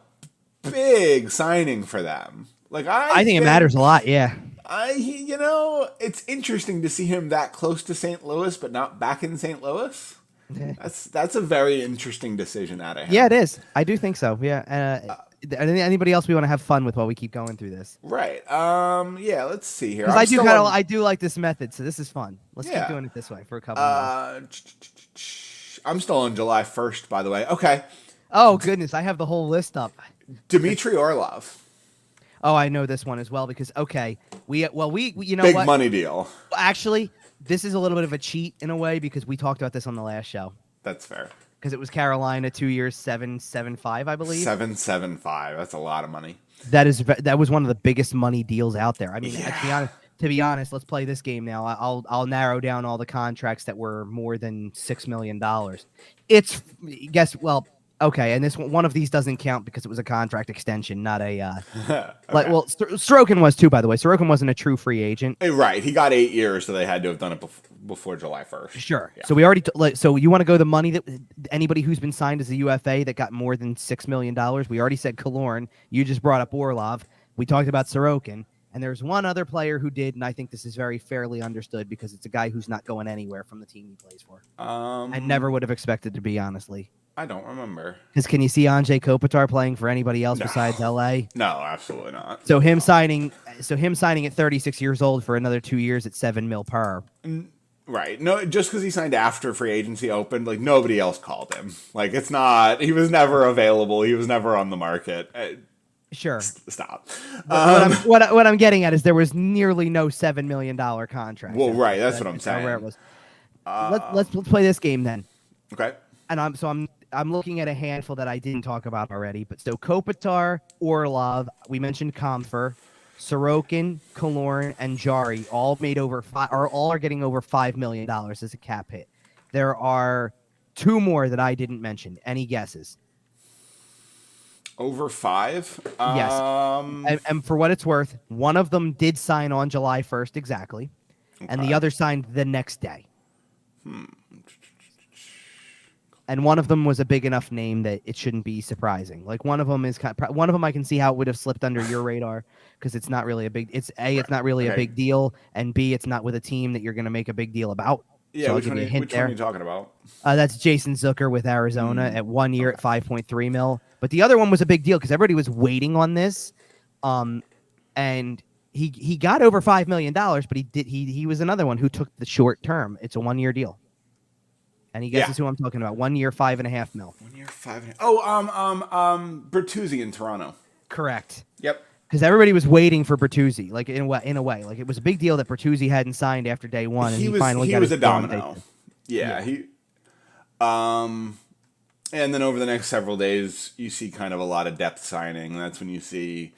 Speaker 1: big signing for them. Like, I think
Speaker 2: it matters a lot. Yeah.
Speaker 1: It's interesting to see him that close to St. Louis, but not back in St. Louis. That's a very interesting decision out of him.
Speaker 2: Yeah, it is. I do think so. Yeah. Anybody else we want to have fun with while we keep going through this?
Speaker 1: Right. Yeah. Let's see here.
Speaker 2: Because I do like this method, so this is fun. Let's keep doing it this way for a couple of months.
Speaker 1: I'm still on July 1st, by the way. Okay.
Speaker 2: Oh goodness, I have the whole list up.
Speaker 1: Dmitry Orlov.
Speaker 2: Oh, I know this one as well because we big
Speaker 1: money deal.
Speaker 2: Actually, this is a little bit of a cheat in a way because we talked about this on the last show.
Speaker 1: That's fair.
Speaker 2: Because it was Carolina 2 years, 7.75, I believe.
Speaker 1: 7.75. That's a lot of money.
Speaker 2: That was one of the biggest money deals out there. I mean, to be honest, let's play this game now. I'll narrow down all the contracts that were more than $6 million. Okay, and this one of these doesn't count because it was a contract extension, not a okay. Sorokin was too, by the way. Sorokin wasn't a true free agent.
Speaker 1: Right, he got 8 years, so they had to have done it before July 1st.
Speaker 2: Sure. Yeah. So we already so you want to go the money that anybody who's been signed as a UFA that got more than $6 million. We already said Killorn. You just brought up Orlov. We talked about Sorokin, and there's one other player who did, and I think this is very fairly understood because it's a guy who's not going anywhere from the team he plays for. I never would have expected to be, honestly.
Speaker 1: I don't remember.
Speaker 2: Because can you see Anze Kopitar playing for anybody else besides LA?
Speaker 1: No, absolutely not.
Speaker 2: So him signing at 36 years old for another 2 years at $7 million per.
Speaker 1: Right. No, just because he signed after free agency opened, like nobody else called him. Like it's not. He was never available. He was never on the market.
Speaker 2: Sure.
Speaker 1: Stop.
Speaker 2: What I'm getting at is there was nearly no $7 million contract.
Speaker 1: Well, right. That's what I'm saying.
Speaker 2: Where it was. Let's play this game then.
Speaker 1: Okay.
Speaker 2: And I'm looking at a handful that I didn't talk about already. But so Kopitar, Orlov, we mentioned Comfer, Sorokin, Killorn, and Jari all are getting over $5 million as a cap hit. There are 2 more that I didn't mention. Any guesses?
Speaker 1: Over 5?
Speaker 2: Yes. And for what it's worth, one of them did sign on July 1st exactly, and the other signed the next day. And one of them was a big enough name that it shouldn't be surprising. Like one of them I can see how it would have slipped under your radar because it's not really it's not really a big deal, and B, it's not with a team that you're going to make a big deal about.
Speaker 1: Yeah,
Speaker 2: so
Speaker 1: which one are you talking about?
Speaker 2: That's Jason Zucker with Arizona at 1 year at $5.3 million. But the other one was a big deal because everybody was waiting on this, and he got over $5 million, but he was another one who took the short term. It's a 1 year deal. Any guesses who I'm talking about? 1 year, $5.5 million.
Speaker 1: 1 year, 5.5. Oh, Bertuzzi in Toronto.
Speaker 2: Correct.
Speaker 1: Yep.
Speaker 2: Because everybody was waiting for Bertuzzi, like in a way, like it was a big deal that Bertuzzi hadn't signed after day one, and he finally got his
Speaker 1: domino. Yeah, he. And then over the next several days, you see kind of a lot of depth signing. That's when you see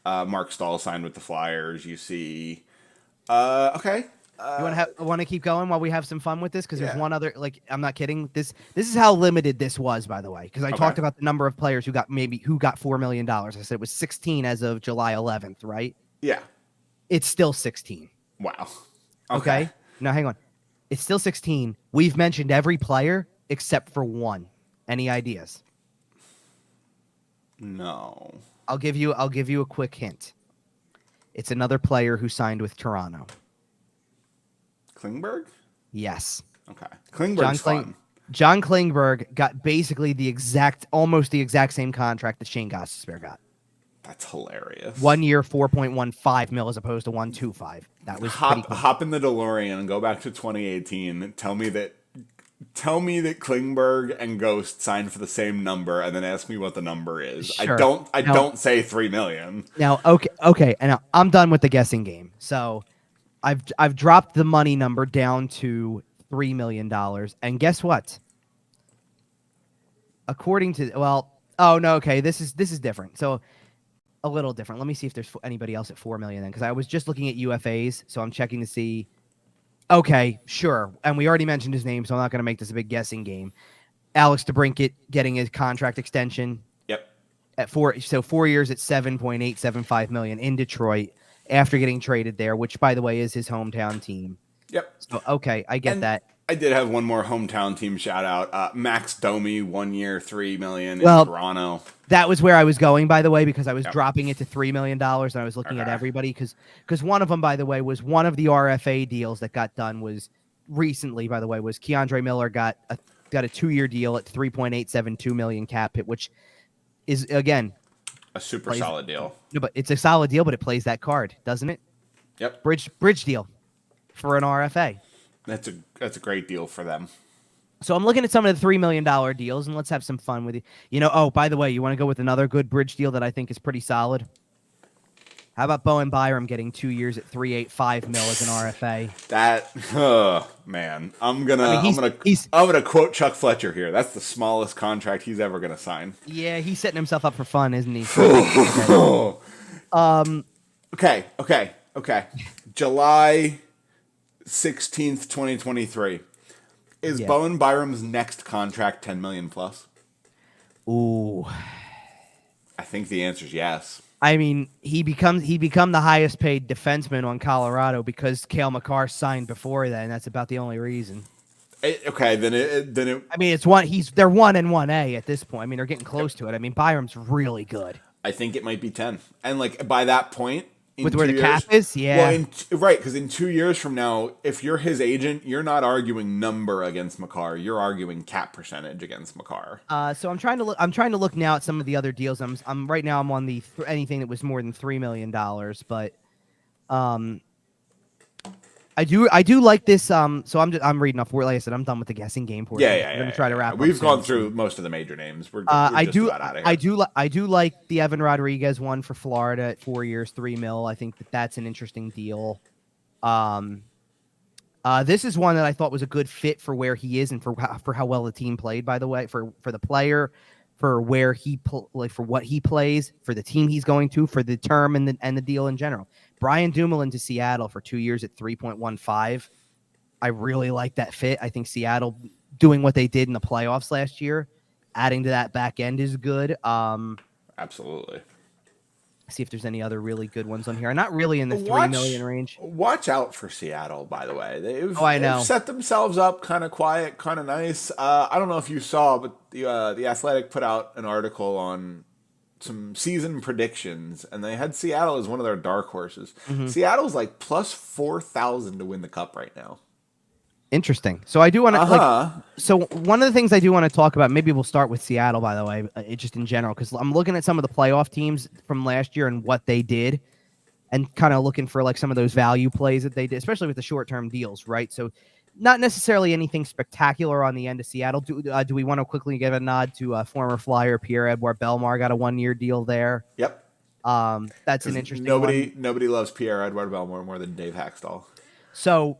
Speaker 1: Mark Stahl signed with the Flyers. You see, okay.
Speaker 2: You want to keep going while we have some fun with this? Because there's one other, like, I'm not kidding. This is how limited this was, by the way. Because I talked about the number of players who got $4 million. I said it was 16 as of July 11th, right?
Speaker 1: Yeah.
Speaker 2: It's still 16.
Speaker 1: Wow.
Speaker 2: Okay. Now hang on. It's still 16. We've mentioned every player except for one. Any ideas?
Speaker 1: No.
Speaker 2: I'll give you a quick hint. It's another player who signed with Toronto.
Speaker 1: Klingberg?
Speaker 2: Yes.
Speaker 1: Okay. Klingberg's fun.
Speaker 2: John Klingberg got basically almost the exact same contract that Shane Gostisbehere got.
Speaker 1: That's hilarious.
Speaker 2: 1 year, $4.15 million as opposed to $1.25. That was pretty cool.
Speaker 1: Hop in the DeLorean and go back to 2018. Tell me that Klingberg and Ghost signed for the same number, and then ask me what the number is.
Speaker 2: Sure.
Speaker 1: I don't say $3 million.
Speaker 2: Now, okay, and now I'm done with the guessing game. So, I've dropped the money number down to $3 million, and guess what? According to this is different. So, a little different. Let me see if there's anybody else at $4 million then, because I was just looking at UFAs, so I'm checking to see. Okay, sure. And we already mentioned his name, so I'm not going to make this a big guessing game. Alex DeBrincat getting his contract extension.
Speaker 1: Yep.
Speaker 2: At 4 years at $7.875 million in Detroit after getting traded there, which by the way is his hometown team.
Speaker 1: Yep.
Speaker 2: So okay, I get that.
Speaker 1: I did have one more hometown team shout out. Max Domi, 1 year, $3 million in Toronto.
Speaker 2: That was where I was going, by the way, because I was dropping it to $3 million, and I was looking at everybody, because one of them, by the way, was one of the RFA deals that got done was recently, by the way, was Keandre Miller got a 2-year deal at $3.872 million cap hit, which is, again,
Speaker 1: a super solid deal.
Speaker 2: No, but it's a solid deal, but it plays that card, doesn't it?
Speaker 1: Yep.
Speaker 2: Bridge deal for an RFA.
Speaker 1: That's a great deal for them.
Speaker 2: So I'm looking at some of the $3 million deals, and let's have some fun with you. Oh, by the way, you want to go with another good bridge deal that I think is pretty solid? How about Bowen Byram getting 2 years at $3.85 million as an RFA?
Speaker 1: Man, I'm gonna quote Chuck Fletcher here. That's the smallest contract he's ever gonna sign.
Speaker 2: Yeah, he's setting himself up for fun, isn't he?
Speaker 1: Okay. July 16th, 2023. Is Bowen Byram's next contract $10 million plus?
Speaker 2: Ooh.
Speaker 1: I think the answer is yes.
Speaker 2: I mean, he become the highest paid defenseman on Colorado because Cale Makar signed before that, and that's about the only reason.
Speaker 1: Then it.
Speaker 2: I mean, they're 1 and 1A at this point. I mean, they're getting close to it. I mean, Byram's really good.
Speaker 1: I think it might be 10, and by that point.
Speaker 2: With where the cap is? Yeah.
Speaker 1: Well, right, because in 2 years from now, if you're his agent, you're not arguing number against Makar. You're arguing cap percentage against Makar.
Speaker 2: So I'm trying to look now at some of the other deals. I'm right now I'm on the anything that was more than $3 million, but I do like this. So I'm reading off. Like I said, I'm done with the guessing game portion. I'm gonna try to wrap up.
Speaker 1: We've gone through most of the major names. We're just about out of here.
Speaker 2: I do like the Evan Rodriguez one for Florida at 4 years, $3 million. I think that's an interesting deal. This is one that I thought was a good fit for where he is and for how well the team played. By the way, for the player, for where for what he plays, for the team he's going to, for the term and the deal in general. Brian Dumoulin to Seattle for 2 years at $3.15. I really like that fit. I think Seattle doing what they did in the playoffs last year, adding to that back end is good.
Speaker 1: Absolutely.
Speaker 2: See if there's any other really good ones on here. Not really in the $3 million range.
Speaker 1: Watch out for Seattle, by the way. They've set themselves up kind of quiet, kind of nice. I don't know if you saw, but the Athletic put out an article on some season predictions, and they had Seattle as one of their dark horses. Mm-hmm. Seattle's like plus 4,000 to win the cup right now.
Speaker 2: Interesting. So I do want to so one of the things I do want to talk about, maybe we'll start with Seattle, by the way, just in general, because I'm looking at some of the playoff teams from last year and what they did and kind of looking for like some of those value plays that they did, especially with the short-term deals, right? So not necessarily anything spectacular on the end of Seattle. Do we want to quickly give a nod to former Flyer Pierre-Edouard Bellemare? Got a 1 year deal there.
Speaker 1: Yep.
Speaker 2: That's an interesting one.
Speaker 1: Nobody loves Pierre-Edouard Bellemare more than Dave Haxtell.
Speaker 2: So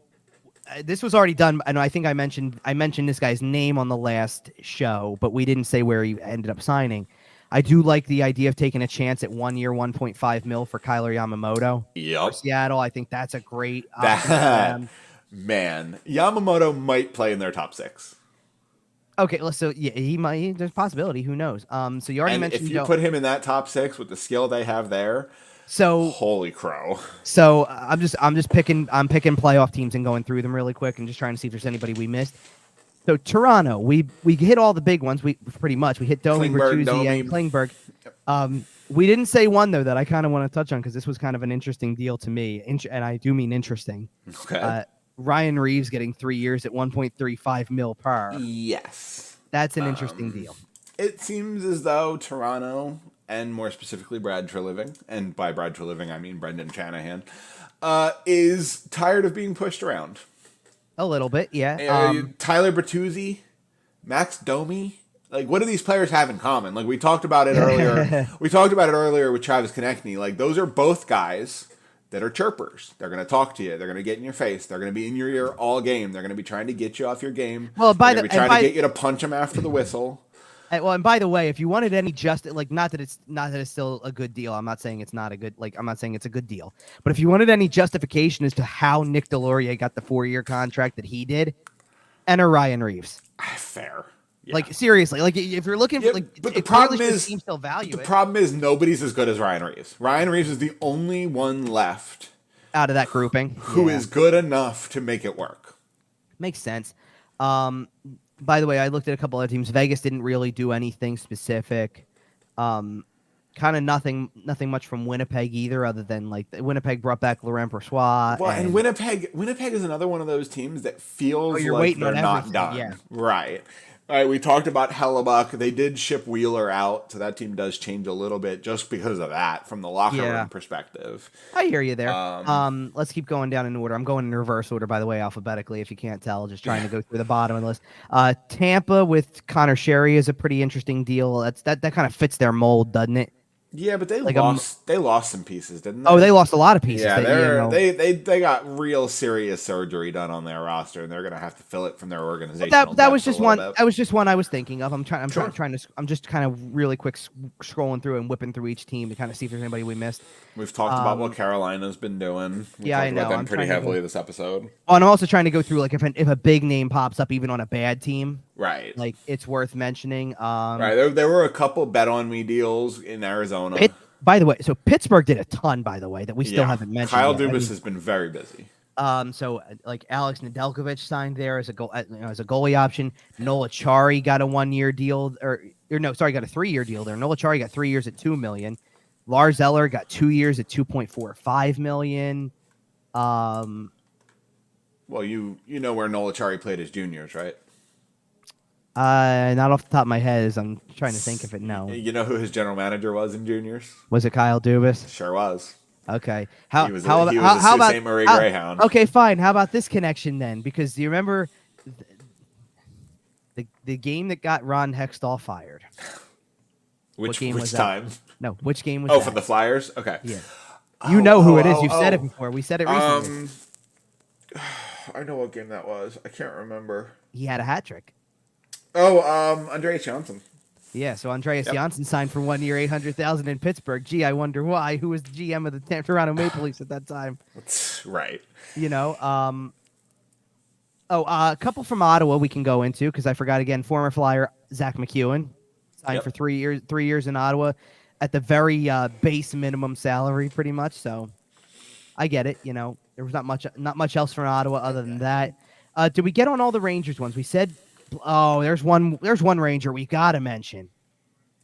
Speaker 2: this was already done, and I think I mentioned this guy's name on the last show, but we didn't say where he ended up signing. I do like the idea of taking a chance at 1 year, $1.5 million for Kyler Yamamoto.
Speaker 1: Yep.
Speaker 2: For Seattle. I think that's a great option.
Speaker 1: Man, Yamamoto might play in their top 6.
Speaker 2: Okay, so yeah, he might. There's a possibility. Who knows? So you already mentioned.
Speaker 1: If you put him in that top 6 with the skill they have there,
Speaker 2: so
Speaker 1: holy crow.
Speaker 2: So I'm picking playoff teams and going through them really quick and just trying to see if there's anybody we missed. So Toronto, we hit all the big ones. We pretty much we hit Domi, Bertuzzi, and Klingberg. We didn't say one though that I kind of want to touch on because this was kind of an interesting deal to me, and I do mean interesting.
Speaker 1: Okay.
Speaker 2: Ryan Reeves getting 3 years at 1.35 mil per.
Speaker 1: Yes.
Speaker 2: That's an interesting deal.
Speaker 1: It seems as though Toronto, and more specifically Brad Treliving, and by Brad Treliving I mean Brendan Shanahan, is tired of being pushed around.
Speaker 2: A little bit, yeah.
Speaker 1: Tyler Bertuzzi, Max Domi. Like, what do these players have in common? Like, we talked about it earlier. We talked about it earlier with Travis Konechny. Like, those are both guys that are chirpers. They're going to talk to you. They're going to get in your face. They're going to be in your ear all game. They're going to be trying to get you off your game.
Speaker 2: Well,
Speaker 1: They're going to be trying to get you to punch them after the whistle.
Speaker 2: And by the way, if you wanted any not that it's still a good deal. I'm not saying it's not a good, I'm not saying it's a good deal. But if you wanted any justification as to how Nick Delorier got the 4-year contract that he did, enter Ryan Reeves.
Speaker 1: Fair. Yeah.
Speaker 2: Like, seriously, like, if you're looking for, like,
Speaker 1: but the problem is,
Speaker 2: team still value
Speaker 1: the problem is nobody's as good as Ryan Reeves. Ryan Reeves is the only one left
Speaker 2: out of that grouping
Speaker 1: who is good enough to make it work.
Speaker 2: Makes sense. By the way, I looked at a couple other teams. Vegas didn't really do anything specific. Kind of nothing much from Winnipeg either, other than, like, Winnipeg brought back Laurent Brossoit.
Speaker 1: Well, and Winnipeg is another one of those teams that feels like they're not done.
Speaker 2: Yeah.
Speaker 1: Right. All right, we talked about Hellebuck. They did ship Wheeler out, so that team does change a little bit just because of that from the locker room perspective.
Speaker 2: I hear you there. Let's keep going down in order. I'm going in reverse order, by the way, alphabetically, if you can't tell. Just trying to go through the bottom of the list. Tampa with Connor Sherry is a pretty interesting deal. That kind of fits their mold, doesn't it?
Speaker 1: Yeah, but they lost some pieces, didn't they?
Speaker 2: Oh, they lost a lot of pieces.
Speaker 1: Yeah, they got real serious surgery done on their roster, and they're gonna have to fill it from their organization.
Speaker 2: That was just one. That was just one I was thinking of. I'm just kind of really quick scrolling through and whipping through each team to kind of see if there's anybody we missed.
Speaker 1: We've talked about what Carolina's been doing.
Speaker 2: I know.
Speaker 1: About them pretty heavily this episode.
Speaker 2: Oh, and I'm also trying to go through, like, if a big name pops up even on a bad team.
Speaker 1: Right.
Speaker 2: Like, it's worth mentioning.
Speaker 1: Right. There were a couple bet on me deals in Arizona.
Speaker 2: By the way, so Pittsburgh did a ton, by the way, that we still haven't mentioned.
Speaker 1: Kyle Dubas has been very busy.
Speaker 2: So, like, Alex Nedeljkovic signed there as a goalie option. Nola Chari got a 1-year deal, got a 3-year deal there. Nola Chari got 3 years at $2 million. Lars Eller got 2 years at $2.45 million.
Speaker 1: Well, you know where Nola Chari played his juniors, right?
Speaker 2: Not off the top of my head, as I'm trying to think of it now.
Speaker 1: You know who his general manager was in juniors?
Speaker 2: Was it Kyle Dubas?
Speaker 1: Sure was.
Speaker 2: Okay.
Speaker 1: He was a Sault Ste. Marie Greyhound.
Speaker 2: Okay, fine. How about this connection then? Because do you remember the game that got Ron Hextall fired?
Speaker 1: Which time?
Speaker 2: No, which game was that?
Speaker 1: For the Flyers? Okay.
Speaker 2: Yeah. You know who it is. You've said it before. We said it recently.
Speaker 1: I know what game that was. I can't remember.
Speaker 2: He had a hat trick.
Speaker 1: Oh, Andreas Johnsson.
Speaker 2: Yeah, so Andreas Johnsson signed for 1 year, $800,000 in Pittsburgh. Gee, I wonder why. Who was the GM of the Toronto Maple Leafs at that time?
Speaker 1: Right.
Speaker 2: You know, a couple from Ottawa we can go into, because I forgot again. Former Flyer Zach McEwen signed for 3 years in Ottawa at the very base minimum salary, pretty much. So I get it. You know, there was not much else from Ottawa other than that. Did we get on all the Rangers ones? We said. Oh, there's one Ranger we gotta mention.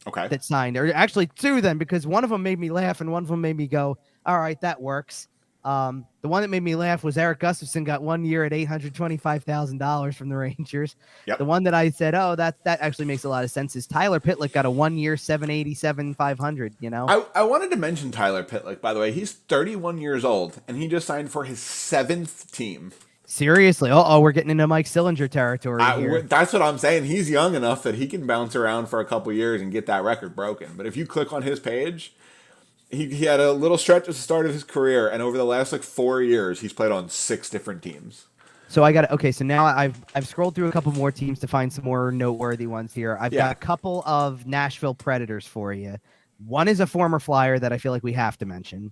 Speaker 1: Okay.
Speaker 2: That signed. There actually two then, because one of them made me laugh and one of them made me go, all right, that works. The one that made me laugh was Eric Gustafson got 1 year at $825,000 from the Rangers.
Speaker 1: Yep.
Speaker 2: The one that I said, oh, that actually makes a lot of sense, is Tyler Pitlick got a 1 year $787,500. You know.
Speaker 1: I wanted to mention Tyler Pitlick, by the way. He's 31 years old and he just signed for his 7th team.
Speaker 2: Seriously? We're getting into Mike Sillinger territory here.
Speaker 1: That's what I'm saying. He's young enough that he can bounce around for a couple years and get that record broken. But if you click on his page, he had a little stretch at the start of his career, and over the last 4 years, he's played on 6 different teams.
Speaker 2: So so now I've scrolled through a couple more teams to find some more noteworthy ones here. I've got a couple of Nashville Predators for you. One is a former Flyer that I feel like we have to mention.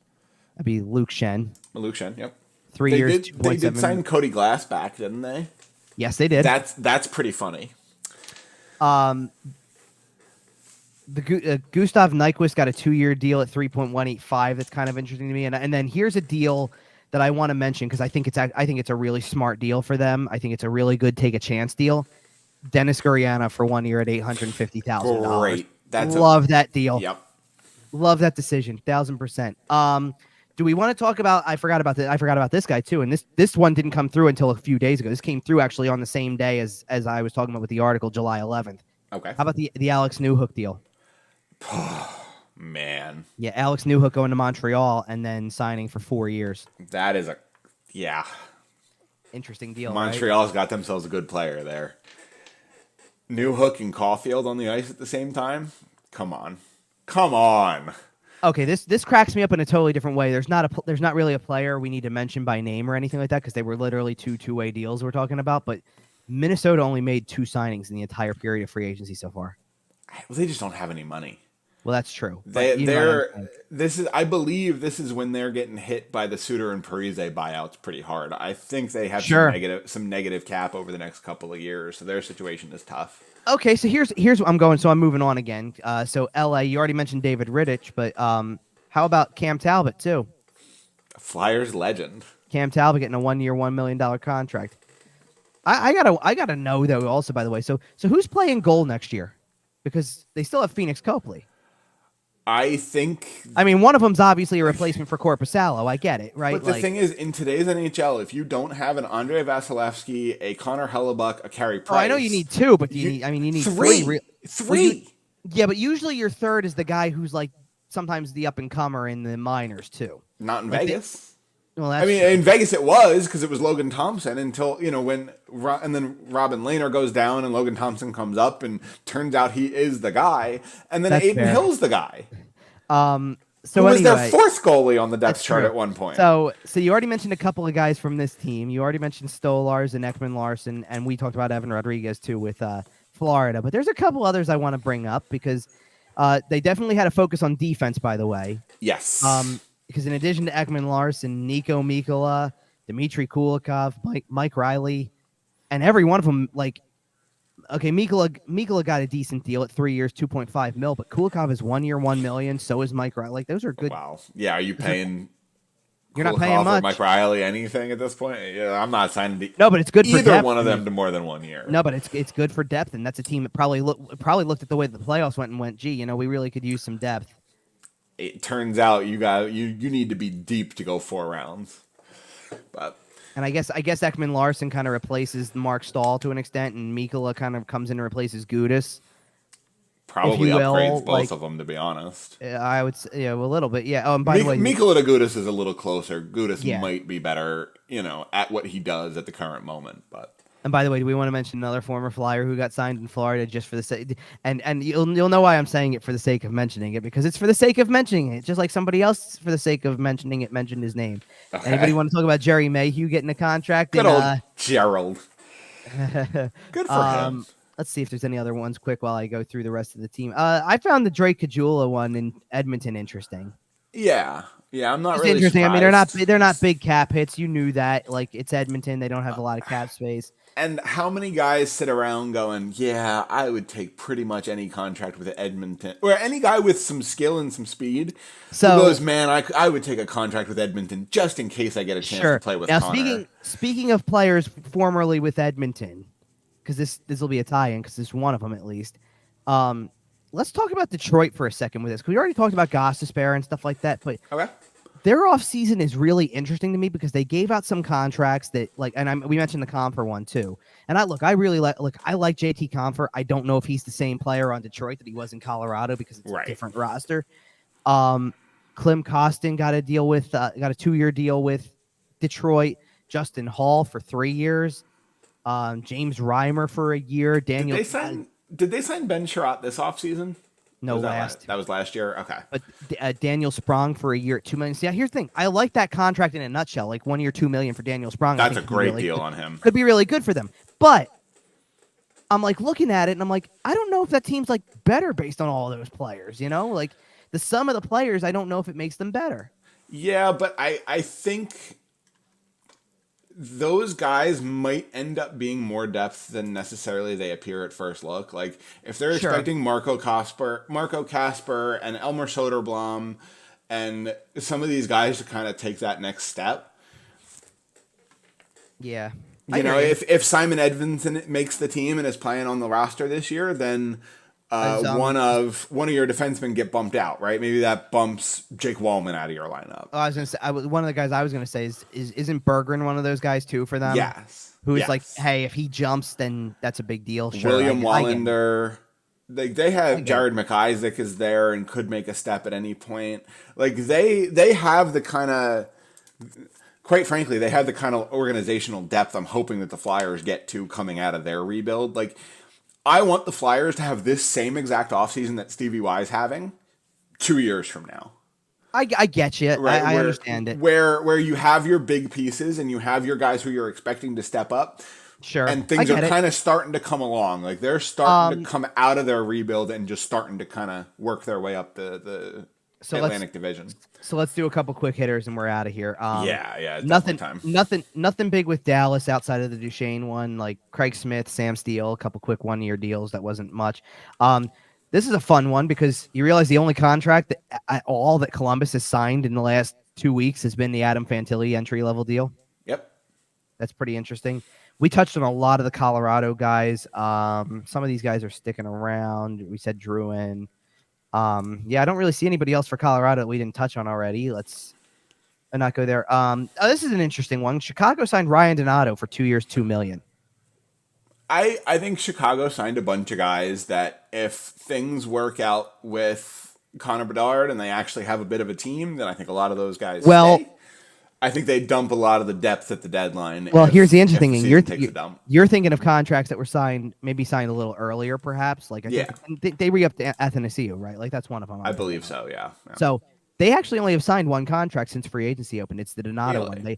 Speaker 2: That'd be Luke Shen.
Speaker 1: Luke Shen, yep.
Speaker 2: 3 years.
Speaker 1: They did sign Cody Glass back, didn't they?
Speaker 2: Yes, they did.
Speaker 1: That's pretty funny.
Speaker 2: The Gustav Nyquist got a 2-year deal at 3.185. That's kind of interesting to me. And then here's a deal that I want to mention, because I think it's a really smart deal for them. I think it's a really good take a chance deal. Dennis Gurianov for 1 year at $850,000. Great. Love that deal.
Speaker 1: Yep.
Speaker 2: Love that decision. 1,000%. Do we want to talk about? I forgot about this guy too, and this one didn't come through until a few days ago. This came through actually on the same day as I was talking about with the article, July 11th.
Speaker 1: Okay.
Speaker 2: How about the Alex Newhook deal?
Speaker 1: Man.
Speaker 2: Yeah, Alex Newhook going to Montreal and then signing for 4 years.
Speaker 1: That is
Speaker 2: interesting deal.
Speaker 1: Montreal's
Speaker 2: right?
Speaker 1: got themselves a good player there. Newhook and Caulfield on the ice at the same time. Come on.
Speaker 2: Okay, this cracks me up in a totally different way. There's not really a player we need to mention by name or anything like that because they were literally two-way deals we're talking about. But Minnesota only made 2 signings in the entire period of free agency so far.
Speaker 1: Well, they just don't have any money.
Speaker 2: Well, that's true.
Speaker 1: I believe this is when they're getting hit by the Suter and Parise buyouts pretty hard. I think they have some negative cap over the next couple of years, so their situation is tough.
Speaker 2: Okay, so here's what I'm going. So I'm moving on again. So LA, you already mentioned David Rittich, but how about Cam Talbot too?
Speaker 1: Flyers legend.
Speaker 2: Cam Talbot getting a 1-year, $1 million contract. I gotta know though. Also, by the way, so who's playing goal next year? Because they still have Phoenix Copley.
Speaker 1: I think.
Speaker 2: I mean, one of them's obviously a replacement for Korpisalo. I get it, right?
Speaker 1: But the thing is, in today's NHL, if you don't have an Andrei Vasilevsky, a Connor Hellebuck, a Carey Price,
Speaker 2: I know you need 2, but you need 3.
Speaker 1: Three.
Speaker 2: Yeah, but usually your third is the guy who's like sometimes the up and comer in the minors too.
Speaker 1: Not in Vegas.
Speaker 2: In
Speaker 1: Vegas it was because it was Logan Thompson until and then Robin Lehner goes down and Logan Thompson comes up and turns out he is the guy, and then Aiden Hill's the guy.
Speaker 2: So
Speaker 1: who was their 4th goalie on the depth chart at one point.
Speaker 2: So you already mentioned a couple of guys from this team. You already mentioned Stolars and Ekman Larson, and we talked about Evan Rodriguez too with Florida. But there's a couple others I want to bring up because they definitely had a focus on defense. By the way,
Speaker 1: yes.
Speaker 2: Because in addition to Ekman Larson, Nico Mikkola, Dmitry Kulikov, Mike Riley, and every one of them, Mikkola got a decent deal at 3 years, $2.5 million, but Kulikov is 1 year, $1 million. So is Mike Riley. Those are good.
Speaker 1: Wow. Yeah. Are you paying?
Speaker 2: You're not paying much.
Speaker 1: Or Mike Riley anything at this point? Yeah, I'm not signing.
Speaker 2: No, but it's good for
Speaker 1: either
Speaker 2: depth.
Speaker 1: One of them to more than 1 year.
Speaker 2: No, but it's good for depth, and that's a team that probably looked at the way the playoffs went. Gee, we really could use some depth.
Speaker 1: It turns out you need to be deep to go 4 rounds. But
Speaker 2: and I guess Ekman Larson kind of replaces Mark Stahl to an extent, and Mikkola kind of comes in and replaces Gudis.
Speaker 1: Probably upgrades both of them, to be honest.
Speaker 2: I would say, a little bit, yeah. Oh, and by the way,
Speaker 1: Mikkola to Gudis is a little closer. Gudis might be better, at what he does at the current moment, but.
Speaker 2: And by the way, do we want to mention another former Flyer who got signed in Florida just for the sake? And you'll know why I'm saying it for the sake of mentioning it, because it's for the sake of mentioning it, just like somebody else for the sake of mentioning it mentioned his name. Okay. Anybody want to talk about Jerry Mayhew getting a contract?
Speaker 1: Good old Gerald. Good for him.
Speaker 2: Let's see if there's any other ones quick while I go through the rest of the team. I found the Drake Caggiula one in Edmonton interesting.
Speaker 1: Yeah, I'm not
Speaker 2: it's
Speaker 1: really
Speaker 2: interesting.
Speaker 1: surprised.
Speaker 2: I mean, they're not big cap hits. You knew that. Like, it's Edmonton. They don't have a lot of cap space.
Speaker 1: And how many guys sit around going, yeah, I would take pretty much any contract with Edmonton, or any guy with some skill and some speed. So who goes, man, I would take a contract with Edmonton just in case I get a chance to play with Connor.
Speaker 2: Now, speaking of players formerly with Edmonton, because this will be a tie-in, because it's one of them at least. Let's talk about Detroit for a second with this, because we already talked about Gostisbehere and stuff like that. But
Speaker 1: okay.
Speaker 2: Their offseason is really interesting to me because they gave out some contracts that, we mentioned the Compher one too. And I really like JT Compher. I don't know if he's the same player on Detroit that he was in Colorado because it's a different roster. Klim Kostin got a 2-year deal with Detroit. Justin Hall for 3 years. James Reimer for a year. Daniel.
Speaker 1: Did they sign Ben Sherratt this offseason?
Speaker 2: No, last.
Speaker 1: That was last year? Okay.
Speaker 2: But Daniel Sprong for a year at $2 million. See, here's the thing. I like that contract in a nutshell. Like 1 year, $2 million for Daniel Sprong.
Speaker 1: That's a great deal on him.
Speaker 2: Could be really good for them. But I'm looking at it and I'm I don't know if that team's better based on all those players, the sum of the players, I don't know if it makes them better.
Speaker 1: Yeah, but I think those guys might end up being more depth than necessarily they appear at first look. Like, if they're expecting Marco Kasper and Elmer Soderblom and some of these guys to kind of take that next step.
Speaker 2: Yeah.
Speaker 1: If Simon Edvinsson makes the team and is playing on the roster this year, then one of your defensemen get bumped out, right? Maybe that bumps Jake Wallman out of your lineup.
Speaker 2: I was gonna say one of the guys I was gonna say isn't Berggren one of those guys too for them?
Speaker 1: Yes.
Speaker 2: Who is like, hey, if he jumps, then that's a big deal. Sure,
Speaker 1: William Wallander. They have Jared McIsaac is there and could make a step at any point. Like they have the kind of, quite frankly, they have the kind of organizational depth I'm hoping that the Flyers get to coming out of their rebuild. Like, I want the Flyers to have this same exact offseason that Stevie Y is having 2 years from now.
Speaker 2: I get you. Right? I understand it.
Speaker 1: Where you have your big pieces and you have your guys who you're expecting to step up.
Speaker 2: Sure.
Speaker 1: And things are kind of starting to come along. Like, they're starting to come out of their rebuild and just starting to kind of work their way up the Atlantic Division.
Speaker 2: So let's do a couple quick hitters and we're out of here. Nothing big with Dallas outside of the Duchesne one, like Craig Smith, Sam Steele, a couple quick 1-year deals. That wasn't much. This is a fun one because you realize the only contract at all that Columbus has signed in the last 2 weeks has been the Adam Fantilli entry-level deal.
Speaker 1: Yep.
Speaker 2: That's pretty interesting. We touched on a lot of the Colorado guys. Some of these guys are sticking around. We said Druin. I don't really see anybody else for Colorado that we didn't touch on already. Let's not go there. This is an interesting one. Chicago signed Ryan Donato for 2 years, $2 million.
Speaker 1: I think Chicago signed a bunch of guys that if things work out with Connor Bedard and they actually have a bit of a team, then I think a lot of those guys stay. I think they dump a lot of the depth at the deadline.
Speaker 2: Well, here's the interesting thing. You're thinking of contracts that were signed a little earlier, perhaps. Like, I think they re-upped Athanasiou, right? Like, that's one of them.
Speaker 1: I believe so, yeah.
Speaker 2: So they actually only have signed one contract since free agency opened. It's the Donato one.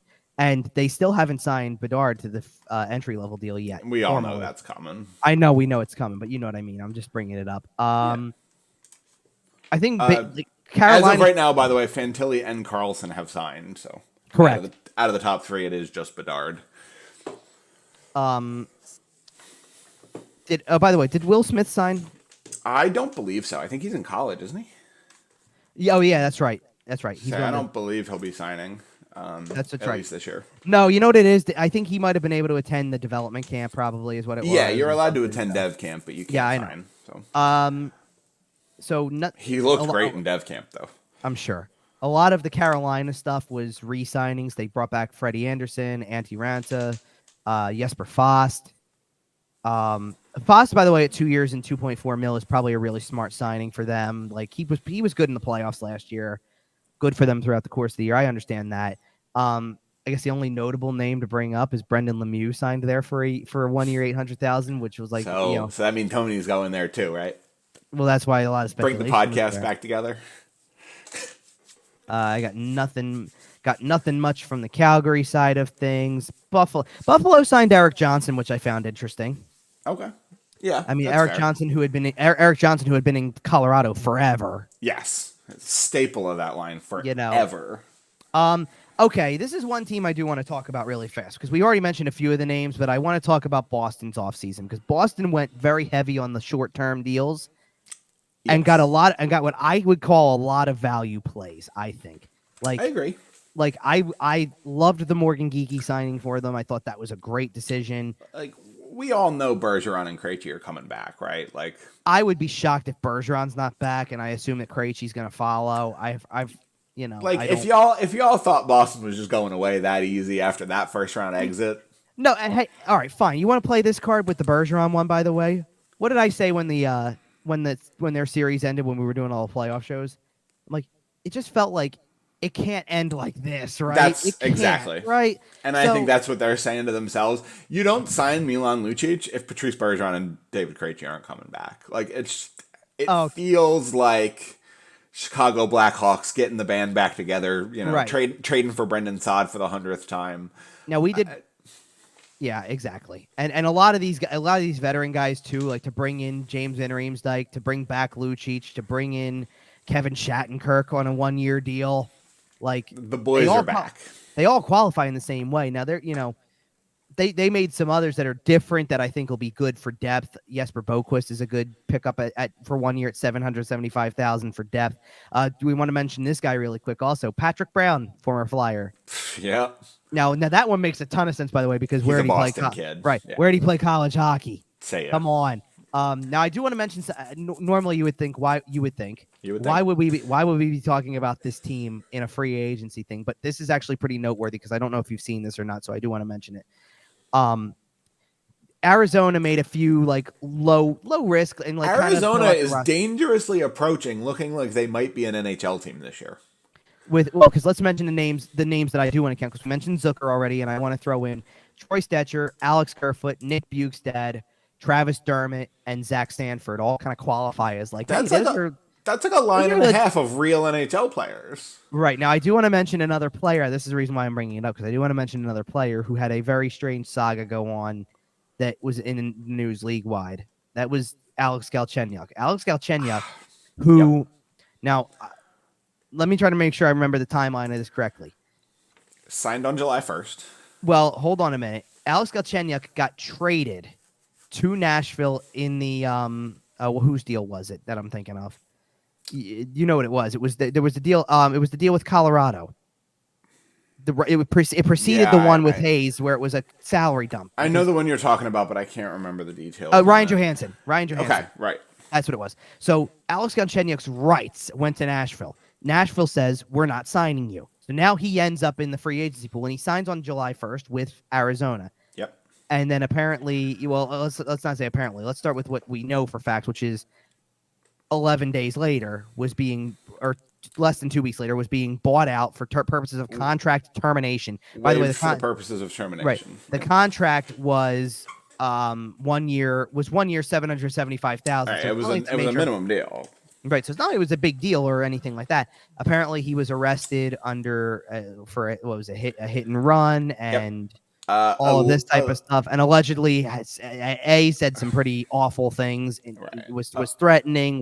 Speaker 2: They still haven't signed Bedard to the entry-level deal yet.
Speaker 1: We all know that's coming.
Speaker 2: I know we know it's coming, but you know what I mean. I'm just bringing it up. I think Carolina...
Speaker 1: As of right now, by the way, Fantilli and Carlson have signed, so...
Speaker 2: Correct.
Speaker 1: Out of the top three, it is just Bedard.
Speaker 2: By the way, did Will Smith sign?
Speaker 1: I don't believe so. I think he's in college, isn't he?
Speaker 2: Yeah, that's right.
Speaker 1: I don't believe he'll be signing. At least this year.
Speaker 2: No, you know what it is? I think he might have been able to attend the development camp. Probably is what it was.
Speaker 1: Yeah, you're allowed to attend dev camp, but you can't sign.
Speaker 2: He
Speaker 1: looked great in dev camp, though.
Speaker 2: I'm sure. A lot of the Carolina stuff was re-signings. They brought back Freddie Anderson, Antti Raanta, Jesper Fast. Fast, by the way, at 2 years and $2.4 million is probably a really smart signing for them. Like, he was good in the playoffs last year. Good for them throughout the course of the year. I understand that. I guess the only notable name to bring up is Brendan Lemieux signed there for a 1 year, $800,000, which was like,
Speaker 1: so that means Tony's going there too, right?
Speaker 2: Well, that's why a lot of speculation.
Speaker 1: Bring the podcast back together.
Speaker 2: I got nothing much from the Calgary side of things. Buffalo signed Eric Johnson, which I found interesting.
Speaker 1: Okay. Yeah.
Speaker 2: I mean, Eric Johnson, who had been in Colorado forever.
Speaker 1: Yes. Staple of that line forever.
Speaker 2: Okay, this is one team I do want to talk about really fast because we already mentioned a few of the names, but I want to talk about Boston's offseason because Boston went very heavy on the short-term deals. Yes. And got what I would call a lot of value plays, I think. Like, I
Speaker 1: agree.
Speaker 2: Like, I loved the Morgan Geekie signing for them. I thought that was a great decision.
Speaker 1: Like, we all know Bergeron and Krejci are coming back, right? Like,
Speaker 2: I would be shocked if Bergeron's not back, and I assume that Krejci's going to follow.
Speaker 1: If y'all thought Boston was just going away that easy after that first round exit.
Speaker 2: No, and hey, all right, fine. You want to play this card with the Bergeron one, by the way? What did I say when their series ended, when we were doing all the playoff shows? Like, it just felt like it can't end like this, right?
Speaker 1: That's exactly
Speaker 2: right.
Speaker 1: And I think that's what they're saying to themselves. You don't sign Milan Lucic if Patrice Bergeron and David Krejci aren't coming back. Like, it feels like Chicago Blackhawks getting the band back together. Right. Trading for Brendan Saad for the 100th time.
Speaker 2: Now we did. Yeah, exactly. And a lot of these veteran guys too, like to bring in James Van Riemsdyk, to bring back Lucic, to bring in Kevin Shattenkirk on a 1 year deal. Like,
Speaker 1: the boys are back.
Speaker 2: They all qualify in the same way. Now they made some others that are different that I think will be good for depth. Jesper Boquist is a good pickup for 1 year at $775,000 for depth. Do we want to mention this guy really quick? Also, Patrick Brown, former Flyer.
Speaker 1: Yeah.
Speaker 2: Now that one makes a ton of sense, by the way, because where did he play?
Speaker 1: Kid.
Speaker 2: Right.
Speaker 1: Yeah.
Speaker 2: Where did he play college hockey?
Speaker 1: Say it.
Speaker 2: Come on. Now I do want to mention. Normally, you would think why would we be talking about this team in a free agency thing? But this is actually pretty noteworthy because I don't know if you've seen this or not, so I do want to mention it. Arizona made a few like low risk and like
Speaker 1: Arizona is dangerously approaching, looking like they might be an NHL team this year.
Speaker 2: Because let's mention the names that I do want to count because we mentioned Zucker already, and I want to throw in Troy Stetcher, Alex Kerfoot, Nick Bukestad, Travis Dermott, and Zach Sanford all kind of qualify as like
Speaker 1: that's like a line and a half of real NHL players.
Speaker 2: Right. Now, I do want to mention another player. This is the reason why I'm bringing it up, because I do want to mention another player who had a very strange saga go on that was in the news league-wide. That was Alex Galchenyuk. Alex Galchenyuk, who
Speaker 1: yep.
Speaker 2: Now, let me try to make sure I remember the timeline of this correctly.
Speaker 1: Signed on July 1st.
Speaker 2: Well, hold on a minute. Alex Galchenyuk got traded to Nashville in the whose deal was it that I'm thinking of? You know what it was? It was there was the deal. It was the deal with Colorado. It preceded the one with Hayes, where it was a salary dump.
Speaker 1: I know the one you're talking about, but I can't remember the details.
Speaker 2: Ryan Johansson.
Speaker 1: Okay, right.
Speaker 2: That's what it was. So Alex Galchenyuk's rights went to Nashville. Nashville says, we're not signing you. So now he ends up in the free agency pool, and he signs on July 1st with Arizona.
Speaker 1: Yep.
Speaker 2: And then apparently, well, let's not say apparently. Let's start with what we know for fact, which is 11 days later or less than 2 weeks later, was being bought out for purposes of contract termination. By the way,
Speaker 1: for the purposes of termination.
Speaker 2: Right. The contract was 1 year, $775,000.
Speaker 1: Right, it was a minimum deal.
Speaker 2: Right, so it's not like it was a big deal or anything like that. Apparently, he was arrested for what was a hit and run and all of this type of stuff, and allegedly said some pretty awful things. Right. Was threatening,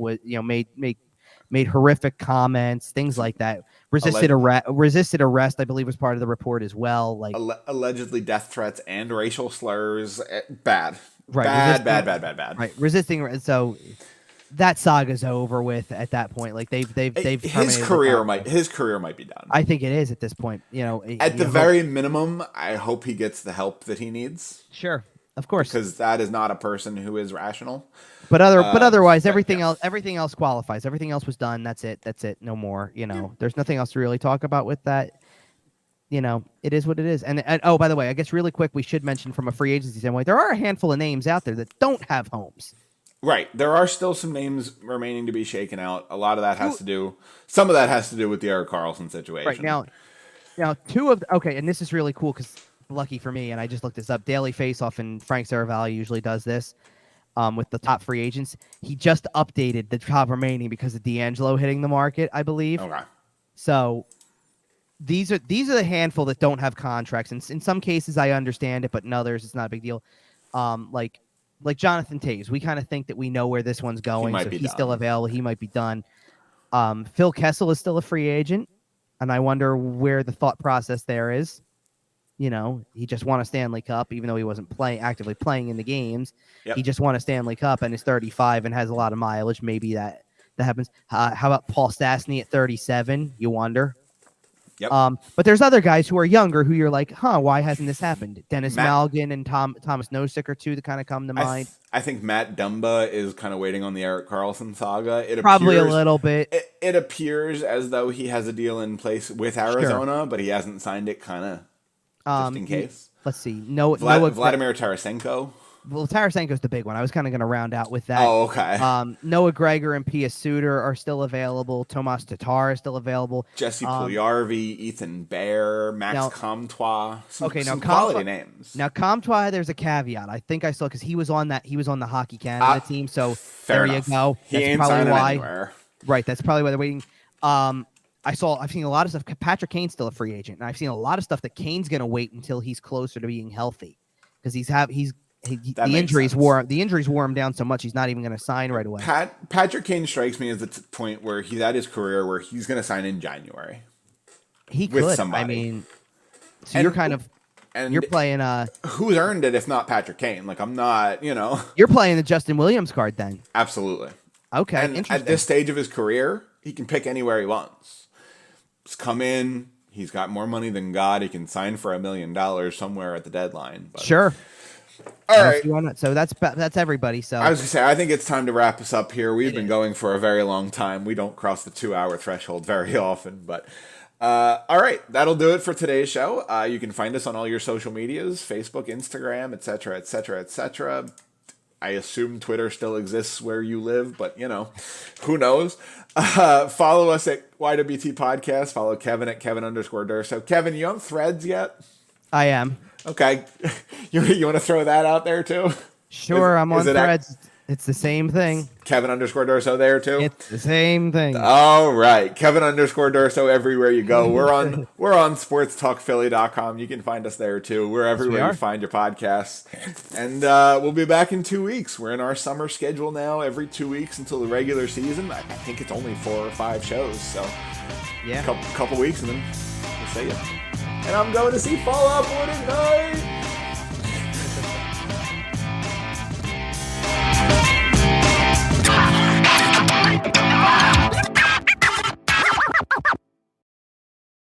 Speaker 2: made horrific comments, things like that. Resisted arrest, I believe, was part of the report as well. Like
Speaker 1: allegedly death threats and racial slurs. Bad,
Speaker 2: right?
Speaker 1: Bad.
Speaker 2: Right, resisting. So that saga's over with at that point. Like they've
Speaker 1: his career might be done.
Speaker 2: I think it is at this point.
Speaker 1: At the very minimum, I hope he gets the help that he needs.
Speaker 2: Sure, of course,
Speaker 1: because that is not a person who is rational.
Speaker 2: But otherwise, everything else qualifies. Everything else was done. That's it. No more. There's nothing else to really talk about with that. It is what it is. And oh, by the way, I guess really quick, we should mention from a free agency standpoint, there are a handful of names out there that don't have homes.
Speaker 1: Right. There are still some names remaining to be shaken out. A lot of that some of that has to do with the Erik Karlsson situation.
Speaker 2: Right. Now and this is really cool because lucky for me, and I just looked this up, Daily Faceoff and Frank Saravalli usually does this with the top free agents. He just updated the top remaining because of DeAngelo hitting the market, I believe.
Speaker 1: Okay.
Speaker 2: So these are the handful that don't have contracts. And in some cases, I understand it, but in others, it's not a big deal. Like Jonathan Toews, we kind of think that we know where this one's going, so he's still available. He might be done. Phil Kessel is still a free agent, and I wonder where the thought process there is. He just won a Stanley Cup, even though he wasn't actively playing in the games. Yep. He just won a Stanley Cup and is 35 and has a lot of mileage. Maybe that happens. How about Paul Stastny at 37? You wonder.
Speaker 1: Yep.
Speaker 2: But there's other guys who are younger who you're like, why hasn't this happened? Dennis Malgin and Thomas Nosek are two that kind of come to mind.
Speaker 1: I think Matt Dumba is kind of waiting on the Erik Karlsson saga.
Speaker 2: Probably a little bit.
Speaker 1: It appears as though he has a deal in place with Arizona, but he hasn't signed it kind of just in case.
Speaker 2: Let's see.
Speaker 1: Vladimir Tarasenko.
Speaker 2: Well, Tarasenko's the big one. I was kind of going to round out with that.
Speaker 1: Oh, okay.
Speaker 2: Noah Gregor and Pia Suter are still available. Tomas Tatar is still available.
Speaker 1: Jesse Puljujarvi, Ethan Bear, Max Comtois. Some quality names.
Speaker 2: Now, Comtois, there's a caveat. I think I saw because he was on the Hockey Canada team. So there enough. You go.
Speaker 1: He ain't signing anywhere.
Speaker 2: Right. That's probably why they're waiting. I've seen a lot of stuff. Patrick Kane's still a free agent, and I've seen a lot of stuff that Kane's going to wait until he's closer to being healthy because the injuries wore him down so much he's not even going to sign right away.
Speaker 1: Patrick Kane strikes me as the point where he's at his career where he's going to sign in January.
Speaker 2: He could. Somebody. I mean, so you're kind of you're playing
Speaker 1: who's earned it if not Patrick Kane? Like I'm not,
Speaker 2: You're playing the Justin Williams card then.
Speaker 1: Absolutely.
Speaker 2: Okay.
Speaker 1: And at this stage of his career, he can pick anywhere he wants. Just come in. He's got more money than God. He can sign for $1 million somewhere at the deadline. But
Speaker 2: sure.
Speaker 1: All right.
Speaker 2: So that's everybody. So
Speaker 1: I was gonna say, I think it's time to wrap us up here. We've been
Speaker 2: is.
Speaker 1: going for a very long time. We don't cross the 2-hour threshold very often, but all right, that'll do it for today's show. You can find us on all your social medias: Facebook, Instagram, etc., etc., etc. I assume Twitter still exists where you live, but who knows? Follow us at YWT Podcast. Follow Kevin at Kevin_Durso. Kevin, you on Threads yet?
Speaker 2: I am.
Speaker 1: Okay. You want to throw that out there too?
Speaker 2: Sure, I'm on Threads. It's the same thing.
Speaker 1: Kevin_Durso there too?
Speaker 2: It's the same thing.
Speaker 1: All right. Kevin_Durso everywhere you go. We're on sportstalkphilly.com. You can find us there too. We're everywhere you find your podcasts. And we'll be back in 2 weeks. We're in our summer schedule now, every 2 weeks until the regular season. I think it's only 4 or 5 shows. So
Speaker 2: yeah,
Speaker 1: a couple weeks and then we'll see you. And I'm going to see Fallout Boy tonight.